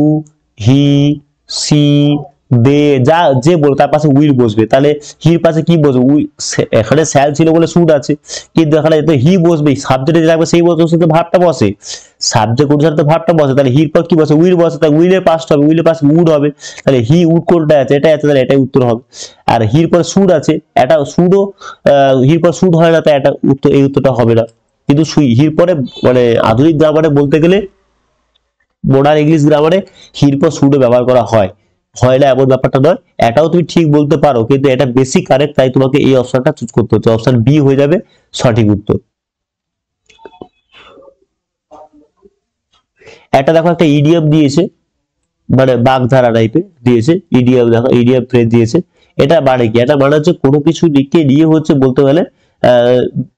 হি, সি, দে, যা যে বলো তার পাশে উইল বসবে। তাহলে হির পাশে কি বসবে, এখানে শ্যাল ছিল বলে শুড আছে, কিন্তু এখানে তো হি বসবে, সাবজেক্টে যে লাগবে সেই বসে ভাবটা বসে, সাবজেক্ট অনুসারে তো ভাবটা বসে। তাহলে হির পর কি বসে, উইল বসে, তাহলে উইলের পাস্ট হবে, উইলের পাশে উড হবে। তাহলে হি উড কোনটা আছে, এটাই আছে, তাহলে এটাই উত্তর হবে। আর হির পর শুড আছে, এটা শুডও হির পর শুড হয় না, তাই এটা উত্তর, এই উত্তরটা হবে না। কিন্তু হির পরে মানে আধুনিক গ্রামারে বলতে গেলে, মডার্ন ইংলিশ গ্রামারে হির পর শুডও ব্যবহার করা হয়, হয় না এমন ব্যাপারটা নয়। এটাও তুমি ঠিক বলতে পারো, কিন্তু এটা বেশি কারেক্ট, তাই তোমাকে এই অপশনটা চুজ করতে হচ্ছে, অপশন বি হয়ে যাবে সঠিক উত্তর। এটা দেখো একটা ইডিয়াম দিয়েছে, মানে বাগধারা টাইপের দিয়েছে, ইডিয়াম দেখো, ইডিয়াম ফ্রেজ দিয়েছে। এটা মানে কি, এটা মানে হচ্ছে কোনো কিছু দিকে নিয়ে হচ্ছে বলতে গেলে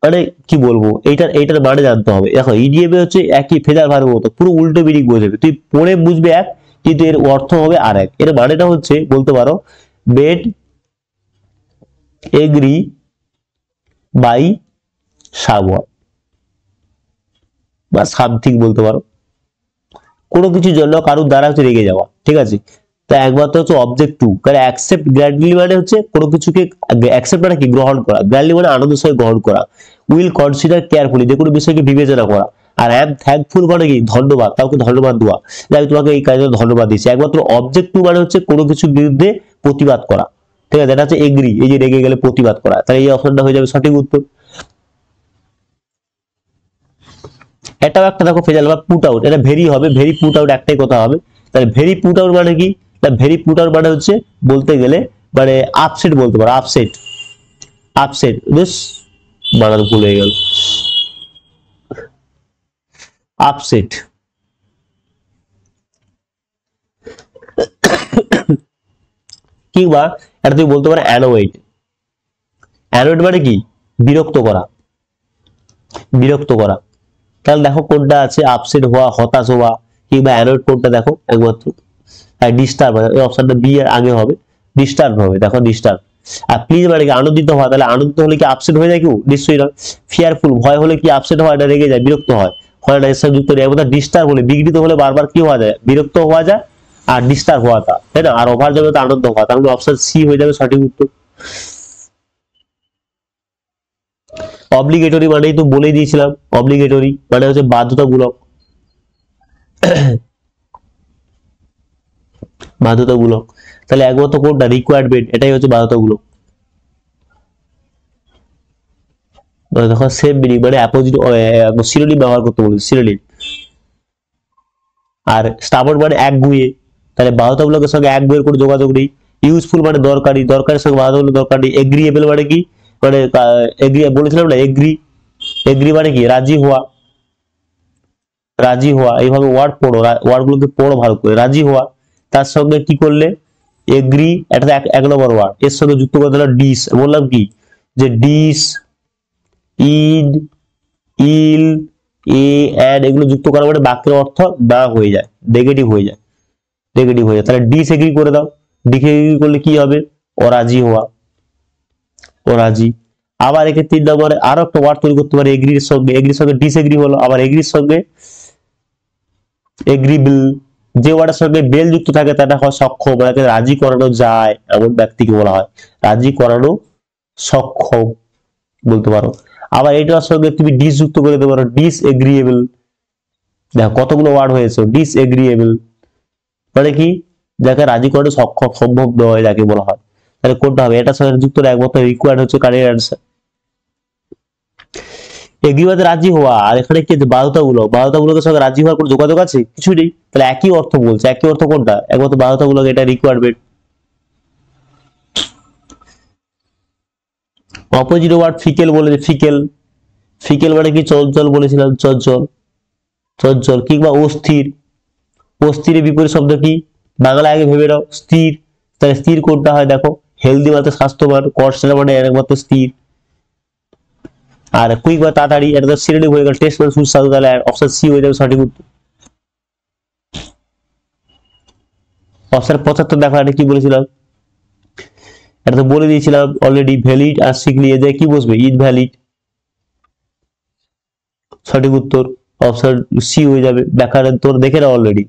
মানে কি বলবো, এইটার মানে জানতে হবে। দেখো ইডিএমে হচ্ছে একই ফেজার ভার্বের মতো, পুরো উল্টো মিনিং বোঝাবে, তুই পড়ে বুঝবে এক, কিন্তু এর অর্থ হবে আর এক। এর মানেটা হচ্ছে বলতে পারো মেড এগ্রি বাই সামওয়ান বা সামথিং বলতে পারো, কোনো কিছুর জন্য কারোর দ্বারা হচ্ছে রেগে যাওয়া, ঠিক আছে। তা একমাত্র হচ্ছে অবজেক্ট টু, কারণ অ্যাকসেপ্ট গ্ল্যাডলি মানে হচ্ছে কোনো কিছুকে অ্যাকসেপ্ট মানে কি, গ্রহণ করা, গ্ল্যাডলি মানে আনন্দের সঙ্গে গ্রহণ করা, উইল কনসিডার কেয়ারফুলি, যে কোনো বিষয়কে বিবেচনা করা, আর অ্যাম থ্যাঙ্কফুল মানে কি, ধন্যবাদ, কাউকে ধন্যবাদ দেওয়া, যে আমি তোমাকে এই কাজে ধন্যবাদ দিচ্ছি। একমাত্র অবজেক্ট টু মানে হচ্ছে কোনো কিছুর বিরুদ্ধে প্রতিবাদ করা, ঠিক আছে, এটা হচ্ছে এগ্রি, এই যে রেগে গেলে প্রতিবাদ করা, তাহলে এই অপশনটা হয়ে যাবে সঠিক উত্তর। এটাও একটা দেখো ফেজাল বা পুট আউট, এটা ভেরি হবে, ভেরি পুট আউট একটাই কথা হবে। তাহলে ভেরি পুট আউট মানে কি, ভেরি পুট আউট মানে হচ্ছে বলতে গেলে মানে আপসেট বলতে পারো, আপসেট, আপসেট, বেশ বানান ভুল হয়ে গেল, আপসেট। কিংবা এটা তুমি বলতে পারো অ্যানোয়েড, অ্যানোয়েড মানে কি, বিরক্ত করা, বিরক্ত করা। তাহলে দেখো কোনটা আছে, আপসেট হওয়া, হতাশ হওয়া, কিংবা অ্যানোয়েড কোনটা দেখো একমাত্র, ডিস্টার্ব, এই অপশনটা বি এর আগে হবে, ডিস্টার্ব হবে, দেখো ডিস্টার্ব। আর প্লিজ মানে কি, আনন্দিত হওয়া, তাহলে আনন্দিত হলে কি আপসেট হয়ে যায় কেউ, নিশ্চয়ই না। ফিয়ারফুল, ভয় হলে কি আপসেট হয়, এটা রেগে যায়, বিরক্ত হয়, হয় না, এর সাথে যুক্ত নেই। এবং ডিস্টার্ব হলে, বিঘ্নিত হলে বারবার কি হওয়া যায়, বিরক্ত হওয়া যায়, আর ডিস্টার্ব হওয়াটা, তাই না। আর ওভার যাবে তো আনন্দ হওয়া, তার মানে অপশন সি হয়ে যাবে সঠিক উত্তর। অব্লিগেটরি মানেই তো বলেই দিয়েছিলাম, অব্লিগেটরি মানে হচ্ছে বাধ্যতামূলক, বাধ্যতামূলক। তাহলে একমাত্র কোনটা, রিকোয়ারমেন্ট, এটাই হচ্ছে বাধ্যতামূলক। মানে দেখো সেম মিনিং, মানে অপোজিট সিনোনিম ব্যবহার করতে বলেছে, সিনোনিম। আর স্টাবর্ন মানে একগুঁয়ে, তাহলে বাধ্যতামূলকের সঙ্গে একগুঁয়ের কোনো যোগাযোগ নেই। ইউজফুল মানে দরকারি, দরকারের সঙ্গে বাধ্যতামূলক দরকার নেই। এগ্রিয়েবল মানে কি, মানে এগ্রি বলেছিলাম না, এগ্রি, এগ্রি মানে কি, রাজি হওয়া, রাজি হওয়া। এইভাবে ওয়ার্ড পড়ো, ওয়ার্ড গুলোকে পড়ো ভালো করে, রাজি হওয়া। তার সঙ্গে কি করলে, এগ্রি, এটা এক নম্বর ওয়ার্ড, এর সঙ্গে যুক্ত করতে হলো ডিস, বললাম কি যে ডিস, ইড, ইল, এ, অ্যাড, এগুলো যুক্ত করা মানে বাক্যের অর্থ না হয়ে যায়, নেগেটিভ হয়ে যায়, নেগেটিভ হয়ে যায়। তাহলে ডিসএগ্রি করে দাও, ডিসএগ্রি করলে কি হবে, অরাজি হওয়া, অরাজি। আবার একে 3 নম্বরে আরো একটা ওয়ার্ড তৈরি করতে পারে, এগ্রির সঙ্গে, এগ্রির সঙ্গে ডিসএগ্রি হলো, আবার এগ্রির সঙ্গে এগ্রিবল, যে ওয়ার্ডের সঙ্গে বেল যুক্ত থাকে তাটা হয় সক্ষম, মানে রাজি করানো যায় এমন ব্যক্তিকে বলা হয় রাজি করানো সক্ষম বলতে পারো। আবার এটার সঙ্গে তুমি ডিস যুক্ত করে দিতে পারো, ডিসএগ্রিয়েবল। দেখো কতগুলো ওয়ার্ড হয়েছে, ডিসএগ্রিয়েবল মানে কি, যাকে রাজি করানো সক্ষম, সম্ভব নয় যাকে বলা হয়। তাহলে কোনটা হবে, এটার সঙ্গে যুক্ত একমাত্র রিকোয়ার্ড হচ্ছে কারেক্ট অ্যান্সার। এগ্রিবাদে রাজি হওয়া, আর এখানে কি বাধ্যতামূলক, বাধ্যতামূলকের সঙ্গে রাজি হওয়ার কোনো যোগাযোগ আছে, কিছু নেই। তাহলে একই অর্থ বলছে, একই অর্থ কোনটা, একমাত্র বাধ্যতামূলক, এটা রিকোয়ারমেন্ট। অপোজিট ওয়ার্ড ফিকেল বলেছে, ফিকেল, ফিকেল মানে কি, চঞ্চল বলেছিলাম, চঞ্চল, চঞ্চল। কিংবা অস্থির, অস্থিরের বিপরীত শব্দ কি, বাংলা আগে ভেবে নাও, স্থির। তাহলে স্থির কোনটা হয় দেখো, হেলদি মানে স্বাস্থ্যবান, কনস্ট্যান্ট মানে একমাত্র স্থির। আর কুইক বা তাড়াতাড়ি, এটা তো সিনোনিম হয়ে গেল, টেস্ট মানে সুস্বাদু, তাহলে অপশন সি হয়ে যাবে সঠিক উত্তর। অপশন 75 দেখো, এটা কি বলেছিলাম, এটা তো বলে দিয়েছিলাম অলরেডি, ভ্যালিড আর শিখলে এ যায় কি বসবে, ইনভ্যালিড। সঠিক উত্তর অপশন সি হয়ে যাবে। ব্যাখ্যাটা তোর দেখে নাও অলরেডি,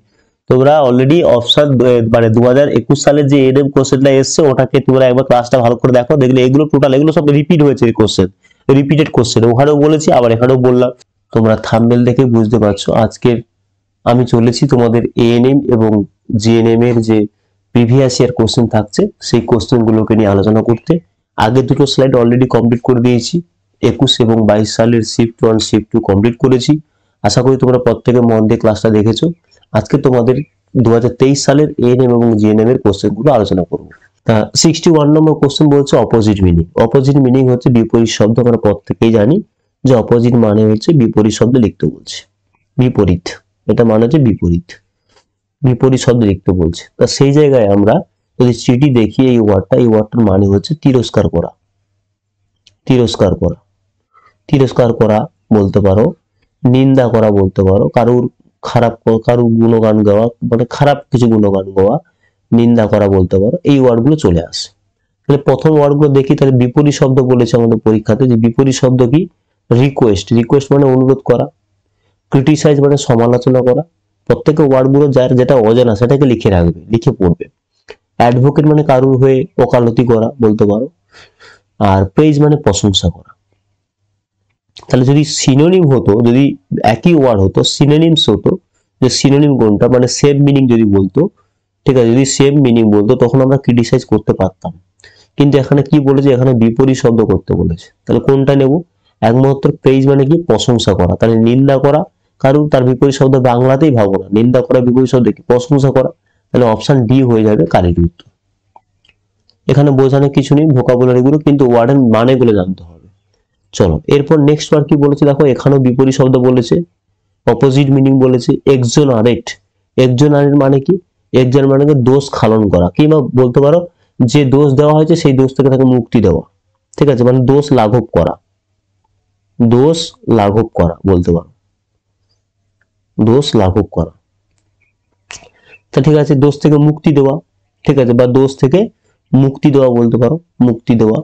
তোমরা অলরেডি অপশন মানে 2021 সালের যে এনএম কোশ্চেনটা এসছে ওটাকে তোমরা একবার ক্লাসটা ভালো করে দেখো, দেখলে এগুলো টোটাল এগুলো সব রিপিট হয়েছে কোশ্চেন, রিপিটেড কোশ্চেন, ওখানেও বলেছি আবার এখানেও বললাম। তোমরা থাম্বনেল দেখে বুঝতে পারছো আজকের আমি চলেছি তোমাদের এএনএম এবং জিএনএম এর যে প্রিভিয়াস ইয়ার কোশ্চেন থাকছে সেই কোশ্চেন গুলোকে নিয়ে আলোচনা করতে। আগে দুটো স্লাইড অলরেডি কমপ্লিট করে দিয়েছি, 21 এবং 22 সালের শিফট 1 শিফট 2 কমপ্লিট করেছি। আশা করি তোমরা প্রত্যেকে মন দিয়ে ক্লাসটা দেখেছো। আজকে তোমাদের 2023 সালের এএনএম এবং জিএনএম এর কোশ্চেন গুলো আলোচনা করবো। 61 নম্বর কোশ্চেন বলছে অপোজিট মিনিং। অপোজিট মিনিং হচ্ছে বিপরীত শব্দ। আমরা প্রত্যেকেই জানি যে অপোজিট মানে হচ্ছে বিপরীত শব্দ লিখতে বলছে, বিপরীত, এটা মানে হচ্ছে বিপরীত, বিপরীত শব্দ লিখতে বলছে। তা সেই জায়গায় আমরা যদি চিঠি দেখি এই ওয়ার্ডটার মানে হচ্ছে তিরস্কার করা, তিরস্কার করা, তিরস্কার করা বলতে পারো, নিন্দা করা বলতে পারো, কারুর খারাপ, কারুর গুণগান গাওয়া মানে খারাপ কিছু গুণগান গাওয়া, নিন্দা করা বলতে পারো, এই ওয়ার্ডগুলো চলে আসে। তাহলে প্রথম ওয়ার্ডগুলো দেখি, তাহলে বিপরীত শব্দ বলেছে আমাদের পরীক্ষাতে, যে বিপরীত শব্দ কি, রিকোয়েস্ট, রিকোয়েস্ট মানে অনুরোধ করা, ক্রিটিসাইজ মানে সমালোচনা করা। প্রত্যেকটা ওয়ার্ডগুলো যার যেটা অজানা সেটাকে লিখে রাখবে, লিখে পড়বে। অ্যাডভোকেট মানে কারুর হয়ে ওকালতি করা বলতে পারো, আর প্রেজ মানে প্রশংসা করা। তাহলে যদি সিনোনিম হতো, যদি একই ওয়ার্ড হতো সিনোনিমস হতো, যে সিনোনিম কোনটা মানে সেম মিনিং যদি বলতো, ঠিক আছে, যদি সেম মিনিং বলতো তখন আমরা ক্রিটিসাইজ করতে পারতাম। কিন্তু এখানে কি বলেছে, এখানে বিপরীত শব্দ করতে বলেছে। তাহলে কোনটা নেব, একমাত্র প্রেজ মানে কি, প্রশংসা করা। তাহলে নিন্দা করা কারণ তার বিপরীত শব্দ বাংলাতেই ভাবো না, নিন্দা করা বিপরীত শব্দ কি, প্রশংসা করা। তাহলে অপশন ডি হয়ে যাবে কারেক্ট উত্তর। এখানে বোঝানোর কিছু নেই, ভোকাবুলারি গুলো কিন্তু ওয়ার্ডের মানে গুলো জানতে হবে। চলো এরপর নেক্সট ওয়ার্ড কি বলেছে দেখো, এখানেও বিপরীত শব্দ বলেছে, অপোজিট মিনিং বলেছে। এক্সোনারেট, এক্সোনারেট মানে কি, এক্সোন মানে দোষ খালন করা, কিংবা বলতে পারো যে দোষ দেওয়া হয়েছে সেই দোষ থেকে তাকে মুক্তি দেওয়া, ঠিক আছে, মানে দোষ লাঘব করা, দোষ লাঘব করা বলতে পারো, দোষ লাঘব করা। তা ঠিক আছে, দোষ থেকে মুক্তি দেওয়া, ঠিক আছে, বা দোষ থেকে মুক্তি দেওয়া বলতে পারো, মুক্তি দেওয়া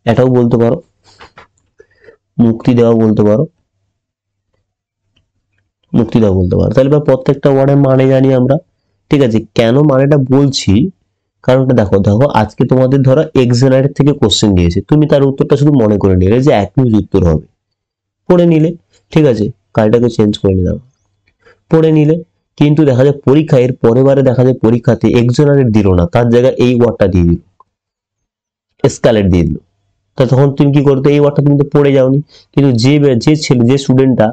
এটাও বলতে পারো, মুক্তি দেওয়া বলতে পারো, মুক্তি দেওয়া বলতে পারো। তাহলে প্রত্যেকটা ওয়ার্ডের মানে জানি আমরা, ঠিক আছে। কেন মানেটা বলছি, কারণটা দেখো, দেখো আজকে তোমাদের ধরো এক্সোনারেট থেকে কোশ্চেন দিয়েছে, তুমি তার উত্তরটা শুধু মনে করে নিলে যে অ্যাকিউজ উত্তর হবে, পড়ে নিলে, ঠিক আছে, কালটাকে চেঞ্জ করে নিলাম, পড়ে নিলে। কিন্তু দেখা যায় পরীক্ষা এর পরের বারে দেখা যায় পরীক্ষাতে এক্সোনারেট দিল না, তার জায়গায় এই ওয়ার্ডটা দিয়ে দিল, এসকালেট দিয়ে দিল। তা তখন তুমি কি করতে, এই ওয়ার্ডটা তুমি তো পড়ে যাওনি, কিন্তু যে ছেলে, যে স্টুডেন্টটা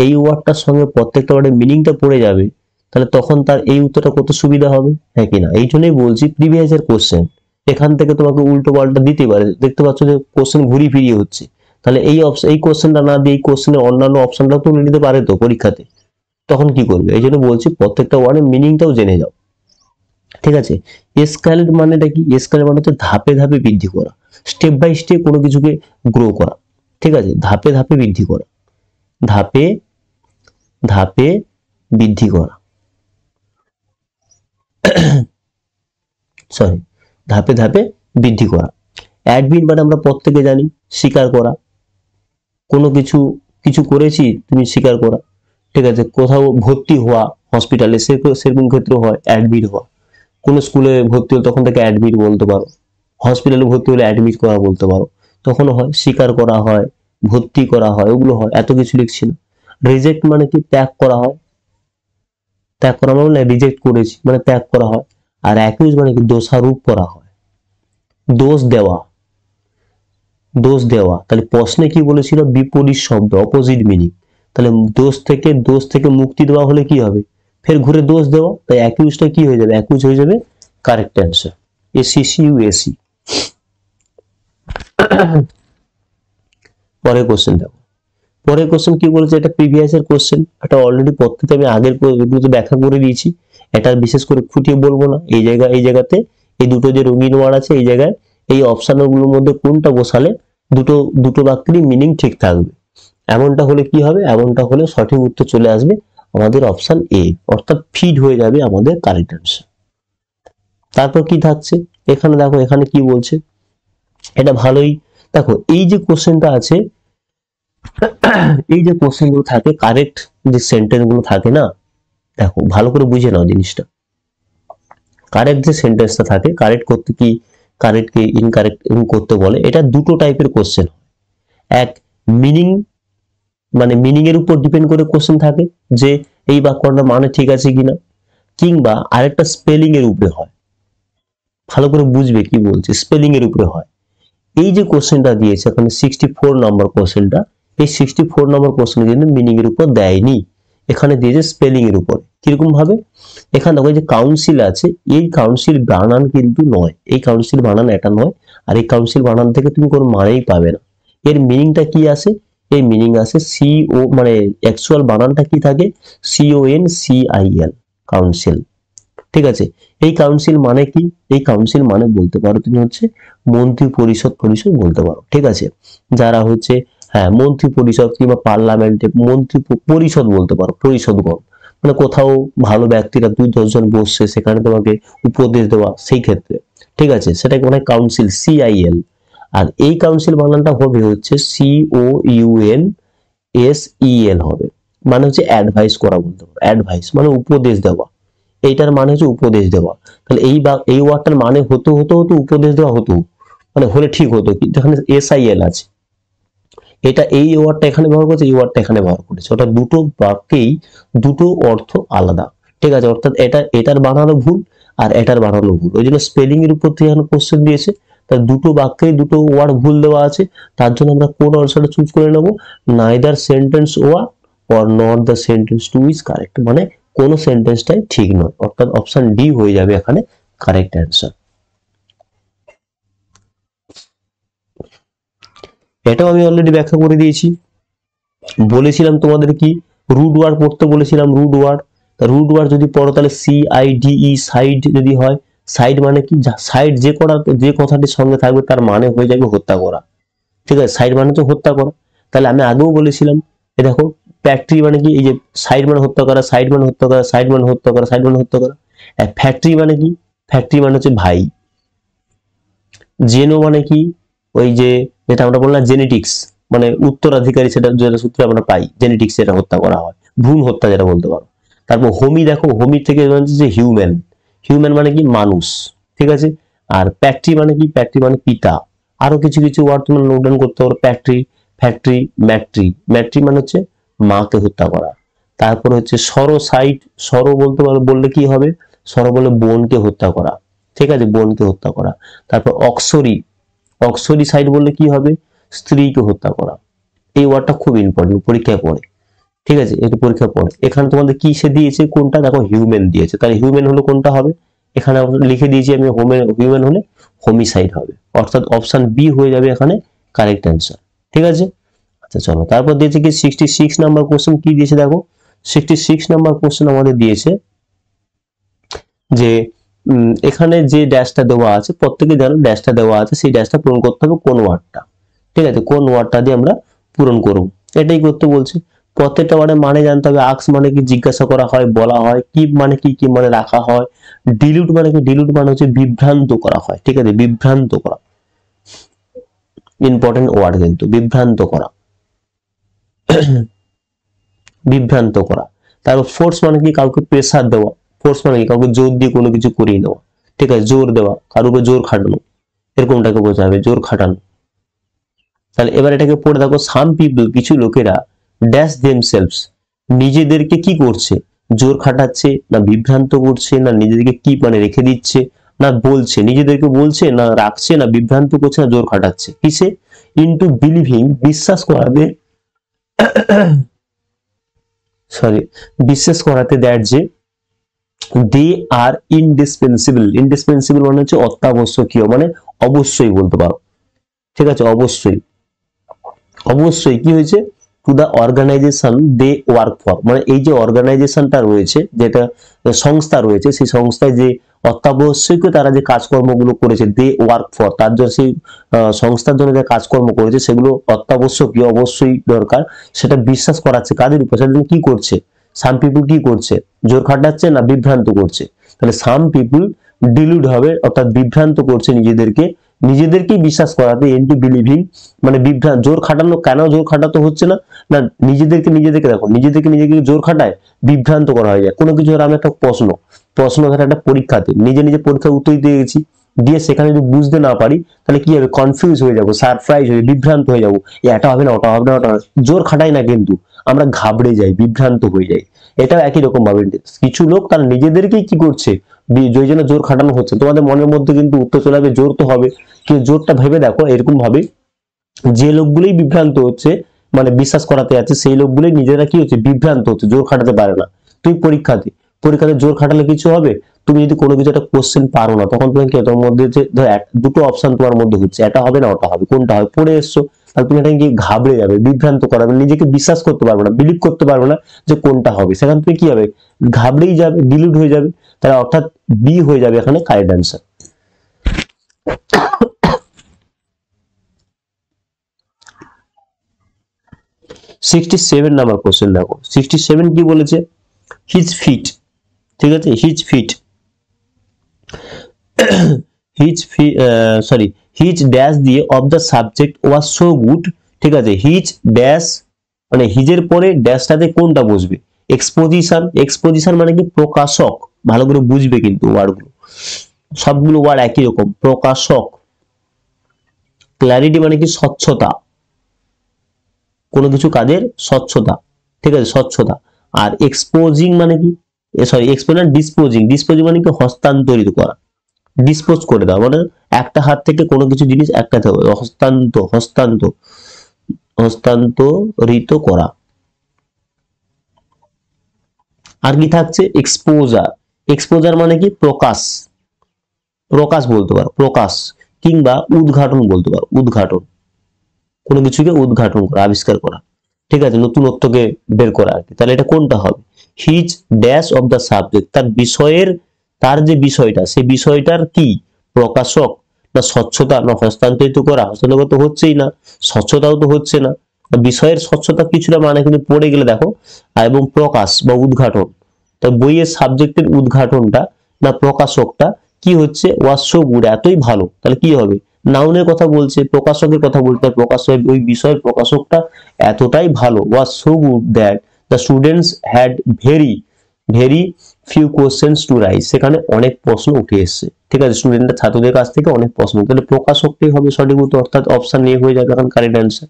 এই ওয়ার্ডটার সঙ্গে প্রত্যেকটা ওয়ার্ডের মিনিংটা পড়ে যাবে, তাহলে তখন তার এই উত্তরটা কত সুবিধা হবে, হ্যাঁ কিনা। এই জন্যই বলছি প্রিভিয়াস এর কোশ্চেন, এখান থেকে তোমাকে উল্টো পাল্টা দিতে পারে। দেখতে পাচ্ছ যে কোশ্চেন ঘুরিয়ে ফিরিয়ে হচ্ছে, তাহলে এই কোশ্চেনটা না দিয়ে এই কোশ্চেনের অন্যান্য অপশনটাও তুলে নিতে পারে তো পরীক্ষাতে, তখন কি করবে। এই জন্য বলছি প্রত্যেকটা ওয়ার্ডের মিনিংটাও জেনে যাও, ঠিক আছে। এসকালেট মানেটা কি, এসকালেট মানে হচ্ছে ধাপে ধাপে বৃদ্ধি করা, স্টেপ বাই স্টেপ কোনো কিছুকে গ্রো করা, ঠিক আছে, ধাপে ধাপে বৃদ্ধি করা, ধাপে ধাপে বৃদ্ধি করা, সরি, ধাপে ধাপে বৃদ্ধি করা। অ্যাডমিট মানে আমরা প্রত্যেকে জানি স্বীকার করা, কোনো কিছু কিছু করেছি তুমি স্বীকার করা, ঠিক আছে। কোথাও ভর্তি হওয়া হসপিটালে, সেরকম ক্ষেত্রে হয় অ্যাডমিট হওয়া। কোন স্কুলে ভর্তি হলে তখন তাকে অ্যাডমিট বলতে পারো, হসপিটালে ভর্তি হলে অ্যাডমিট করা বলতে পারো, তখন হয় স্বীকার করা হয়, ভর্তি করা হয়, ওগুলো হয়, এত কিছু লিখছি না। রিজেক্ট মানে কি, ত্যাগ করা হয়, ত্যাগ করা মানে রিজেক্ট করেছি মানে ত্যাগ করা হয়। আর অ্যাকিউজ মানে কি, দোষারোপ করা হয়, দোষ দেওয়া, দোষ দেওয়া। তাহলে প্রশ্নে কি বলেছিল, বিপরীত শব্দ, অপোজিট মিনিং। তাহলে দোষ থেকে মুক্তি দেওয়া হলে কি হবে, ফের ঘুরে দোষ দেওয়া, তাই অ্যাকিউজটা কি হয়ে যাবে, অ্যাকিউজ হয়ে যাবে কারেক্ট অ্যান্সার, ACCUAC। পরের কোশ্চেন দেখো, পরের কোশ্চেন কি বলেছে, এটা প্রিভিয়াস এর কোশ্চেন, এটা অলরেডি পদ্ধতি আমি আগের ভিডিওতে ব্যাখ্যা করে দিয়েছি, এটা বিশেষ করে খুঁটিয়ে বলবো না। এই জায়গাতে এই দুটো যে রঙিন ওয়ার্ড আছে, এই জায়গায় এই অপশনগুলোর মধ্যে কোনটা বসালে দুটো বাক্যেরই মিনিং ঠিক থাকবে, এমনটা হলে কি হবে, এমনটা হলে সঠিক উত্তর চলে আসবে আমাদের অপশন এ, অর্থাৎ ফিট হয়ে যাবে আমাদের কারেক্ট অ্যান্সার। তারপর কি থাকছে, এখানে দেখো এখানে কি বলছে, এটা ভালোই দেখো এই যে কোশ্চেনটা আছে, এই যে কোশ্চেন গুলো থাকে কারেক্ট যে সেন্টেন্স গুলো থাকে না, দেখো ভালো করে বুঝে নাও জিনিসটা। কারেক্ট যে সেন্টেন্সটা থাকে, কারেক্ট করতে কি, কারেক্ট কে ইনকারেক্ট করতে বলে, এটা দুটো টাইপের কোশ্চেন। এক মিনিং, মানে মিনিং এর উপর ডিপেন্ড করে কোশ্চেন থাকে যে এই বাক্যটার মানে ঠিক আছে কিনা, কিংবা আরেকটা স্পেলিং এর উপরে হয়। ভালো করে বুঝবে কি বলছে, স্পেলিং এর উপরে হয়। এই যে কোশ্চেনটা দিয়েছে এখানে 64 নম্বর কোশ্চেনটা, এই 64 নম্বর কোশ্চেন কিন্তু মিনিং এর উপর দেয়নি, এখানে দিয়েছে স্পেলিং এর উপর। কিরকম ভাবে, এখানে দেখো যে কাউন্সিল আছে, এই কাউন্সিল বানান কিন্তু নয়, এই কাউন্সিল বানান এটা নয়, আর এই কাউন্সিল বানান থেকে তুমি কোনো মানেই পাবে না। এর মিনিংটা কি আসে, এই মিনিং আসে সিও, মানে অ্যাকচুয়াল বানানটা কি থাকে, CONCIL, কাউন্সিল। ঠিক আছে, এই কাউন্সিল মানে কি, এই কাউন্সিল মানে বলতে পারো তুমি হচ্ছে মন্ত্রী পরিষদ, পরিষদ বলতে পারো। ঠিক আছে, যারা হচ্ছে, হ্যাঁ মন্ত্রী পরিষদ কিংবা পার্লামেন্টে মন্ত্রী পরিষদ বলতে পারো, পরিষদগণ, মানে কোথাও ভালো ব্যক্তিরা 2-10 জন বসছে, সেখানে তোমাকে উপদেশ দেওয়া, সেই ক্ষেত্রে। ঠিক আছে, সেটাকে মনে হয় কাউন্সিল, CIL। আর এই কাউন্সিল বানানটা হবে হচ্ছে COUNSEL হবে, মানে হচ্ছে অ্যাডভাইস করা বলতে পারো, অ্যাডভাইস মানে উপদেশ দেওয়া, এইটার মানে হচ্ছে উপদেশ দেওয়া। তাহলে এই ওয়ার্ডটার মানে হতো উপদেশ দেওয়া হতো, মানে হলে ঠিক হতো, কিন্তু এখানে SIL আছে, এটা এই ওয়ার্ডটা এখানে ব্যবহার করেছে, এই ওয়ার্ডটা এখানে ব্যবহার করেছে, ওটা দুটো বাক্যেই দুটো অর্থ আলাদা। ঠিক আছে, অর্থাৎ এটার বানানো ভুল আর এটার বানানো ভুল, ওই জন্য স্পেলিং এর উপর থেকে এখানে কোশ্চেন দিয়েছে, তার দুটো বাক্যেই দুটো ওয়ার্ড ভুল দেওয়া আছে, তার জন্য আমরা কোন অপশনটা চুজ করে নেব, neither sentence one or not the sentence two is correct, মানে কোন সেন্টেন্সটাই ঠিক নয়, অর্থাৎ অপশন ডি হয়ে যাবে এখানে কারেক্ট অ্যান্সার। এটাও আমি অলরেডি ব্যাখ্যা করে দিয়েছি। বলেছিলাম তোমাদের কি রুট ওয়ার্ড পড়তে বলেছিলাম, রুট ওয়ার্ড। রুট ওয়ার্ড যদি পড়ো তাহলে CIDE, সাইড যদি হয়, সাইড মানে কি, সাইড যে কথাটির সঙ্গে থাকবে তার মানে হয়ে যাবে হত্যা করা। ঠিক আছে, সাইড মানে তো হত্যা করা। তাহলে আমি আগেও বলেছিলাম, এই দেখো ফ্যাক্টরি মানে কি, এই যে সাইড মানে হত্যা করা, সাইড মানে হত্যা করা, সাইড মানে হত্যা করা, সাইড মানে হত্যা করা। ফ্যাক্টরি মানে কি, ফ্যাক্টরি মানে হচ্ছে ভাই। জেনো মানে কি, ওই যে যেটা আমরা বললাম জেনেটিক্স, মানে উত্তরাধিকারী, সেটা যেটা সূত্রে আমরা পাই, জেনেটিক্স এটা হত্যা করা হয়, ভ্রূণ হত্যা যেটা বলতে পারো। তারপর হোমি, দেখো হোমি থেকে যে হিউম্যান, হিউম্যান মানে কি মানুষ। ঠিক আছে, আর প্যাট্রি মানে কি, প্যাট্রি মানে পিতা। আরো কিছু কিছু ওয়ার্ড তোমরা নোট ডাউন করতে পারো, প্যাট্রি, ফ্যাক্টরি, ম্যাট্রি। ম্যাট্রি মানে হচ্ছে মাকে হত্যা করা। তারপর হচ্ছে সরোসাইট, সরো বলতে পারো, বললে কি হবে, সরো বলে বোনকে হত্যা করা। ঠিক আছে, বোনকে হত্যা করা। তারপর অক্সরি, অক্সরি সাইড বললে কি হবে, স্ত্রীকে হত্যা করা। এই ওয়ার্ডটা খুব ইম্পর্টেন্ট, পরীক্ষায় পড়ে। ঠিক আছে, একটু পরীক্ষা পড়ে। এখানে তোমাদের কি সে দিয়েছে, কোনটা দেখো হিউম্যান দিয়েছে, তাহলে হিউম্যান হলো কোনটা হবে, এখানে লিখে দিয়েছি আমি, হিউম্যান হলে হোমিসাইড হবে, অর্থাৎ অপশন বি হয়ে যাবে এখানে কারেক্ট অ্যান্সার। ঠিক আছে, আচ্ছা চলো, তারপর দিয়েছে কি 66 নাম্বার কোশ্চেন, কি দিয়েছে দেখো, 66 নাম্বার কোশ্চেন আমাদের দিয়েছে যে এখানে যে ড্যাশটা দেওয়া আছে, প্রত্যেকে জানো ড্যাশটা দেওয়া আছে, সেই ড্যাশটা পূরণ করতে হবে কোন ওয়ার্ডটা। ঠিক আছে, কোন ওয়ার্ডটা দিয়ে আমরা পূরণ করব, এটাই করতে বলছে। প্রত্যেকটা ওয়ার্ডের মানে জানতে হবে। আক্স মানে কি, জিজ্ঞাসা করা হয়, বলা হয়। কিপ মানে কি, কি মানে রাখা হয়। ডিলিউট মানে কি, ডিলিউট মানে হচ্ছে বিভ্রান্ত করা হয়। ঠিক আছে, বিভ্রান্ত করা, ইম্পর্টেন্ট ওয়ার্ড কিন্তু, বিভ্রান্ত করা, বিভ্রান্ত করা। তারপর ফোর্স মানে কি, কাউকে প্রেসার দেওয়া। ফোর্স মানে কি, কাউকে জোর দিয়ে কোনো কিছু করিয়ে নেওয়া। ঠিক আছে, জোর দেওয়া, কারোর উপর জোর খাটানো, এরকমটাকে বোঝাবে, জোর খাটানো। তাহলে এবার এটাকে পড়ে দেখো, সাম পিপল, কিছু লোকেরা, ড্যাশ দেমসেলভস, নিজেদেরকে কি করছে, জোর খাটাচ্ছে, না বিভ্রান্ত করছে, না নিজেদেরকে কি মানে রেখে দিচ্ছে, না বলছে, নিজেদেরকে বলছে, না রাখছে, না বিভ্রান্ত করছে, না জোর খাটাচ্ছে, কিসে, ইনটু বিলিভিং, বিশ্বাস করাবে, সরি, বিশ্বাস করাতে, দ্যাট যে দে আর ইনডিসপেন্সিবল। ইনডিসপেন্সিবল মানে হচ্ছে অত্যাবশ্যকীয়, মানে অবশ্যই বলতে পারো। ঠিক আছে, অবশ্যই, অবশ্যই কি হয়েছে, to the organisation they work for, মানে এই যে অর্গানাইজেশনটা রয়েছে, যেটা সংস্থা রয়েছে, সেই সংস্থায় যে অত্যাবশ্যকীয় তারা যে কাজকর্মগুলো করেছে, দে ওয়ার্ক ফর, তার জন্য সেই সংস্থার জন্য যে কাজকর্ম করেছে সেগুলো অত্যাবশ্যকীয়, অবশ্যই দরকার, সেটা বিশ্বাস করাচ্ছে কাদের উপর, সেটা কি করছে, সাম পিপুল কি করছে, জোর খাটাচ্ছে, না বিভ্রান্ত করছে। তাহলে সাম পিপুল ডিলুড হবে, অর্থাৎ বিভ্রান্ত করছে নিজেদেরকেই বিশ্বাস করাতে, ইনটু বিলিভিং মানে বিভ্রান্ত, জোর খাটানো, কেন জোর খাটাতে হচ্ছে না, না নিজেদেরকে দেখো, নিজেকে জোর খাটায় বিভ্রান্ত করা হয়ে যায়। কোনো কিছু, আমি একটা প্রশ্ন ধরে একটা পরীক্ষাতে নিজে পরীক্ষার উত্তর দিয়ে গেছি, দিয়ে সেখানে যদি বুঝতে না পারি তাহলে কি হবে, কনফিউজ হয়ে যাবো, সারপ্রাইজ হয়ে বিভ্রান্ত হয়ে যাবো, এটা হবে না, ওটা হবে না, ওটা হবে না। জোর খাটাই না, কিন্তু আমরা ঘাবড়ে যাই, বিভ্রান্ত হয়ে যাই। এটাও একই রকম ভাবে কিছু লোক তারা নিজেদেরকেই কি করছে, যে জন্য জোর খাটানো হচ্ছে, তোমাদের মনের মধ্যে কিন্তু উত্তর চলে আসবে, জোর তো হবে, কিন্তু জোরটা ভেবে দেখো, এরকম ভাবে যে লোকগুলোই বিভ্রান্ত হচ্ছে, মানে বিশ্বাস করাতে যাচ্ছে, সেই লোকগুলোই নিজেরা কি হচ্ছে, বিভ্রান্ত হচ্ছে, জোর খাটাতে পারে না। তুমি পরীক্ষাতে জোর খাটালে কিছু হবে? তুমি যদি কোনো কিছু একটা কোশ্চেন পারো না, তখন তুমি কি, তোমার মধ্যে যে দুটো অপশন তোমার মধ্যে হচ্ছে, এটা হবে না ওটা হবে, কোনটা হবে, পড়ে এসছো, তাহলে তুমি এটা কি ঘাবড়ে যাবে, বিভ্রান্ত করাবে, নিজেকে বিশ্বাস করতে পারবে না, বিলিভ করতে পারবে না যে কোনটা হবে, সেখান থেকে কি হবে, ঘাবড়েই যাবে, ডিলিট হয়ে যাবে। তাহলে অর্থাৎ বি হয়ে যাবে এখানে কারেক্ট অ্যান্সার। 67 নাম্বার কোশ্চেন দেখো, 67 কি বলেছে, হিজ ফিট, ঠিক আছে, হিজ ফিট হিজ ড্যাশ দিয়ে of the subject was so good, ঠিক আছে, হিজ ড্যাশ মানে হিজের পরে ড্যাশটাতে কোনটা বসবে, এক্সপোজিশন মানে কি প্রকাশক, ভালো করে বুঝবে কিন্তু ওয়ার্ডগুলো, সবগুলো ওয়ার্ড একই রকম, প্রকাশক, ক্ল্যারিটি মানে কি স্বচ্ছতা, কোনো কিছু কাজের স্বচ্ছতা, ঠিক আছে, স্বচ্ছতা। আর এক্সপোজিং মানে কি, ডিসপোজিং মানে কি হস্তান্তরিত করা, ডিসপোজ করে দেওয়া, মানে একটা হাত থেকে কোনো কিছু জিনিস একটা হস্তান্তরিত করা। আর কি থাকছে, এক্সপোজার মানে কি প্রকাশ বলতে পারো, প্রকাশ, কিংবা উদ্ঘাটন বলতে পারো, উদ্ঘাটন, কোনো কিছুকে উদ্ঘাটন করা, আবিষ্কার করা, ঠিক আছে, নতুনত্বকে বের করা আর কি। তাহলে এটা কোনটা হবে, his dash of the subject, তার যে বিষয়টা, সেই বিষয়টার কি প্রকাশক, না স্বচ্ছতা, না হস্তান্তরিত করা, হস্তান্তর তো হচ্ছেই না, স্বচ্ছতাও তো হচ্ছে না, বিষয়ের স্বচ্ছতা কিছুটা মানে কিন্তু পড়ে গেলে দেখো, এবং প্রকাশ বা উদ্ঘাটন, তাই বইয়ের সাবজেক্টের উদ্ঘাটনটা না প্রকাশকটা কি হচ্ছে, ওয়াজ সো গুড, এতই ভালো, তাহলে কি হবে, নাউনের কথা বলছে, প্রকাশকের কথা বলতে, প্রকাশক ওই বিষয়ের প্রকাশকটা এতটাই ভালো, was so good that the students had very few questions to rise, সেখানে অনেক প্রশ্ন উঠে এসছে, ঠিক আছে, ছাত্রদের কাছ থেকে অনেক প্রশ্ন, তাহলে প্রকাশকটাই হবে সঠিক উত্তর, অর্থাৎ অপশন নিয়ে হয়ে যাবে এখন কারেক্ট অ্যান্সার।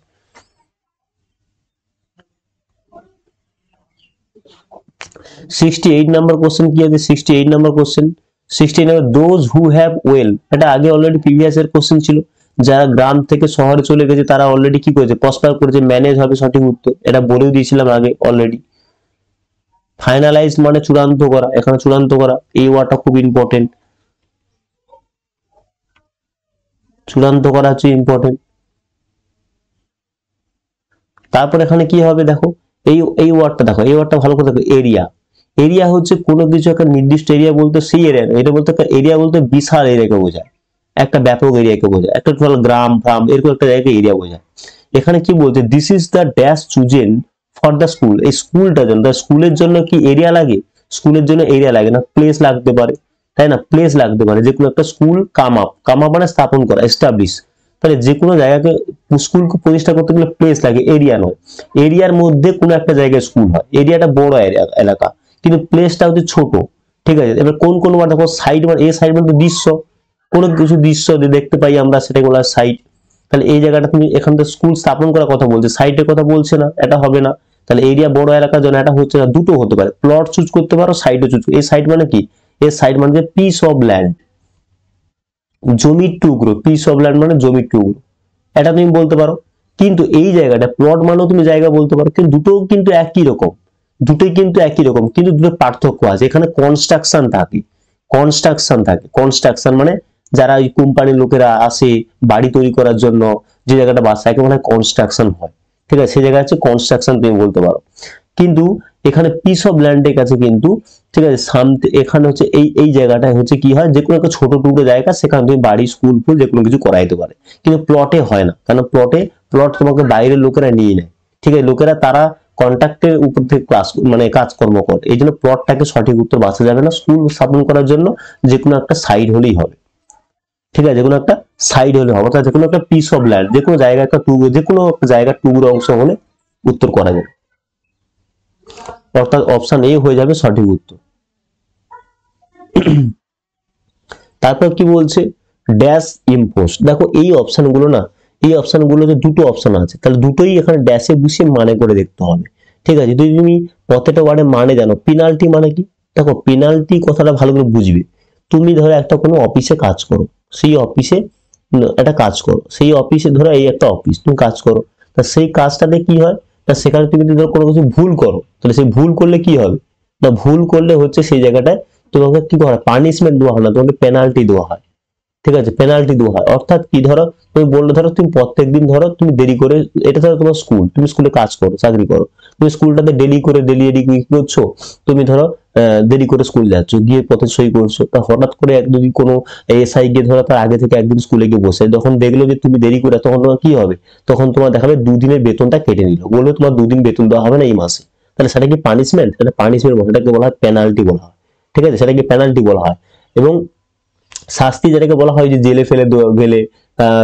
68 নাম্বার কোশ্চেন কি আছে, 68 number question, 68 number, those who have well, এটা আগে অলরেডি প্রিভিয়াস এর কোশ্চেন ছিল, যারা গ্রাম থেকে শহরে চলে গেছে তারা অলরেডি কি করেছে, প্রসপার করেছে, ম্যানেজ হবে সঠিক উত্তর, এটা বলেও দিয়েছিলাম আগে অলরেডি। ফাইনালাইজ মানে চূড়ান্ত করা, এখানে চূড়ান্ত করা, এই ওয়ার্ডটা খুব ইম্পর্টেন্ট, চূড়ান্ত করা হচ্ছে ইম্পর্টেন্ট। তারপর এখানে কি হবে দেখো, এই ওয়ার্ডটা দেখো, এই ওয়ার্ডটা ভালো করে দেখো, এরিয়া হচ্ছে কোনো কিছু একটা নির্দিষ্ট এরিয়া বলতে, সেই এরিয়া, এটা বলতে এরিয়া বলতে বিশাল এরিয়াকে বোঝায়, একটা ব্যাপক এরিয়াকে বোঝায়, একটা টোটাল গ্রাম ফার্ম এরকম একটা জায়গাকে এরিয়া বোঝায়। এখানে কি বলছে, this is the dash chosen for the school, এই স্কুলটার জন্য, স্কুলের জন্য কি এরিয়া লাগে, স্কুলের জন্য এরিয়া লাগে না, প্লেস লাগতে পারে, তাই না, প্লেস লাগতে পারে, যে কোনো একটা স্কুল কাম আপ মানে স্থাপন করা, এস্টাবলিশ, তাহলে যে কোনো জায়গাকে স্কুলকে প্রতিষ্ঠা করতে গেলে প্লেস লাগে, এরিয়া নয়, এরিয়ার মধ্যে কোনো একটা জায়গায় স্কুল হয়, এরিয়াটা বড় এলাকা, কিন্তু প্লেসটা হচ্ছে ছোট, ঠিক আছে। এবার কোন ওয়ার্ড দেখো, সাইড মানে, এই সাইড মানে দৃশ্য, কোনো কিছু দৃশ্য দেখতে পাই আমরা, সেটাকে বলা হয় সাইড, তাহলে এই জায়গাটা তুমি এখান থেকে স্কুল স্থাপন করার কথা বলছে, সাইটের কথা বলছে না, এটা হবে না, তাহলে এরিয়া বড় এলাকার জন্য এটা হচ্ছে না, দুটো হতে পারে, প্লট চুজ করতে পারো, সাইডও চুজ, এই সাইড মানে কি, এই সাইড মানে যে পিস অফ ল্যান্ড, জমির টুকরো, পিস অফ ল্যান্ড মানে জমির টুকরো, এটা তুমি বলতে পারো। কিন্তু এই জায়গাটা প্লট মানেও তুমি জায়গা বলতে পারো, কিন্তু দুটোই কিন্তু একই রকম, কিন্তু দুটো পার্থক্য আছে, এখানে কনস্ট্রাকশন থাকে, কনস্ট্রাকশন মানে যারা ওই কোম্পানির লোকেরা আসে বাড়ি তৈরি করার জন্য, যে জায়গাটা বাসা, একে বলা হয় কনস্ট্রাকশন হয়, ঠিক আছে, সেই জায়গা হচ্ছে কনস্ট্রাকশন তুমি বলতে পারো। কিন্তু এখানে পিস অফ ল্যান্ডের কাছে কিন্তু, ঠিক আছে, এখানে হচ্ছে এই জায়গাটায় হচ্ছে কি হয়, যে কোনো একটা ছোট টুকরো জায়গা, সেখানে তুমি বাড়ি, স্কুল ফুল যে কোনো কিছু করাইতে পারে, কিন্তু প্লটে হয় না, কারণ প্লট তোমাকে বাইরের লোকেরা নিয়ে নেয়, ঠিক আছে, লোকেরা তারা কন্ট্রাক্টের উপর থেকে ক্লাস মানে কাজকর্ম করে, এই জন্য প্লটটাকে সঠিক উত্তর বাছা যাবে না। স্কুল স্থাপন করার জন্য যে কোনো একটা সাইড হলেই হবে, ঠিক আছে, যে কোনো একটা সাইড হলে হবে, অর্থাৎ যে কোনো একটা পিস অফ ল্যান্ড, যে কোনো জায়গা একটা যে কোনো জায়গার টুকরো অংশ হলে উত্তর করা যাবে, অর্থাৎ অপশন এ হয়ে যাবে সঠিক উত্তর। তারপর কি বলছে, ড্যাশ ইম্পোস্ট। দেখো এই অপশনগুলো না, এই অপশনগুলোতে দুটো অপশন আছে, তাহলে দুটোই এখানে ড্যাশে বসিয়ে মানে করে দেখতে হবে, ঠিক আছে। যদি তুমি প্রত্যেকটা ওয়ার্ডে মানে জানো, পেনাল্টি মানে কি, দেখো পেনাল্টি কথাটা ভালো করে বুঝবে। তুমি ধরো একটা কোনো অফিসে কাজ করো, সেই অফিসে একটা কাজ করো, সেই অফিসে ধরো এই একটা অফিস তুমি কাজ করো, তা সেই কাজটাতে কি হয়, তা সেখানে তুমি যদি ধরো কোনো কিছু ভুল করো, তাহলে সেই ভুল করলে কি হবে, না ভুল করলে হচ্ছে সেই জায়গাটায় তোমাকে কি করা হয়, পানিশমেন্ট দেওয়া হয় না, তোমাকে পেনাল্টি দেওয়া হয়, ঠিক আছে, পেনাল্টি দেওয়া হয়। অর্থাৎ কি, ধরো তুমি বললে ধরো তুমি প্রত্যেকদিন ধরো তুমি দেরি করে, এটা ধরো তোমার স্কুল, তুমি স্কুলে কাজ করো, চাকরি করো, তুমি স্কুলটাতে ডেলি করে ডেলি কি করছো, তুমি ধরো দেরি করে স্কুল যাচ্ছ, গিয়ে পথে সই করছো, তা হঠাৎ করে যদি কোনো এসআই গিয়ে ধরো তার আগে থেকে একদিন স্কুলে গিয়ে বসে, যখন দেখলো যে তুমি দেরি করে, তখন তোমার কি হবে, তখন তোমার দেখাবে দুদিনের বেতনটা কেটে নিল, বললো তোমার দুদিন বেতন দেওয়া হবে না এই মাসে, তাহলে সেটা কি পানিশমেন্ট, সেটা পানিশমেন্ট বলা, সেটাকে বলা হয় পেনাল্টি বলা হয়, ঠিক আছে, সেটাকে পেনাল্টি বলা হয়। এবং শাস্তি যেটাকে বলা হয় যে জেলে ফেলে গেলে,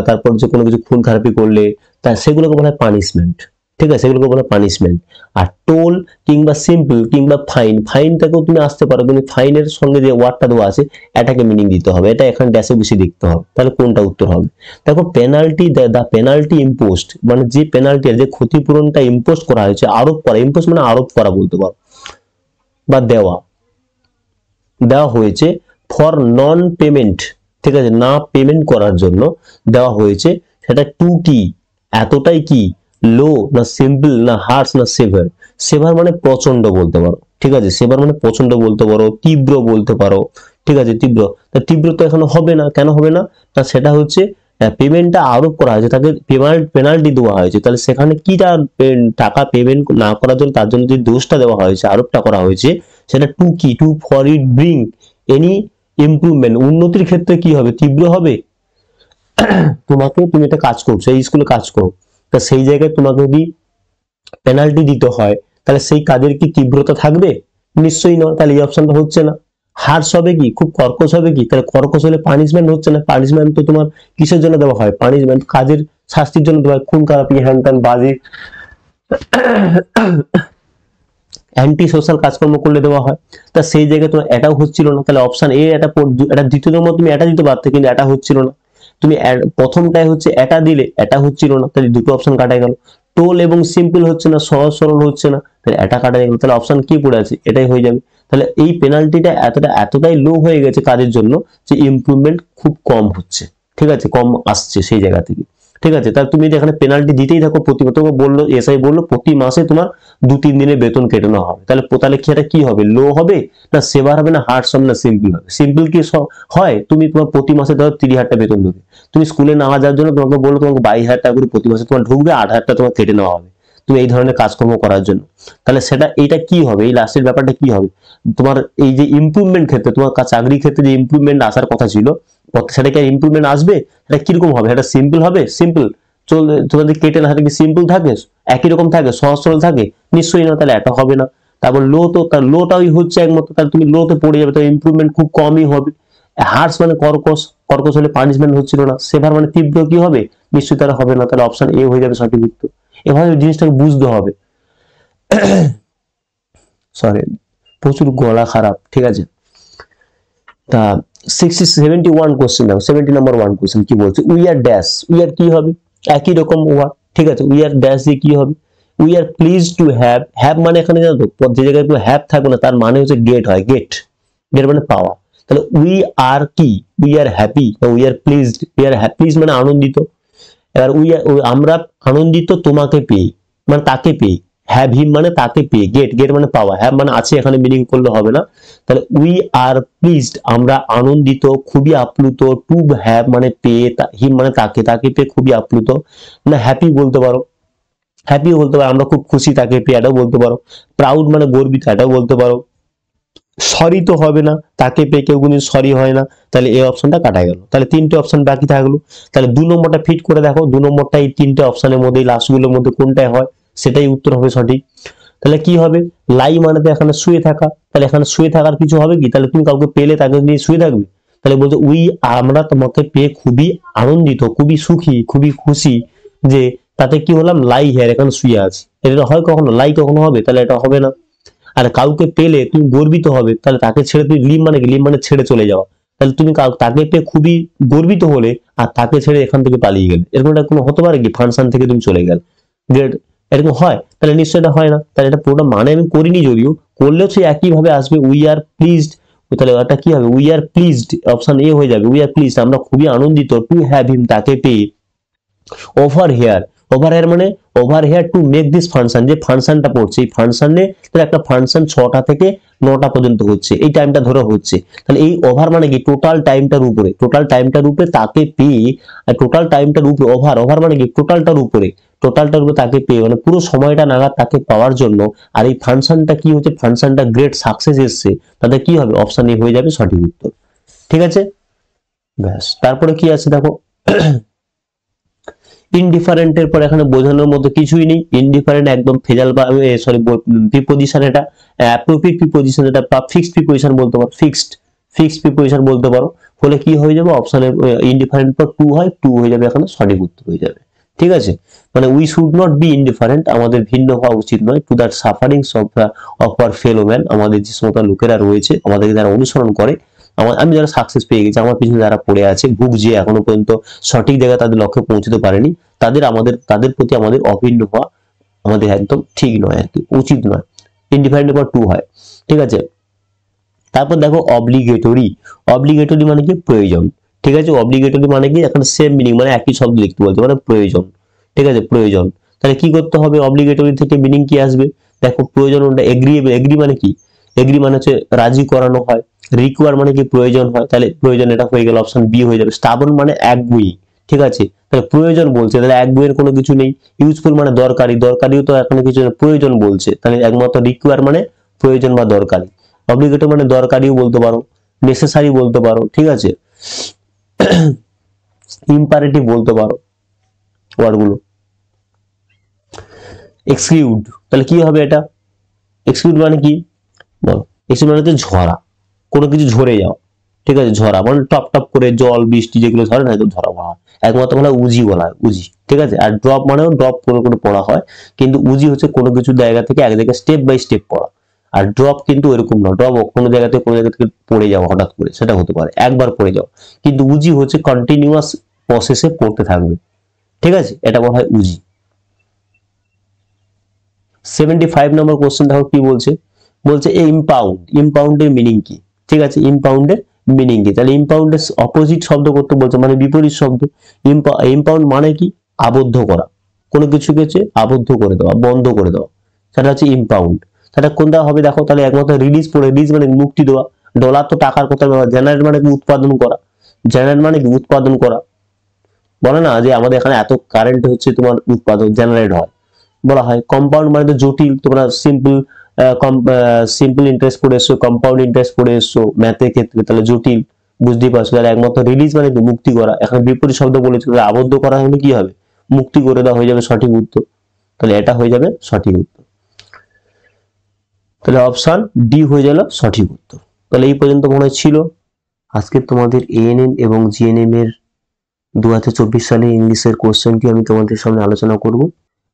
তারপর যে কোনো কিছু খুন খারাপি করলে, তা সেগুলোকে বলা হয় পানিশমেন্ট, ঠিক আছে, সেগুলোকে বলা হয় পানিশমেন্ট। আর টোল কিংবা সিম্পল কিংবা ফাইন, ফাইনটাকেও তুমি আসতে পারো, কিন্তু ফাইনের সঙ্গে যে ওয়ার্ডটা দেওয়া আছে এটাকে মিনিং দিতে হবে, এটা এখানে ড্যাশে বেশি দেখতে হবে, তাহলে কোনটা উত্তর হবে। দেখো পেনাল্টি, দ্য পেনাল্টি ইম্পোস্ট মানে যে পেনাল্টি, যে ক্ষতিপূরণটা ইম্পোজ করা হয়েছে, আরোপ করা, ইম্পোজ মানে আরোপ করা বলতে পারো, বা দেওয়া দেওয়া হয়েছে ফর নন পেমেন্ট, ঠিক আছে, না পেমেন্ট করার জন্য দেওয়া হয়েছে, সেটা টু কি, এতটাই কি, লো না সিম্পল না হার্শ না সেভার। সেভার মানে প্রচন্ড বলতে পারো, ঠিক আছে, সেভার মানে প্রচন্ড বলতে পারো, তীব্র বলতে পারো, ঠিক আছে, তীব্র। তা তীব্র তো এখানে হবে না, কেন হবে না, তা সেটা হচ্ছে পেমেন্টটা আরোপ করা হয়েছে, তাকে পেনাল্টি দেওয়া হয়েছে, তাহলে সেখানে কি টাকা পেমেন্ট না করার জন্য তার জন্য যে দোষটা দেওয়া হয়েছে, আরোপটা করা হয়েছে, সেটা টু কি, to for it bring any improvement, উন্নতির ক্ষেত্রে কি হবে, তীব্র হবে। তুমি একটা কাজ করছো, এই স্কুলে কাজ করো, তা সেই জায়গায় তোমাকে যদি পেনাল্টি দিতে হয়, তাহলে সেই কাজের কি তীব্রতা থাকবে, নিশ্চয়ই নয়, তাহলে এই অপশনটা হচ্ছে না। হার্শ হবে কি, খুব কর্কশ হবে কি, তাহলে কর্কশ হলে পানিশমেন্ট হচ্ছে না, পানিশমেন্ট তো তোমার কিসের জন্য দেওয়া হয়, পানিশমেন্ট কাজের শাস্তির জন্য দেওয়া হয়, খুন খারাপি হ্যান ত্যান বাজে অ্যান্টি সোশ্যাল কাজকর্ম করলে দেওয়া হয়, তা সেই জায়গায় তোমার এটাও হচ্ছিল না, তাহলে অপশন এ এটা দ্বিতীয় নম্বর তুমি এটা দিতে পারতে, কিন্তু এটা হচ্ছিল না, তুমি প্রথমটায় হচ্ছে এটা দিলে, এটা হচ্ছিল না, তাহলে দুটো অপশন কাটা গেল। টোল এবং সিম্পল হচ্ছে না, সহজ সরল হচ্ছে না, তাহলে এটা কাটা গেল, তাহলে অপশন কি পড়ে আছে, এটাই হয়ে যাবে। তাহলে এই পেনাল্টিটা এতটাই লো হয়ে গেছে কাজের জন্য যে ইমপ্রুভমেন্ট খুব কম হচ্ছে, ঠিক আছে, কম আসছে সেই জায়গা থেকে, ঠিক আছে। তাহলে তুমি এখানে পেনাল্টি দিতেই থাকো, তোমাকে বললো এসআই বললো প্রতি মাসে তোমার 2-3 দিনের বেতন কেটে নেওয়া হবে, তাহলে কি এটা কি হবে, লো হবে না সেভার হবে না হার্শ হবে না সিম্পল হবে। সিম্পল কি হয়, তুমি তোমার প্রতি মাসে ধরো 30,000 টাকা বেতন ঢুকে, তুমি স্কুলে না যাওয়ার জন্য তোমাকে বললো তোমাকে 22,000 টাকা করে প্রতি মাসে তোমার ঢুকবে, 8,000 টাকা তোমার কেটে নেওয়া হবে তুমি এই ধরনের কাজকর্ম করার জন্য। তাহলে এইটা কি হবে, এই লাস্টের ব্যাপারটা কি হবে, তোমার এই যে ইমপ্রুভমেন্ট ক্ষেত্রে, তোমার চাকরির ক্ষেত্রে যে ইমপ্রুভমেন্ট আসার কথা ছিল, সেটা কি ইমপ্রুভমেন্ট আসবে, এটা কিরকম হবে, এটা সিম্পল হবে, সিম্পল তোমাদের কেটে না কি সিম্পল থাকে, একই রকম থাকে, সহজ সরল থাকে, নিশ্চয়ই না, তাহলে এটা হবে না। তারপর লো, তো তার লোটাই হচ্ছে একমাত্র, তাহলে তুমি লোতে পড়ে যাবে, তাহলে ইমপ্রুভমেন্ট খুব কমই হবে। হার্শ মানে কর্কশ, কর্কশ হলে পানিশমেন্ট হচ্ছিল না, সেভার মানে তীব্র কি হবে, নিশ্চয়ই তারা হবে না, তাহলে অপশন এ হয়ে যাবে সঠিক উত্তর। এভাবে জিনিসটাকে বুঝতে হবে। সরি, প্রচুর গলা খারাপ, ঠিক আছে। তা 71 কোশ্চেন দেখো, 70 নম্বর 1 কোশ্চেন কি বলছে, we are dash, we are কি হবে, একই রকম ওয়ার্ড, ঠিক আছে, উই আর ড্যাশ দিয়ে কি হবে, we are please to have, have মানে এখানে জানো তো যে জায়গায় হ্যাভ থাকবে না তার মানে হচ্ছে গেট হয়, গেট মানে পাওয়া, তাহলে উই আর কি, we are happy, we are pleased, please মানে আনন্দিত, এবার আমরা আনন্দিত তোমাকে পেয়ে, মানে তাকে পেয়ে, হ্যাভ হিম মানে তাকে পেয়ে, গেট মানে পাওয়া, হ্যাভ মানে আছে, এখানে মিনিং করলে হবে না, তাহলে উই আর প্লিজড আমরা আনন্দিত, খুবই আপ্লুত, টু হ্যাভ মানে পেয়ে, হিম মানে তাকে পেয়ে খুবই আপ্লুত, না হ্যাপি বলতে পারো, হ্যাপি বলতে পারো, আমরা খুব খুশি তাকে পেয়ে, এটাও বলতে পারো, প্রাউড মানে গর্বিত, এটাও বলতে পারো, সরি তো হবে না, তাকে পেয়ে কেউ কিন্তু সরি হয় না, তাহলে এই অপশনটা কাটা গেল, তাহলে 3টে অপশন বাকি থাকলো। তাহলে 2 নম্বরটা ফিট করে দেখো, 2 নম্বরটা এই 3টে অপশনের মধ্যে লাস্ট গুলোর মধ্যে কোনটায় হয়, সেটাই উত্তর হবে সঠিক। তাহলে কি হবে, লাই মানে তো এখানে শুয়ে থাকা, তাহলে এখানে শুয়ে থাকার কিছু হবে কি, তাহলে তুমি কাউকে পেলে তাকে নিয়ে শুয়ে থাকবে? তাহলে বলছে আমরা তোমাকে পেয়ে খুবই আনন্দিত, খুবই সুখী, খুবই খুশি, যে তাতে কি হলাম, লাই হেয়ার, এখানে শুয়ে আছি। এটা হয় কখনো, লাই কখনো হবে? তাহলে এটা হবে না। আর কাউকে পেলে তুমি গর্বিত হবে, তাহলে তাকে ছেড়ে তুমি লিভ মানে কি, লিভ মানে ছেড়ে চলে যাওয়া, তাহলে তুমি তাকে পেয়ে খুবই গর্বিত হলে আর তাকে ছেড়ে এখান থেকে পালিয়ে গেলে, এরকম একটা কোনো হতে পারে কি, ফাংশন থেকে তুমি চলে গেলে, গ্রেড, এরকম হয়? তাহলে নিশ্চয়ই এটা হয় না। তাহলে এটা পুরোটা মানে আমি করিনি, যদিও করলেও সেই একই ভাবে আসবে, উই আর প্লিজড। তাহলে এটা কি হবে, we are pleased, option A হয়ে যাবে, উই আর প্লিজড, আমরা খুবই আনন্দিত, টু হ্যাভ হিম, তাকে পেয়ে। ওভার হেয়ার, ওভার হেয়ার মানে over here to make this function, যে ফাংশনটা পড়ছে এই ফাংশনে, তাহলে একটা ফাংশন 6টা থেকে 9টা পর্যন্ত হচ্ছে, এই টাইমটা ধরে হচ্ছে, তাহলে এই ওভার মানে কি, টোটাল টাইমটার উপরে, টোটাল টাইমটার উপরে তাকে পেয়ে, টোটাল টাইমটার উপরে ওভার, ওভার মানে কি টোটালটার উপরে, টোটালটার উপরে তাকে পেয়ে, মানে পুরো সময়টা নাগাদ তাকে পাওয়ার জন্য। আর এই ফাংশনটা কি হচ্ছে, ফাংশনটা গ্রেট সাকসেস এসছে, তাদের কি হবে, অপশন এ হয়ে যাবে সঠিক উত্তর। ঠিক আছে, ব্যাস। তারপরে কি আছে দেখো, ইনডিফারেন্টের পর এখানে বোঝানোর মতো কিছুই নেই, ইনডিফারেন্ট একদম ফেজাল বা সরি প্রিপোজিশন, এটা অ্যাপ্রোপ্রিয়েট প্রিপোজিশন, এটা ফিক্সড প্রিপোজিশন বলতে পারো, ফিক্সড প্রিপোজিশন বলতে পারো। ফলে কি হয়ে যাবে, অপশনের ইনডিফারেন্ট পর টু হয়, টু হয়ে যাবে, এখানে সঠিক উত্তর হয়ে যাবে। ঠিক আছে, মানে we should not be indifferent, আমাদের ভিন্ন হওয়া উচিত নয়, to that sufferings of our fellow man, আমাদের যে সমস্ত লোকেরা রয়েছে, আমাদেরকে যারা অনুসরণ করে, আমি যারা সাকসেস পেয়ে গেছি, আমার পিছনে যারা পড়ে আছে, ভুগছে, এখনো পর্যন্ত সঠিক জায়গায় তাদের লক্ষ্যে পৌঁছতে পারেনি, তাদের প্রতি আমাদের অভিন্ন হওয়া আমাদের একদম ঠিক নয় আর কি, উচিত নয়। ইনডিফারেন্ট পর টু হয়। ঠিক আছে, তারপর দেখো অব্লিগেটরি, অব্লিগেটরি মানে কি, প্রয়োজন। ঠিক আছে, অব্লিগেটরি মানে কি, এখানে সেম মিনিং, মানে একই শব্দ লিখতে বলতে, মানে প্রয়োজন। ঠিক আছে, প্রয়োজন, তাহলে কি করতে হবে, অব্লিগেটরি থেকে মিনিং কি আসবে, দেখো প্রয়োজন, ওটা এগ্রিয়েবল, এগ্রি মানে কি, এগ্রি মানে হচ্ছে রাজি করানো হয়, রিকোয়ার মানে কি প্রয়োজন হয়, তাহলে প্রয়োজন, এটা হয়ে গেল, অপশন বি হয়ে যাবে। স্টাবন মানে একগুঁয়ে, ঠিক আছে, তাহলে প্রয়োজন বলছে, তাহলে একগুঁয়ের কোনো কিছু নেই। ইউজফুল মানে দরকারি, দরকারিও তো এখানে কিছু নেই, প্রয়োজন বলছে, তাহলে একমাত্র রিকোয়ার মানে প্রয়োজন বা দরকারি। অব্লিগেটরি মানে দরকারিও বলতে পারো, নেসেসারি বলতে পারো, ঠিক আছে, ইম্পারেটিভ বলতে পারো ওয়ার্ডগুলো। এক্সকিউড, তাহলে কি হবে এটা, এক্সকিউড মানে কি বলো, এক্সকিউড মানে হচ্ছে ঝরা, কোনো কিছু ঝরে যাওয়া। ঠিক আছে, ঝরা মানে টপ টপ করে জল বৃষ্টি যেগুলো ধরে না, ঝরা বলা হয়, একমাত্র বলা উজি বলা হয়, উজি। ঠিক আছে, আর ড্রপ মানেও ড্রপ করে করে পড়া হয়, কিন্তু উজি হচ্ছে কোনো কিছু জায়গা থেকে এক জায়গায় স্টেপ বাই স্টেপ পড়া। আর ড্রপ কিন্তু এরকম না, ড্রপ কোনো জায়গা থেকে কোনো জায়গা থেকে পড়ে যাওয়া হঠাৎ করে, সেটা হতে পারে একবার পড়ে যাওয়া, কিন্তু উজি হচ্ছে কন্টিনিউয়াস প্রসেসে পড়তে থাকবে। ঠিক আছে, এটা বলা হয় উজি। 75 নম্বর কোশ্চেন দেখো কি বলছে, বলছে এ ইম্পাউন্ড, ইম্পাউন্ডের মিনিং কি। ঠিক আছে, ইম্পাউন্ডের মিনিং কি, তাহলে ইম্পাউন্ডের অপোজিট শব্দ করতে বলছে, মানে বিপরীত শব্দ। ইম্পাউন্ড মানে কি, আবদ্ধ করা, কোনো কিছুকে হচ্ছে আবদ্ধ করে দেওয়া, বন্ধ করে দেওয়া, সেটা হচ্ছে ইম্পাউন্ড। সেটা কোনটা হবে দেখো, তাহলে একমাত্র রিলিজ পড়ে, রিলিজ মানে মুক্তি দেওয়া, ডলার তো টাকার কথা, জেনারেট মানে কি উৎপাদন করা, জেনারেট মানে কি উৎপাদন করা, বলে না যে আমাদের এখানে এত কারেন্ট হচ্ছে তোমার উৎপাদন জেনারেট হয়, বলা হয়। কম্পাউন্ড মানে তো জটিল, তোমরা সিম্পল ইন্টারেস্ট পড়ে এসছো, কম্পাউন্ড ইন্টারেস্ট পড়ে এসছো ম্যাথের ক্ষেত্রে, তাহলে জটিল, বুঝতেই পারছো। তাহলে একমাত্র রিলিজ মানে কি মুক্তি করা, এখানে বিপরীত শব্দ বলেছে, তাহলে আবদ্ধ করা হলে কি হবে, মুক্তি করে দেওয়া হয়ে যাবে সঠিক উত্তর, তাহলে এটা হয়ে যাবে সঠিক উত্তর। তাহলে অপশন ডি হয়ে গেল সঠিক উত্তর। তাহলে এই পর্যন্ত মনে হয় ছিল আজকে তোমাদের এএনএম এবং জিএনএম এর 2024 সালে ইংলিশের কোশ্চেনটি আমি তোমাদের সামনে আলোচনা করব।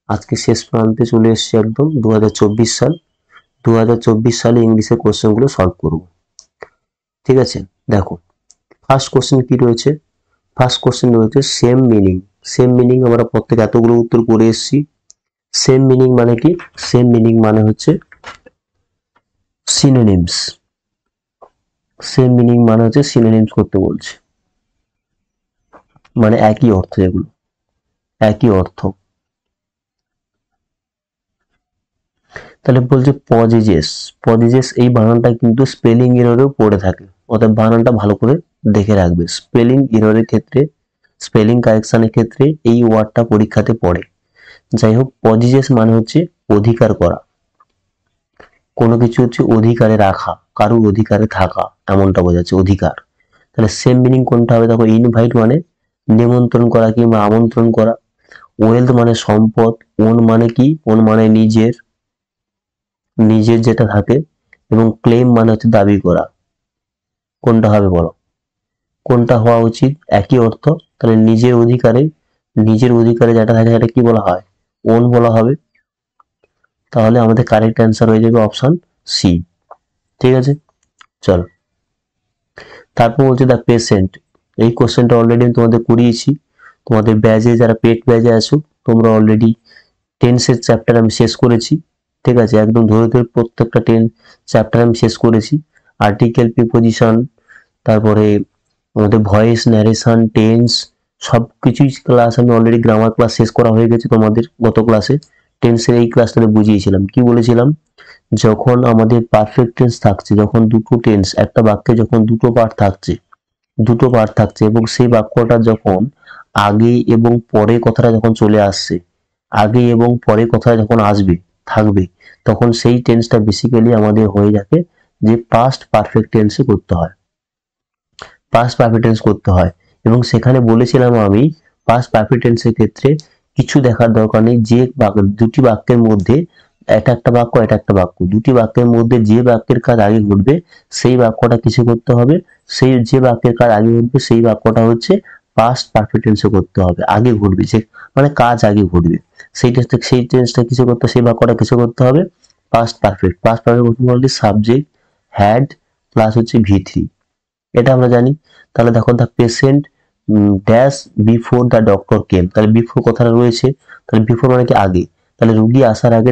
আজকে শেষ প্রান্তে চলে এসেছে একদম 2024 সাল, 2024 সালে ইংলিশের কোশ্চেনগুলো সলভ করব। ঠিক আছে, দেখো ফার্স্ট কোশ্চেন কি রয়েছে, ফার্স্ট কোশ্চেন রয়েছে সেম মিনিং। সেম মিনিং আমরা প্রত্যেক এতগুলো উত্তর করে এসেছি। সেম মিনিং মানে কি, সেম মিনিং মানে হচ্ছে সিনোনিমস, সেম মিনিং মানে হচ্ছে সিনোনিমস করতে বলছে, মানে একই অর্থ, এগুলো একই অর্থ। তাহলে বলছে পজেজেস, পজেজেস এই বানানটা কিন্তু স্পেলিং এররেও পড়ে থাকে, অর্থাৎ বানানটা ভালো করে দেখে রাখবে। স্পেলিং এররের ক্ষেত্রে, স্পেলিং কারেকশনের ক্ষেত্রে এই ওয়ার্ডটা পরীক্ষাতে পড়ে। যাই হোক, পজেজেস মানে হচ্ছে অধিকার করা, কোনো কিছু হচ্ছে অধিকারে রাখা, কারোর অধিকারে থাকা, এমনটা বোঝাচ্ছে অধিকার। তাহলে সেম মিনিং কোনটা হবে দেখো, ইনভাইট মানে নিমন্ত্রণ করা কিংবা আমন্ত্রণ করা, ওয়েলথ মানে সম্পদ, ওন মানে কি, ওন মানে নিজের, নিজের যেটা থাকে, এবং ক্লেম মানে হচ্ছে দাবি করা। কোনটা হবে বলো? কোনটা হওয়া উচিত? একই অর্থ। তাহলে নিজের অধিকারে যেটা থাকে সেটা কি বলা হয়? ওন বলা হবে। তাহলে আমাদের কারেক্ট অ্যান্সার হয়ে যাবে অপশন সি। ঠিক আছে, চলো। তারপর বলছে দ্য পেশেন্ট। এই কোশ্চেনটা অলরেডি আমি তোমাদের করিয়েছি। তোমাদের ব্যাচে যারা পেট ব্যাচে আছো, তোমরা অলরেডি টেন্সের চ্যাপ্টার আমি শেষ করেছি। ঠিক আছে, একদম ধরে ধরে প্রত্যেকটা চ্যাপ্টার আমি শেষ করেছি। আর্টিকেল, প্রিপোজিশন, তারপরে আমাদের ভয়েস, ন্যারেশন, টেন্স, সবকিছুই ক্লাস আমি অলরেডি গ্রামার ক্লাস শেষ করা হয়ে গেছে তোমাদের গত ক্লাসে। টেন্সের এই ক্লাসটাতে বুঝিয়েছিলাম। কি বলেছিলাম? যখন আমাদের পারফেক্ট টেন্স থাকছে, যখন দুটো টেন্স, একটা বাক্যে যখন দুটো পার্ট থাকছে এবং সেই বাক্যটা যখন আগে এবং পরে কথাটা যখন চলে আসছে, আগে এবং পরে কথাটা যখন থাকবে, তখন সেই টেন্সটা বেসিক্যালি আমাদের হয়ে যাবে যে পাস্ট পারফেক্ট টেন্সে করতে হয়। পাস্ট পারফেক্ট টেন্স করতে হয়। এবং সেখানে বলেছিলাম আমি, পাস্ট পারফেক্ট টেন্সের ক্ষেত্রে কিছু দেখার দরকার নেই। যে দুটি বাক্যের মধ্যে, এটা একটা বাক্য, দুটি বাক্যের মধ্যে যে বাক্যের কাজ আগে ঘটবে সেই বাক্যটা কিছু করতে হবে। সেই যে বাক্যের কাজ আগে ঘটবে সেই বাক্যটা হচ্ছে পাস্ট পারফেক্ট টেন্সে করতে হবে। আগে ঘটবে, যে মানে কাজ আগে ঘটবে, সেই টেন্সটা কিছু করতে, সেই বাক্যটা কিছু করতে হবে পাস্ট পারফেক্ট। পাস্ট পারফেক্ট বলতে সাবজেক্ট হ্যাড প্লাস হচ্ছে V3, এটা আমরা জানি। তাহলে দেখো the patient dash before the doctor came. তাহলে বিফোর কথাটা রয়েছে, তাহলে বিফোর মানে কি আগে। তাহলে রুগী আসার আগে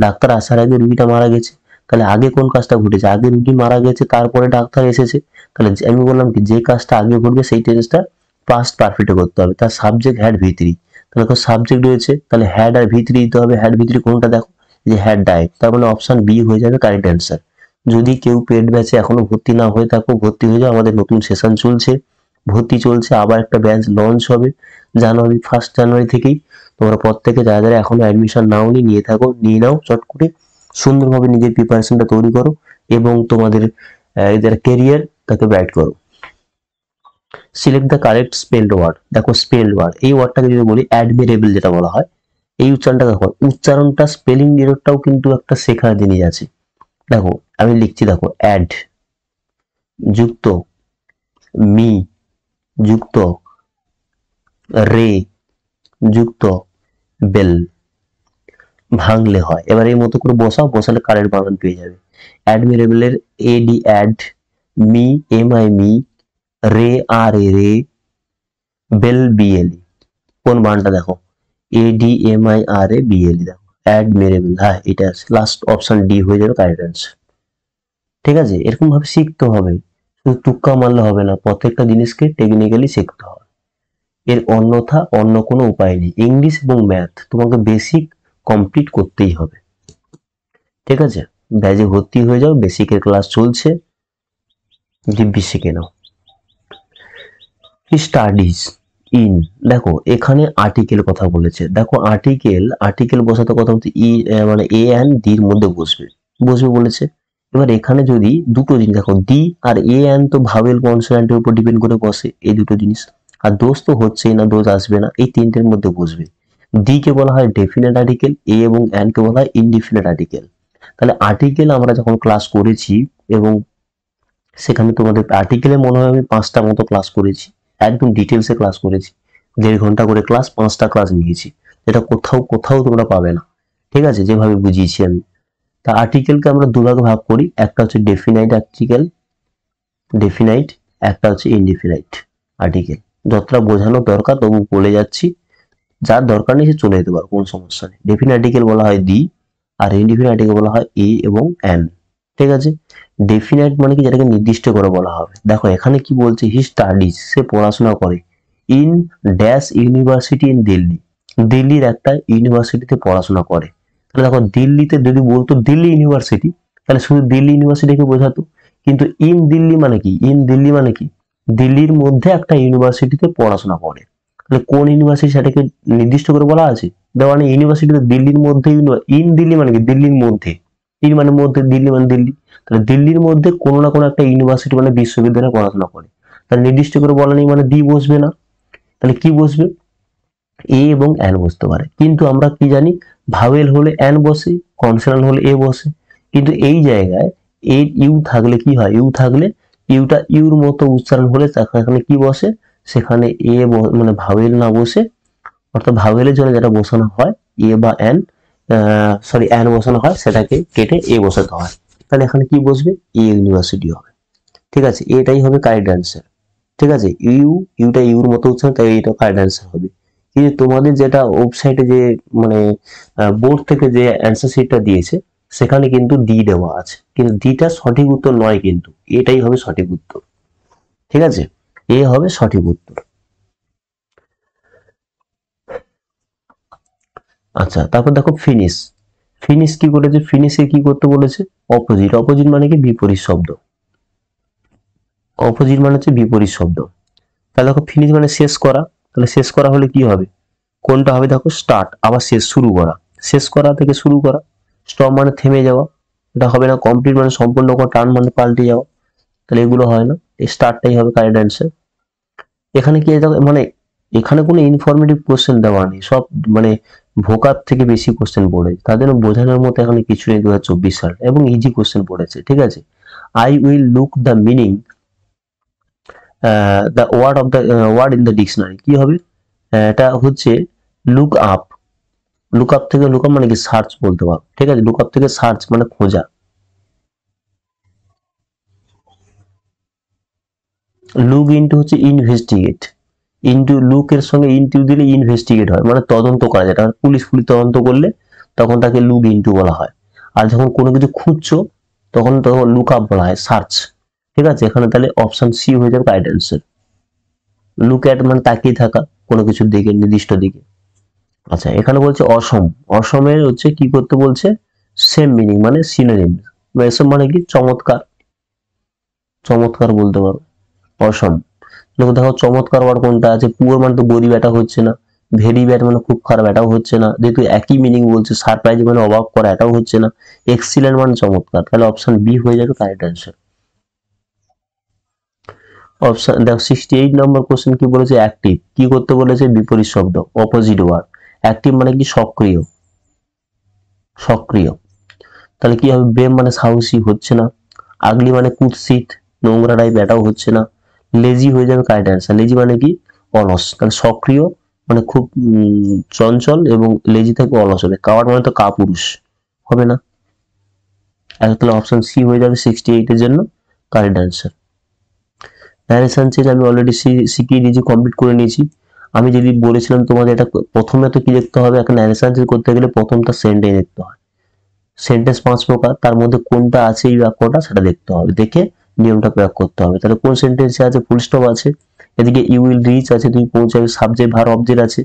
ডাক্তার আসার আগে রুগীটা মারা গেছে। তাহলে আগে কোন কাজটা ঘটেছে? আগে রুগী মারা গেছে, তারপরে ডাক্তার এসেছে। তাহলে আমি বললাম কি, যে কাজটা আগে ঘটবে সেই টেন্সটা পাস্ট পারফেক্টে করতে হবে। তার সাবজেক্ট হ্যাড V3, তাহলে সাবজেক্ট রয়েছে, তাহলে হ্যাড আর V3 দিতে হবে। হ্যাড V3 কোনটা দেখো, যে হ্যাড ডাইড, তার মানে অপশন বি হয়ে যাবে কারেক্ট অ্যান্সার। যদি কেউ পেড ব্যাচে এখনো ভর্তি না হয়ে থাকো, ভর্তি হয়ে যাও। আমাদের নতুন সেশন চলছে, ভর্তি চলছে। আবার একটা ব্যাচ লঞ্চ হবে ফার্স্ট জানুয়ারি থেকেই। তোমরা প্রত্যেকে যারা যারা এখনো অ্যাডমিশন নাওনি, নিয়ে নাও চট করে। সুন্দরভাবে নিজের প্রিপারেশনটা তৈরি করো এবং তোমাদের যারা ক্যারিয়ার তাকে ব্রাইট করো। Select the correct spelled word. দেখো স্পেলড ওয়ার্ড, এই ওয়ার্ডটাকে যদি বলি অ্যাডমিরেবল যেটা বলা হয়, এই উচ্চারণটা দেখো, উচ্চারণটা স্পেলিং এররটাও কিন্তু একটা শেখার জিনিস আছে। দেখো আমি লিখছি, দেখো অ্যাড যুক্ত মি যুক্ত রে যুক্ত বেল, ভাঙলে হয়। এবার এই মতো করে বসালে কারেক্ট বানান পেয়ে যাবে। অ্যাডমিরেবলের এডি অ্যাড, মি MI মি, রে রে, বেল BL। কোন বানানটা দেখো, ADMIRABL, দেখো অ্যাডমিরেবল। হ্যাঁ, এটা লাস্ট অপশন ডি হয়ে যাবে কারেক্ট অ্যান্সার। ঠিক আছে, এরকম ভাবে শিখতে হবে, শুধু তুক্কা মারলে হবে না, প্রত্যেকটা জিনিসকে টেকনিক্যালি শিখতে হবে। এর অন্যথা অন্য কোনো উপায় নেই। ইংলিশ এবং ম্যাথ তোমাকে বেসিক কমপ্লিট করতেই হবে। ঠিক আছে, ব্যাচে ভর্তি হয়ে যাও, বেসিকের ক্লাস চলছে, দিব্যি শিখে নাও। স্টাডিজ ইন, দেখো এখানে আর্টিকেল কথা বলেছে। দেখো আর্টিকেল বসাতে কথা বলতে মানে এ অ্যান্ড ডির মধ্যে বসবে বলেছে। এবার এখানে যদি দুটো জিনিস দেখো, ডি আর এ অ্যান্ড তো ভাওয়েল কনসোনেন্টের উপর ডিপেন্ড করে বসে, এই দুটো জিনিস। আর দোষ তো হচ্ছেই না, দোষ আসবে না, এই তিনটের মধ্যে বসবে। ডি কে বলা হয় ডেফিনেট আর্টিকেল, এ এবং অ্যান্ড কে বলা হয় ইনডিফিনিট আর্টিকেল। তাহলে আর্টিকেল আমরা যখন ক্লাস করেছি, এবং সেখানে তোমাদের আর্টিকেলে মনে হয় আমি 5টা মতো ক্লাস করেছি, একদম ডিটেলসে ক্লাস করেছি। 1.5 ঘন্টা করে ক্লাস, 5টা ক্লাস নিয়েছি, এটা কোথাও তোমরা পাবে না। ঠিক আছে, যেভাবে বুঝিয়েছি আমি। তা আর্টিকেলকে আমরা দুভাগে ভাগ করি, একটা হচ্ছে ডেফিনাইট আর্টিকেল, একটা হচ্ছে ইনডিফিনাইট আর্টিকেল। যতটা বোঝানো দরকার তবু বলে যাচ্ছি, যার দরকার নেই সে চলে যেতে পারে, কোনো সমস্যা নেই। ডেফিনাইট আর্টিকেল বলা হয় দি, আর ইনডিফিনাইট আর্টিকেল বলা হয় এ এবং এন। ঠিক আছে, ডেফিনাইট মানে কি, যেটাকে নির্দিষ্ট করে বলা হবে। দেখো এখানে কি বলছে, হি স্টাডিজ, সে পড়াশোনা করে, in dash university in Delhi, দিল্লির একটা ইউনিভার্সিটিতে পড়াশোনা করে। তাহলে দেখো দিল্লিতে যদি বলতো দিল্লি ইউনিভার্সিটি, তাহলে শুধু দিল্লি ইউনিভার্সিটিকে বোঝাতো। কিন্তু ইন দিল্লি মানে কি, দিল্লির মধ্যে একটা ইউনিভার্সিটিতে পড়াশোনা করে। তাহলে কোন ইউনিভার্সিটি সেটাকে নির্দিষ্ট করে বলা আছে, দেওয়া নেই। ইউনিভার্সিটিতে দিল্লির মধ্যে, ইন দিল্লি মানে কি, দিল্লির মধ্যে, ইন মানে মধ্যে, দিল্লি মানে দিল্লি। তাহলে দিল্লির মধ্যে কোনো না কোনো একটা ইউনিভার্সিটি মানে বিশ্ববিদ্যালয়ে পড়াশোনা করে। তাহলে নির্দিষ্ট করে বলা নেই মানে দি বসবে না, তাহলে কি বসবে, এ এবং অ্যান বসতে পারে, কিন্তু আমরা কি জানি ভাওয়েল হলে অ্যান বসে, কনসোনান্ট হলে এ বসে, কিন্তু এই জায়গায় এ ইউ থাকলে কি হয়, ইউ থাকলে ইউটা ইউর মতো উচ্চারণ হলে সেখানে কি বসে, সেখানে এ মানে ভাওয়েল না বসে, অর্থাৎ ভাওয়েলের জন্য যেটা বসানো হয় এ বা অ্যান, সরি অ্যান বসানো হয় সেটাকে কেটে এ বসাতে হয়, তাহলে এখানে কি বসবে, এ ইউনিভার্সিটি হবে। ঠিক আছে, এটাই হবে কারেক্ট অ্যান্সার। ঠিক আছে, ইউটা ইউর মতো উচ্চারণ, তাই এটা কারেক্ট অ্যান্সার হবে। কিন্তু তোমাদের যেটা ওয়েবসাইটে যে মানে বোর্ড থেকে যে অ্যান্সার শিটটা দিয়েছে সেখানে কিন্তু ডি দেওয়া আছে, কিন্তু ডিটা সঠিক উত্তর নয়, কিন্তু এটাই হবে সঠিক উত্তর। ঠিক আছে, এ হবে সঠিক উত্তর। আচ্ছা, তারপর দেখো ফিনিশ। ফিনিশ কি করেছে, ফিনিশে কি করতে বলেছে, অপোজিট। অপোজিট মানে কি, বিপরীত শব্দ। অপোজিট মানে হচ্ছে বিপরীত শব্দ। তাহলে দেখো ফিনিশ মানে শেষ করা, তাহলে শেষ করা হলে কি হবে, কোনটা হবে, দেখো স্টার্ট, আবার শেষ, শুরু করা, শেষ করা থেকে শুরু করা। স্টপ মানে থেমে যাওয়া, এটা হবে না। কমপ্লিট মানে সম্পূর্ণ করা, টার্ন মানে পাল্টে যাওয়া, তাহলে এগুলো হয় না, এই স্টার্টটাই হবে কারেক্ট অ্যান্সার। এখানে কি দেখো, মানে এখানে কোনো ইনফরমেটিভ কোশ্চেন দেওয়া নেই, সব মানে ভোকাব থেকে বেশি কোশ্চেন পড়ে, তার জন্য বোঝানোর মতো এখানে কিছু নেই 2024 সাল, এবং ইজি কোশ্চেন পড়েছে। ঠিক আছে, I will look the meaning the word of the word in the dictionary, কি হবে, এটা হচ্ছে লুক আপ। লুক আপ থেকে লুক আপ মানে কি সার্চ বলতে পারো। ঠিক আছে, লুক আপ থেকে সার্চ মানে খোঁজা। লুক ইনটু হচ্ছে ইনভেস্টিগেট, ইনটু লুকের সঙ্গে ইনটু দিলে ইনভেস্টিগেট হয়, মানে তদন্ত করা যায়, পুলিশ তদন্ত করলে তখন তাকে লুক ইনটু বলা হয়। আর যখন কোনো কিছু খুঁজছো তখন তখন লুক আপ বলা হয়, সার্চ। ঠিক আছে, এখানে তাহলে অপশন সি হয়ে যাবে রাইট অ্যান্সার। লুক অ্যাট মানে তাকিয়ে থাকা কোনো কিছুর দিকে, নির্দিষ্ট দিকে। আচ্ছা, এখানে বলছে অসম। অসমের হচ্ছে কি করতে বলছে, সেম মিনিং মানে সিনোনিম। এসব মানে কি, চমৎকার। চমৎকার বলতে পারো অসম। দেখো দেখো চমৎকার ওয়ার্ড কোনটা আছে, পুয়ার মানে তো গরিব, এটা হচ্ছে না। ভেরি ব্যাড মানে খুব খারাপ, এটাও হচ্ছে না। যেহেতু একই মিনিং বলছে, সারপ্রাইজ মানে অবাক করা, এটাও হচ্ছে না। এক্সিলেন্ট মানে চমৎকার, তাহলে অপশন বি হয়ে যাবে কারেক্ট অ্যান্সার। অপশন দেখো 68 নম্বর কোশ্চেন কি বলেছে, অ্যাক্টিভ কি করতে বলেছে, বিপরীত শব্দ, অপোজিট ওয়ার্ড। অ্যাক্টিভ মানে কি, সক্রিয়। সক্রিয়, তাহলে কি হবে, ব্রেম মানে সাহসী, হচ্ছে না। আগলি মানে কুৎসিত, নোংরা টাইপ, এটাও হচ্ছে না। লেজি হয়ে যাবে কারেক্ট অ্যান্সার। লেজি মানে কি, অলস। তাহলে সক্রিয় মানে খুব চঞ্চল, এবং লেজি থেকে অলস হবে। কাওয়ার্ড মানে তো কাপুরুষ, হবে না। তাহলে অপশন সি হয়ে যাবে 68 এর জন্য কারেক্ট অ্যান্সার। ন্যারেশন চেঞ্জ আমি অলরেডি শিখিয়ে দিয়েছি, কমপ্লিট করে নিয়েছি। আমি যদি বলেছিলাম তোমাদের এটা প্রথমে তো কি দেখতে হবে, একটা ন্যারেশন চেঞ্জ করতে গেলে প্রথমটা সেন্টেন্স দেখতে হয়। সেন্টেন্স 5 প্রকার, তার মধ্যে কোনটা আছে এই বাক্যটা সেটা দেখতে হবে, দেখে নিয়মটা প্রয়োগ করতে হবে। তাহলে কোন সেন্টেন্সে আছে, ফুল স্টপ আছে, এদিকে ইউ উইল রিচ আছে, তুমি পৌঁছাবে, সাবজেক্ট ভার্ব অবজেক্ট আছে,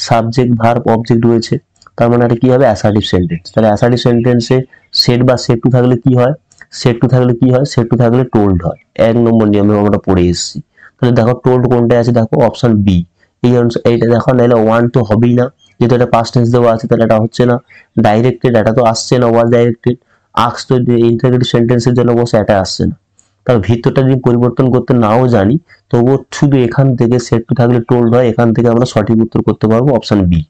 সাবজেক্ট ভার্ব অবজেক্ট রয়েছে, তার মানে এটা কি হবে, অ্যাসার্টিভ সেন্টেন্স। তাহলে অ্যাসার্টিভ সেন্টেন্সে সেট বা সেট টু থাকলে কি হয়, সেট টু থাকলে কি হয়, সেট টু থাকলে টোল্ড হয়। 1 নম্বর নিয়মে আমরা পড়ে এসেছি। তাহলে দেখো টোল্ড কোনটা আছে, দেখো অপশন বি। এইটা দেখো, নাহলে ওয়ান তো হবেই না, যেহেতু এটা পাস্ট টেন্স দেওয়া আছে, তাহলে এটা হচ্ছে না। ডাইরেক্টেড, এটা তো আসছে না, ওয়াজ ডাইরেক্টেড। আক্স তো ইন্টারোগেটিভ সেন্টেন্সের জন্য বসে, এটা আসছে না। তার ভিতরটা যদি পরিবর্তন করতে নাও জানি, তবুও শুধু এখান থেকে সেট টু থাকলে টোল্ড হয়, এখান থেকে আমরা সঠিক উত্তর করতে পারবো অপশন বি।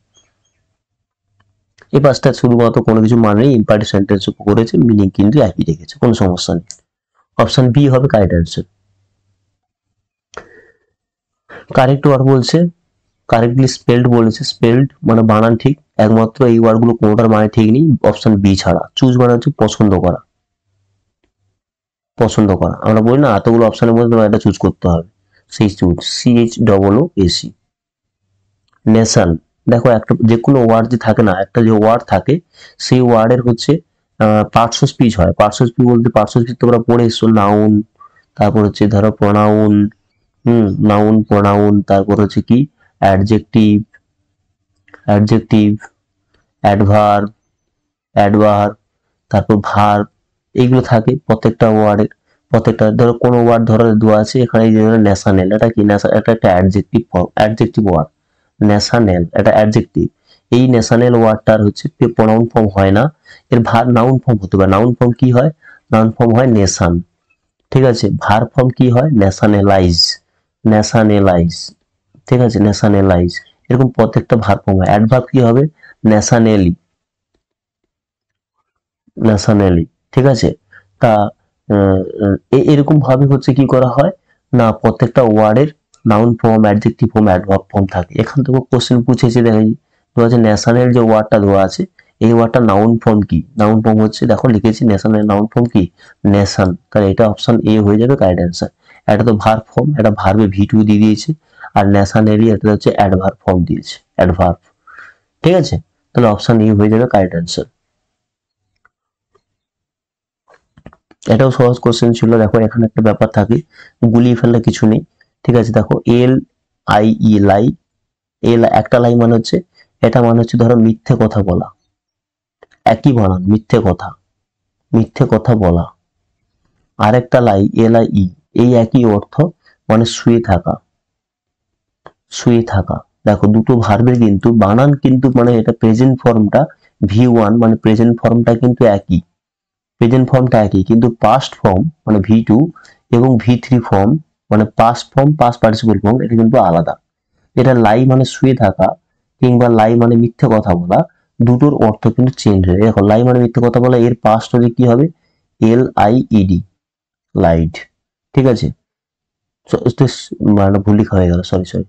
এই পাঁচটা শুধুমাত্র কোনো কিছু মানে নেই, ইম্পারেটিভ সেন্টেন্স করেছে, মিনিং কিন্তু একই রেখেছে, কোনো সমস্যা নেই। অপশন বি হবে কারেক্ট অ্যান্সার। কারেক্ট ওয়ার্ড বলছে, কারেক্টলি স্পেলড বলেছে, স্পেলড মানে বানান ঠিক, একমাত্র এই ওয়ার্ডগুলো কোনোটার মানে ঠিক নেই অপশন বি ছাড়া। চুজ মানে হচ্ছে পছন্দ করা। পছন্দ করা, আমরা বলি না এতগুলো অপশনের মধ্যে তোমার একটা চুজ করতে হবে, সেই চুজ, CHOOAC। নেশন, দেখো একটা যে কোনো ওয়ার্ড যে থাকে না, একটা যে ওয়ার্ড থাকে সেই ওয়ার্ডের হচ্ছে পার্টস অফ স্পিচ হয়। পার্টস অফ স্পিচ বলতে, পার্টস অফ স্পিচ তোমরা পড়ে এসছো, নাউন, তারপর হচ্ছে ধরো প্রোনাউন, নাউন প্রোনাউন, তারপর হচ্ছে কি অ্যাডজেক্টিভ, অ্যাডজেক্টিভ, অ্যাডভার্ব, অ্যাডভার্ব, তারপর ভার্ব, এইগুলো থাকে প্রত্যেকটা ওয়ার্ডের। প্রত্যেকটা ধরো কোনো ওয়ার্ড ধরো দেওয়া আছে এখানে, এই যে ন্যাশনাল, এটা কি, এটা একটা adjective form, adjective word. National এটা অ্যাডজেক্টিভ। এই ন্যাশনাল ওয়ার্ডটার হচ্ছে প্রোনাউন ফর্ম হয় না, এর নাউন ফর্ম হতে পারে। নাউন ফর্ম কি হয়, নাউন ফর্ম হয় নেশন। ঠিক আছে, ভার্ব ফর্ম কি হয়, ন্যাশনালাইজ, ন্যাশনালাইজ। ঠিক আছে, ন্যাশনালাইজ। এরকম প্রত্যেকটা ভার্ব ফর্ম হয়। অ্যাডভার্ব কি হবে? ন্যাশনালি, ন্যাশনালি, ঠিক আছে। তা এরকম ভাবে হচ্ছে কি করা হয় না, প্রত্যেকটা ওয়ার্ডের noun form, adjective form, adverb form থাকে। এখান থেকে কোশ্চেন পুছেছে, দেখেছি দেওয়া আছে ন্যাশনাল যে ওয়ার্ডটা দেওয়া আছে, এই ওয়ার্ডটা নাউন ফর্ম কি? নাউন ফর্ম হচ্ছে, দেখো লিখেছি ন্যাশনাল নাউন ফর্ম কি? নেশন। তাহলে এটা অপশন এ হয়ে যাবে কারেক্ট অ্যান্সার। এটা তো ভার্ব ফর্ম, এটা ভার্বে ভি2 দিয়ে দিয়েছে, আর ন্যাশনালি এটা হচ্ছে অ্যাডভার্ব ফর্ম দিয়েছে, অ্যাডভার্ব, ঠিক আছে। তাহলে অপশন এ হয়ে যাবে কারেক্ট অ্যান্সার। এটাও সহজ কোশ্চেন ছিল। দেখো এখানে একটা ব্যাপার থাকে, গুলিয়ে ফেললে কিছু নেই, ঠিক আছে। দেখো এল আই ই, লাই, এল একটা লাই মানে হচ্ছে, এটা মানে হচ্ছে ধরো মিথ্যে কথা বলা, একই বানান, মিথ্যে কথা, মিথ্যে কথা বলা। আরেকটা লাই এল আই ই, এই একই অর্থ, মানে শুয়ে থাকা, শুয়ে থাকা। দেখো দুটো ভার্বের কিন্তু বানান কিন্তু, মানে এটা প্রেজেন্ট ফর্মটা ভি1, মানে প্রেজেন্ট ফর্মটা কিন্তু একই, প্রেজেন্ট ফর্মটা একই, কিন্তু পাস্ট ফর্ম মানে ভি2 এবং ভি3 ফর্ম মানে past form, past participle form, এটা কিন্তু আলাদা। এটা লাই মানে শুয়ে থাকা, কিংবা লাই মানে মিথ্যে কথা বলা, দুটোর অর্থ কিন্তু চেঞ্জ হয়ে যায়। দেখো লাই মানে মিথ্যে কথা বলা, এর পাস্ট হলে কি হবে? L I E D, lied, ঠিক আছে। মানে ভুল লেখা হয়ে গেল, সরি সরি,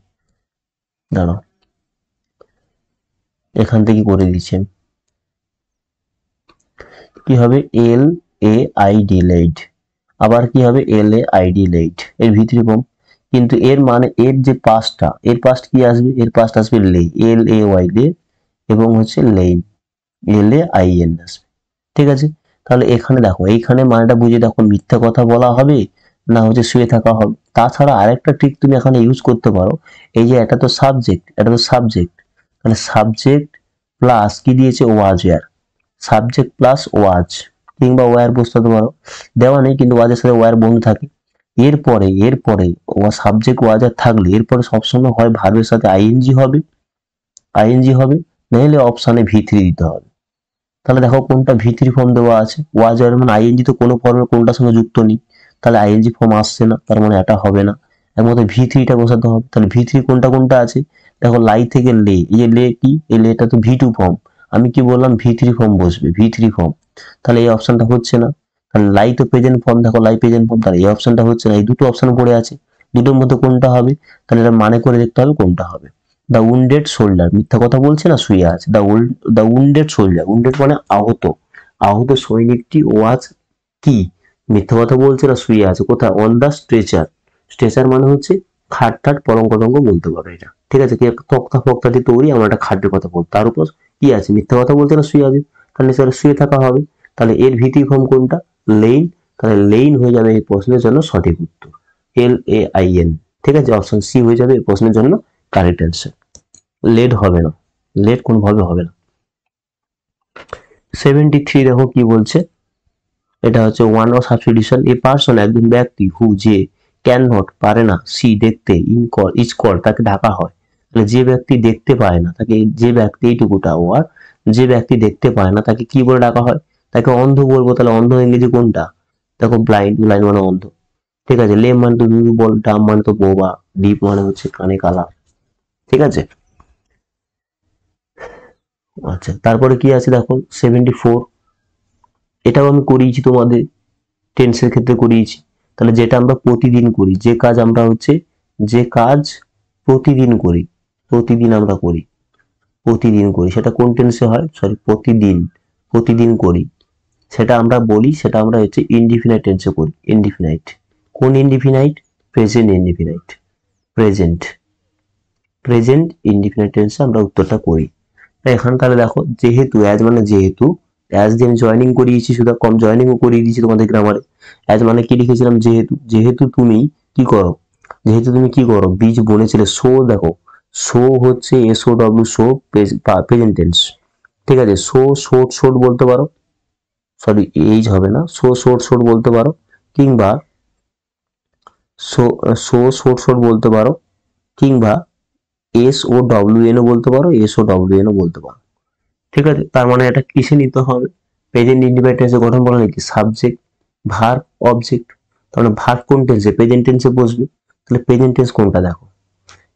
দাঁড়াও এখান থেকে করে দিচ্ছি আমি। কি হবে? এল এ আই ডি, লাইড। আবার কি হবে? এল এ আই ডি, লাইড, এর ভি3 ফর্ম। কিন্তু এর মানে এর যে পাস্টটা, এর পাস্ট কি আসবে? এর পাস্ট আসবে লে, এল এ ওয়াই, লে, এবং হচ্ছে lain, L A I N আসবে, ঠিক আছে। তাহলে এখানে দেখো, এইখানে মানেটা বুঝে দেখো, মিথ্যা কথা বলা হবে না হচ্ছে শুয়ে থাকা হবে। তাছাড়া আরেকটা ট্রিক তুমি এখানে ইউজ করতে পারো, এই যে এটা তো সাবজেক্ট, এটা তো সাবজেক্ট, মানে সাবজেক্ট প্লাস কি দিয়েছে? ওয়াজ ওয়্যার, সাবজেক্ট প্লাস ওয়াজ, কিংবা ওয়্যার বসাতে পারো, দেওয়া নেই কিন্তু ওয়াজের সাথে ওয়্যার বন্ধ থাকে। এরপরে সাবজেক্ট ওয়াজ আর থাকলে এরপরে সবসময় হয় ভার্বের সাথে আইএনজি হবে, আইএনজি হবে, নাহলে অপশনে ভি3 দিতে হবে। তাহলে দেখো কোনটা ভি3 ফর্ম দেওয়া আছে, ওয়াজ এর মানে আইএনজি তো কোনো ফর্মের কোনটার সঙ্গে যুক্ত নেই, তাহলে আইএনজি ফর্ম আসছে না, তার মানে এটা হবে না। এর মধ্যে ভি3টা বসাতে হবে। তাহলে ভি3 কোনটা কোনটা আছে, দেখো লাই থেকে লে, এই যে লে কি, এই লেটা তো ভি2 ফর্ম, আমি কি বললাম? ভি3 ফর্ম বসবে, ভি3 ফর্ম। তাহলে এই অপশনটা হচ্ছে না। তাহলে লাই তো প্রেজেন্ট ফর্ম, দেখো লাই প্রেজেন্ট ফর্ম, তাহলে এই অপশনটা হচ্ছে না। এই দুটো অপশন পড়ে আছে, দুটোর মধ্যে কোনটা হবে? তাহলে এটা মানে করে দেখতে হবে কোনটা হবে। দ্য উন্ডেড সোল্ডার, মিথ্যা কথা বলছে না, শুয়ে আছে। দ্য উন্ডেড সোল্ডার, উন্ডেড মানে আহত, আহত সৈনিকটি ওয়াজ কি? মিথ্যা কথা বলছে না, শুয়ে আছে। কোথায়? অন দা স্ট্রেচার, স্ট্রেচার মানে হচ্ছে খাট টাট পলঙ্ক টলঙ্ক বলতে পারো এটা, ঠিক আছে। কি একটা তক্তা ফক্তা দিয়ে তৈরি, আমরা একটা খাটের কথা বলতে, তার উপর কি আছে? মিথ্যা কথা বলছে না, শুয়ে আছে, তাহলে সেটা শুয়ে থাকা হবে। তাহলে এর ভিত্তি ফর্ম কোনটা? লেইন। তাহলে লেইন হয়ে যাবে এই প্রশ্নের জন্য সঠিক উত্তর, এল এ আই এন, ঠিক আছে। অপশন সি হয়ে যাবে এই প্রশ্নের জন্য কারেক্ট অ্যান্সার। লেট হবে না, লেট কোনোভাবে হবে না। 73 দেখো কি বলছে, এটা হচ্ছে one of substitution. A person, একজন ব্যক্তি, হু যে, ক্যান নট পারে না, সি দেখতে, ইন কল ইজ কল তাকে ডাকা হয়। তাহলে যে ব্যক্তি দেখতে পায় না তাকে, যে ব্যক্তি, এইটুকুটা ওয়ার, যে ব্যক্তি দেখতে পায় না তাকে কি বলে ডাকা হয়? তাকে অন্ধ বলবো। তাহলে অন্ধ ইংরেজি কোনটা? দেখো ব্লাইন্ড, ব্লাইন্ড মানে অন্ধ, ঠিক আছে। লেম মানে তো দুর্বল, ডাম মানে তো বোবা, ডিপ মানে হচ্ছে কানে কালা, ঠিক আছে। আচ্ছা তারপরে কি আছে দেখো 74, এটাও আমি করিয়েছি তোমাদের, টেন্সের ক্ষেত্রে করিয়েছি। তাহলে যেটা আমরা প্রতিদিন করি, যে কাজ আমরা হচ্ছে, যে কাজ প্রতিদিন করি, প্রতিদিন আমরা করি, প্রতিদিন করি, সেটা কোন টেন্সে হয়? সরি, প্রতিদিন, প্রতিদিন করি, সেটা আমরা বলি, সেটা আমরা হচ্ছে ইনডিফিনাইট টেন্সে করি, ইনডিফিনাইট। কোন indefinite? Present indefinite, present, present indefinite টেন্সে আমরা উত্তরটা করি। এখানে তাহলে দেখো, যেহেতু, অ্যাজ মানে যেহেতু, অ্যাজ দিয়ে আমি জয়েনিং করিয়েছি, শুধু কম জয়েনিংও করিয়ে দিয়েছি তোমাদের গ্রামারে। অ্যাজ মানে কি লিখেছিলাম? যেহেতু, যেহেতু তুমি কি করো, যেহেতু তুমি কি করো, বীজ বনেছিলে। শো, দেখো শো হচ্ছে S O W, show, present tense, ঠিক আছে। শো শোট শোট বলতে পারো, সরি এইজ হবে না, শো শোট শোট বলতে পারো, কিংবা শো শো শোট শোট বলতে পারো, কিংবা S O W N O বলতে পারো, S O W N O বলতে পারো, ঠিক আছে। তার মানে এটা কিসে নিতে হবে? প্রেজেন্ট ইন্ডিপেন্ডেন্ট টেন্সের গঠন বলা নাকি সাবজেক্ট, ভার্ব, অবজেক্ট। তাহলে ভার্ব কোন টেন্সে? প্রেজেন্ট টেন্সে বসবে। তাহলে প্রেজেন্ট টেন্স কোনটা দেখো,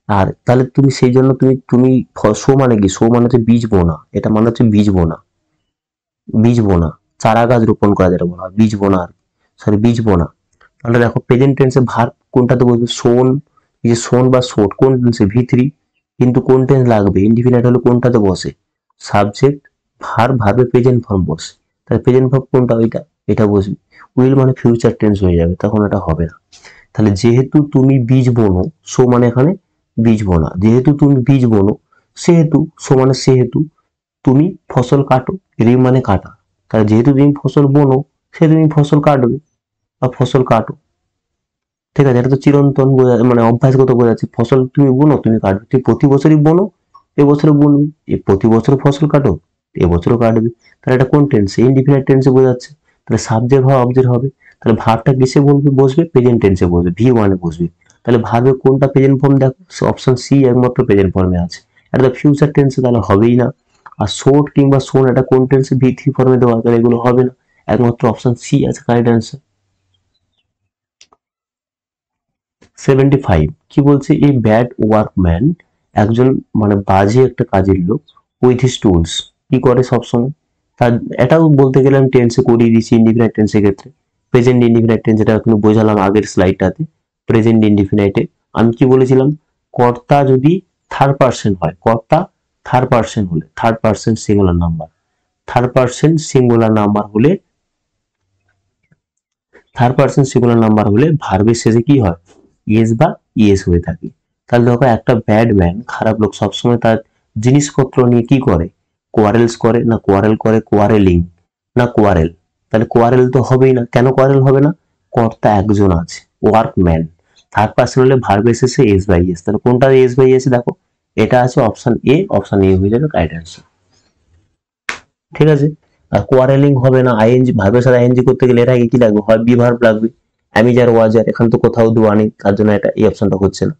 আর তাহলে তুমি সেই জন্য তুমি তুমি শো মানে কি, শো মানে হচ্ছে বীজ বোনা, এটা মানে হচ্ছে বীজ বোনা, বীজ বোনা, চারা গাছ রোপণ করা যেটা বলা হয় বীজ বোনা, আর সরি বীজ বোনা। তাহলে দেখো প্রেজেন্ট টেন্সে ভার্ব কোনটাতে বসবে, শোন, এই যে শোন বা শোট কোন টেন্সে ভি3, কিন্তু কোন টেন্স লাগবে, ইনডিফিনাইট হলে কোনটাতে বসে, সাবজেক্ট, ভার্ব, ভার্বের প্রেজেন্ট ফর্ম বসে, তাহলে প্রেজেন্ট ফর্ম কোনটা, ওইটা, এটা বসবে। উইল মানে ফিউচার টেন্স হয়ে যাবে, তখন এটা হবে না। তাহলে যেহেতু তুমি বীজ বোনো, সো মানে এখানে বীজ বোনা, যেহেতু তুমি বীজ বোনো, সেহেতু, সো মানে সেহেতু তুমি ফসল কাটো, রি মানে কাটা, তাহলে যেহেতু তুমি ফসল বোনো সেহেতু তুমি ফসল কাটবে বা ফসল কাটো। ঠিক আছে, এটা তো চিরন্তন মানে অভ্যাসগত বোঝাচ্ছে, ফসল তুমি বোনো তুমি কাটবে, তুমি প্রতি বছরই বোনো, এবছরে বুনবে, প্রতি বছর ফসল কাটো, এবছরও কাটবে। তাহলে এটা কোন টেন্সে, ইনডিফিনাইট টেন্সে বোঝাচ্ছে। তাহলে সাবজেক্ট ভার্ব অবজেক্ট হবে, তাহলে ভার্বটা কিসে বলবে, বসবে প্রেজেন্ট টেন্সে বসবে, ভি1 বসবে। তাহলে ভার্বের কোনটা প্রেজেন্ট ফর্ম, দেখো অপশন সি একমাত্র প্রেজেন্ট ফর্মে আছে, এটা তো ফিউচার টেন্সে তাহলে হবেই না। আর শোট কিংবা শোন এটা কোন টেন্সে, ভি3 ফর্মে দেওয়া, তাহলে এগুলো হবে না, একমাত্র অপশন সি আছে কারেক্ট অ্যান্সার। 75 কি বলছে, এই ব্যাড ওয়ার্কম্যান, একজন মানে বাজে একটা কাজের লোক, উইথ হিজ টুলস কি করে সবসময়, তার, এটাও বলতে গেলে আমি টেন্সে করিয়ে দিচ্ছি ইনডিফিনাইট টেন্সের ক্ষেত্রে, প্রেজেন্ট ইনডিফিনাইট টেন্স, যেটা এখন বোঝালাম আগের স্লাইডটাতে। প্রেজেন্ট ইনডিফিনাইটে আমি কি বলেছিলাম, কর্তা যদি থার্ড পার্সন হয়, কর্তা থার্ড পার্সন হলে, third person singular number, third person singular number হলে, থার্ড পার্সন সিঙ্গুলার নাম্বার হলে ভার্বের শেষে কি হয়, ইয়েস বা ইয়েস হয়ে থাকে। তাহলে দেখো একটা ব্যাড ম্যান, খারাপ লোক, সবসময় তার জিনিসপত্র নিয়ে কি করে, কোয়ারেলস করে, না কোয়ারেল করে, কোয়ারেলিং, না কোয়ারেল, তাহলে কোয়ারেল তো হবেই না, কেন কোয়ারেল হবে না, কর্তা একজন আছে, ওয়ার্কম্যান, থার্ড পার্সন হলে ভার্বের শেষে এস বাই এস, তাহলে কোনটা এস বাই এস, দেখো এটা আছে অপশন এ, অপশন এ হয়ে যাবে কারেক্ট অ্যান্সার। ঠিক আছে, আর কোয়ারেলিং হবে না, আইএনজি ভার্বের সাথে আইএনজি করতে গেলে এর আগে কি লাগবে, হয় বি ভার্ব লাগবে, অ্যামিজার ওয়াজার, এখানে তো কোথাও দেওয়া নেই, তার জন্য এটা এই অপশনটা হচ্ছে না।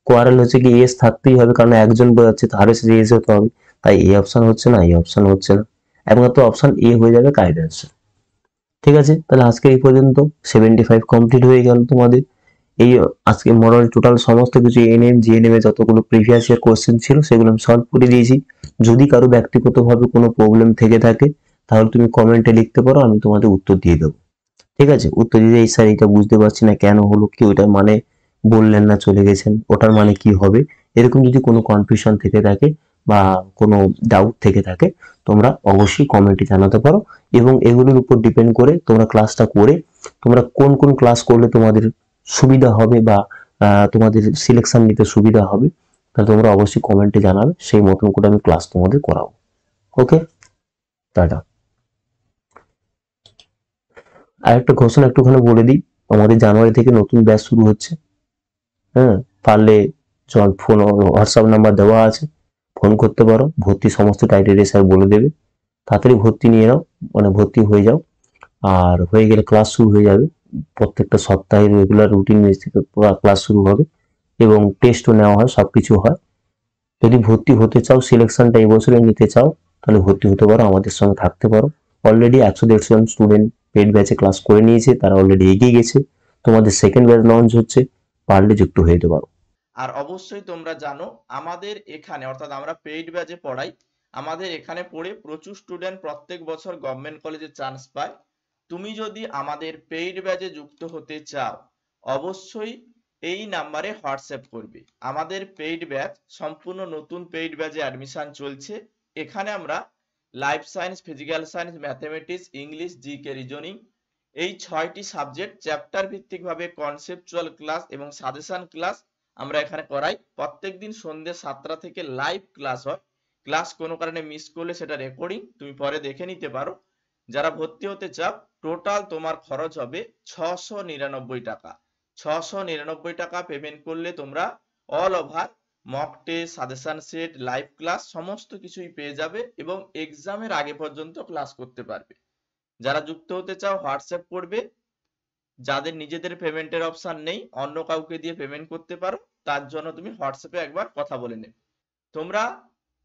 কোয়ারেল হচ্ছে কি এস থাকতেই হবে, কারণ একজন বোঝাচ্ছে, তাহলে সে এস হতে হবে, তাই এই অপশন হচ্ছে না, এই অপশন হচ্ছে না, একমাত্র অপশন এ হয়ে যাবে কারেক্ট অ্যান্সার। ঠিক আছে, তাহলে আজকে এই পর্যন্ত, 75 কমপ্লিট হয়ে গেল তোমাদের। এই আজকে মডেল টোটাল সমস্ত কিছু এনএম জিএনএম এ যতগুলো প্রিভিয়াস ইয়ার কোশ্চেন ছিল সেগুলো আমি সলভ করে দিয়েছি। যদি কারো ব্যক্তিগতভাবে কোনো প্রবলেম থেকে থাকে তাহলে তুমি কমেন্টে লিখতে পারো, আমি তোমাদের উত্তর দিয়ে দেবো। ঠিক আছে, উত্তর দিতে, এই স্যার এটা বুঝতে পারছি না কেন হলো, কি ওটার মানে বললেন না চলে গেছেন, ওটার মানে কি হবে, এরকম যদি কোনো কনফিউশন থেকে থাকে বা কোনো ডাউট থেকে থাকে, তোমরা অবশ্যই কমেন্টে জানাতে পারো। এবং এগুলোর উপর ডিপেন্ড করে তোমরা ক্লাসটা করে, তোমরা কোন কোন ক্লাস করলে তোমাদের সুবিধা হবে বা তোমাদের সিলেকশন নিতে সুবিধা হবে, তাহলে তোমরা অবশ্যই কমেন্টে জানাবে, সেই মতন করে আমি ক্লাস তোমাদের করাবো। ওকে, টাটা। আর একটা ঘোষণা একটুখানি বলে দিই, আমাদের জানুয়ারি থেকে নতুন ব্যাচ শুরু হচ্ছে। হ্যাঁ, পারলে চল ফোন, হোয়াটসঅ্যাপ নাম্বার দেওয়া আছে, ফোন করতে পারো, ভর্তি সমস্ত ক্রাইটেরিয়া স্যার বলে দেবে, তাড়াতাড়ি ভর্তি নিয়ে নাও, মানে ভর্তি হয়ে যাও। আর হয়ে গেলে ক্লাস শুরু হয়ে যাবে, প্রত্যেকটা সপ্তাহে রেগুলার রুটিন বেস থেকে ক্লাস শুরু হবে এবং টেস্টও নেওয়া হয়, সবকিছু হয়। যদি ভর্তি হতে চাও, সিলেকশনটা এই বছরে নিতে চাও, তাহলে ভর্তি হতে পারো, আমাদের সঙ্গে থাকতে পারো। অলরেডি 100-150 জন স্টুডেন্ট পেড ব্যাচে ক্লাস করে নিয়েছে, তারা অলরেডি এগিয়ে গেছে, তোমাদের সেকেন্ড ব্যাচ লঞ্চ হচ্ছে, পারলে যুক্ত হয়ে যেতে পারো। আর অবশ্যই তোমরা জানো আমাদের এখানে, অর্থাৎ আমরা পেইড ব্যাচে পড়াই, আমাদের এখানে পড়ে প্রচুর স্টুডেন্ট প্রত্যেক বছর গভর্নমেন্ট কলেজে চান্স পায়। তুমি যদি আমাদের পেইড ব্যাচে যুক্ত হতে চাও, অবশ্যই এই নাম্বারে হোয়াটসঅ্যাপ করবে। আমাদের পেইড ব্যাচ সম্পূর্ণ নতুন পেইড ব্যাচে অ্যাডমিশন চলছে। এখানে আমরা life science, physical science, mathematics, English, GK, reasoning, এই 6টি সাবজেক্ট চ্যাপ্টার ভিত্তিকভাবে কনসেপচুয়াল ক্লাস এবং সাজেশন ক্লাস আমরা এখানে করাই। প্রত্যেকদিন সন্ধ্যে 7টা থেকে লাইভ ক্লাস হয়। ক্লাস কোনো কারণে মিস করলে সেটা রেকর্ডিং তুমি পরে দেখে নিতে পারো। যারা ভর্তি হতে চাও, টোটাল তোমার খরচ হবে 699 টাকা। 699 টাকা পেমেন্ট করলে তোমরা all over mock test, suggestion set, live class সমস্ত কিছুই পেয়ে যাবে এবং এক্সামের আগে পর্যন্ত ক্লাস করতে পারবে। যারা যুক্ত হতে চাও হোয়াটসঅ্যাপ করবে। যাদের নিজেদের পেমেন্টের অপশন নেই, অন্য কাউকে দিয়ে পেমেন্ট করতে পারো, তার জন্য তুমি হোয়াটসঅ্যাপে একবার কথা বলে নেবে। তোমরা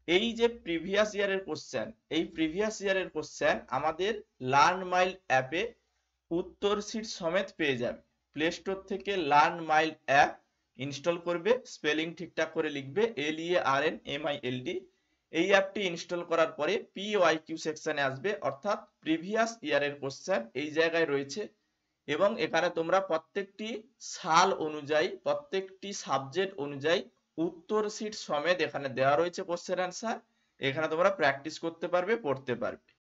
এই যে প্রিভিয়াস ইয়ারের কোশ্চেন, এই প্রিভিয়াস ইয়ারের কোশ্চেন আমাদের লার্ন মাইল অ্যাপে উত্তর শিট সমেত পেয়ে যাবে। প্লে স্টোর থেকে লার্ন মাইল অ্যাপ ইনস্টল করবে, স্পেলিং ঠিকঠাক করে লিখবে, LEARNMILD। এই অ্যাপটি ইনস্টল করার পরে PYQ সেকশনে আসবে, অর্থাৎ প্রিভিয়াস ইয়ারের কোশ্চেন এই জায়গায় রয়েছে এবং এখানে তোমরা প্রত্যেকটি সাল অনুযায়ী, প্রত্যেকটি সাবজেক্ট অনুযায়ী উত্তর শীট সমেত এখানে দেওয়া রয়েছে কোশ্চেন অ্যান্সার। এখানে তোমরা প্র্যাকটিস করতে পারবে, পড়তে পারবে।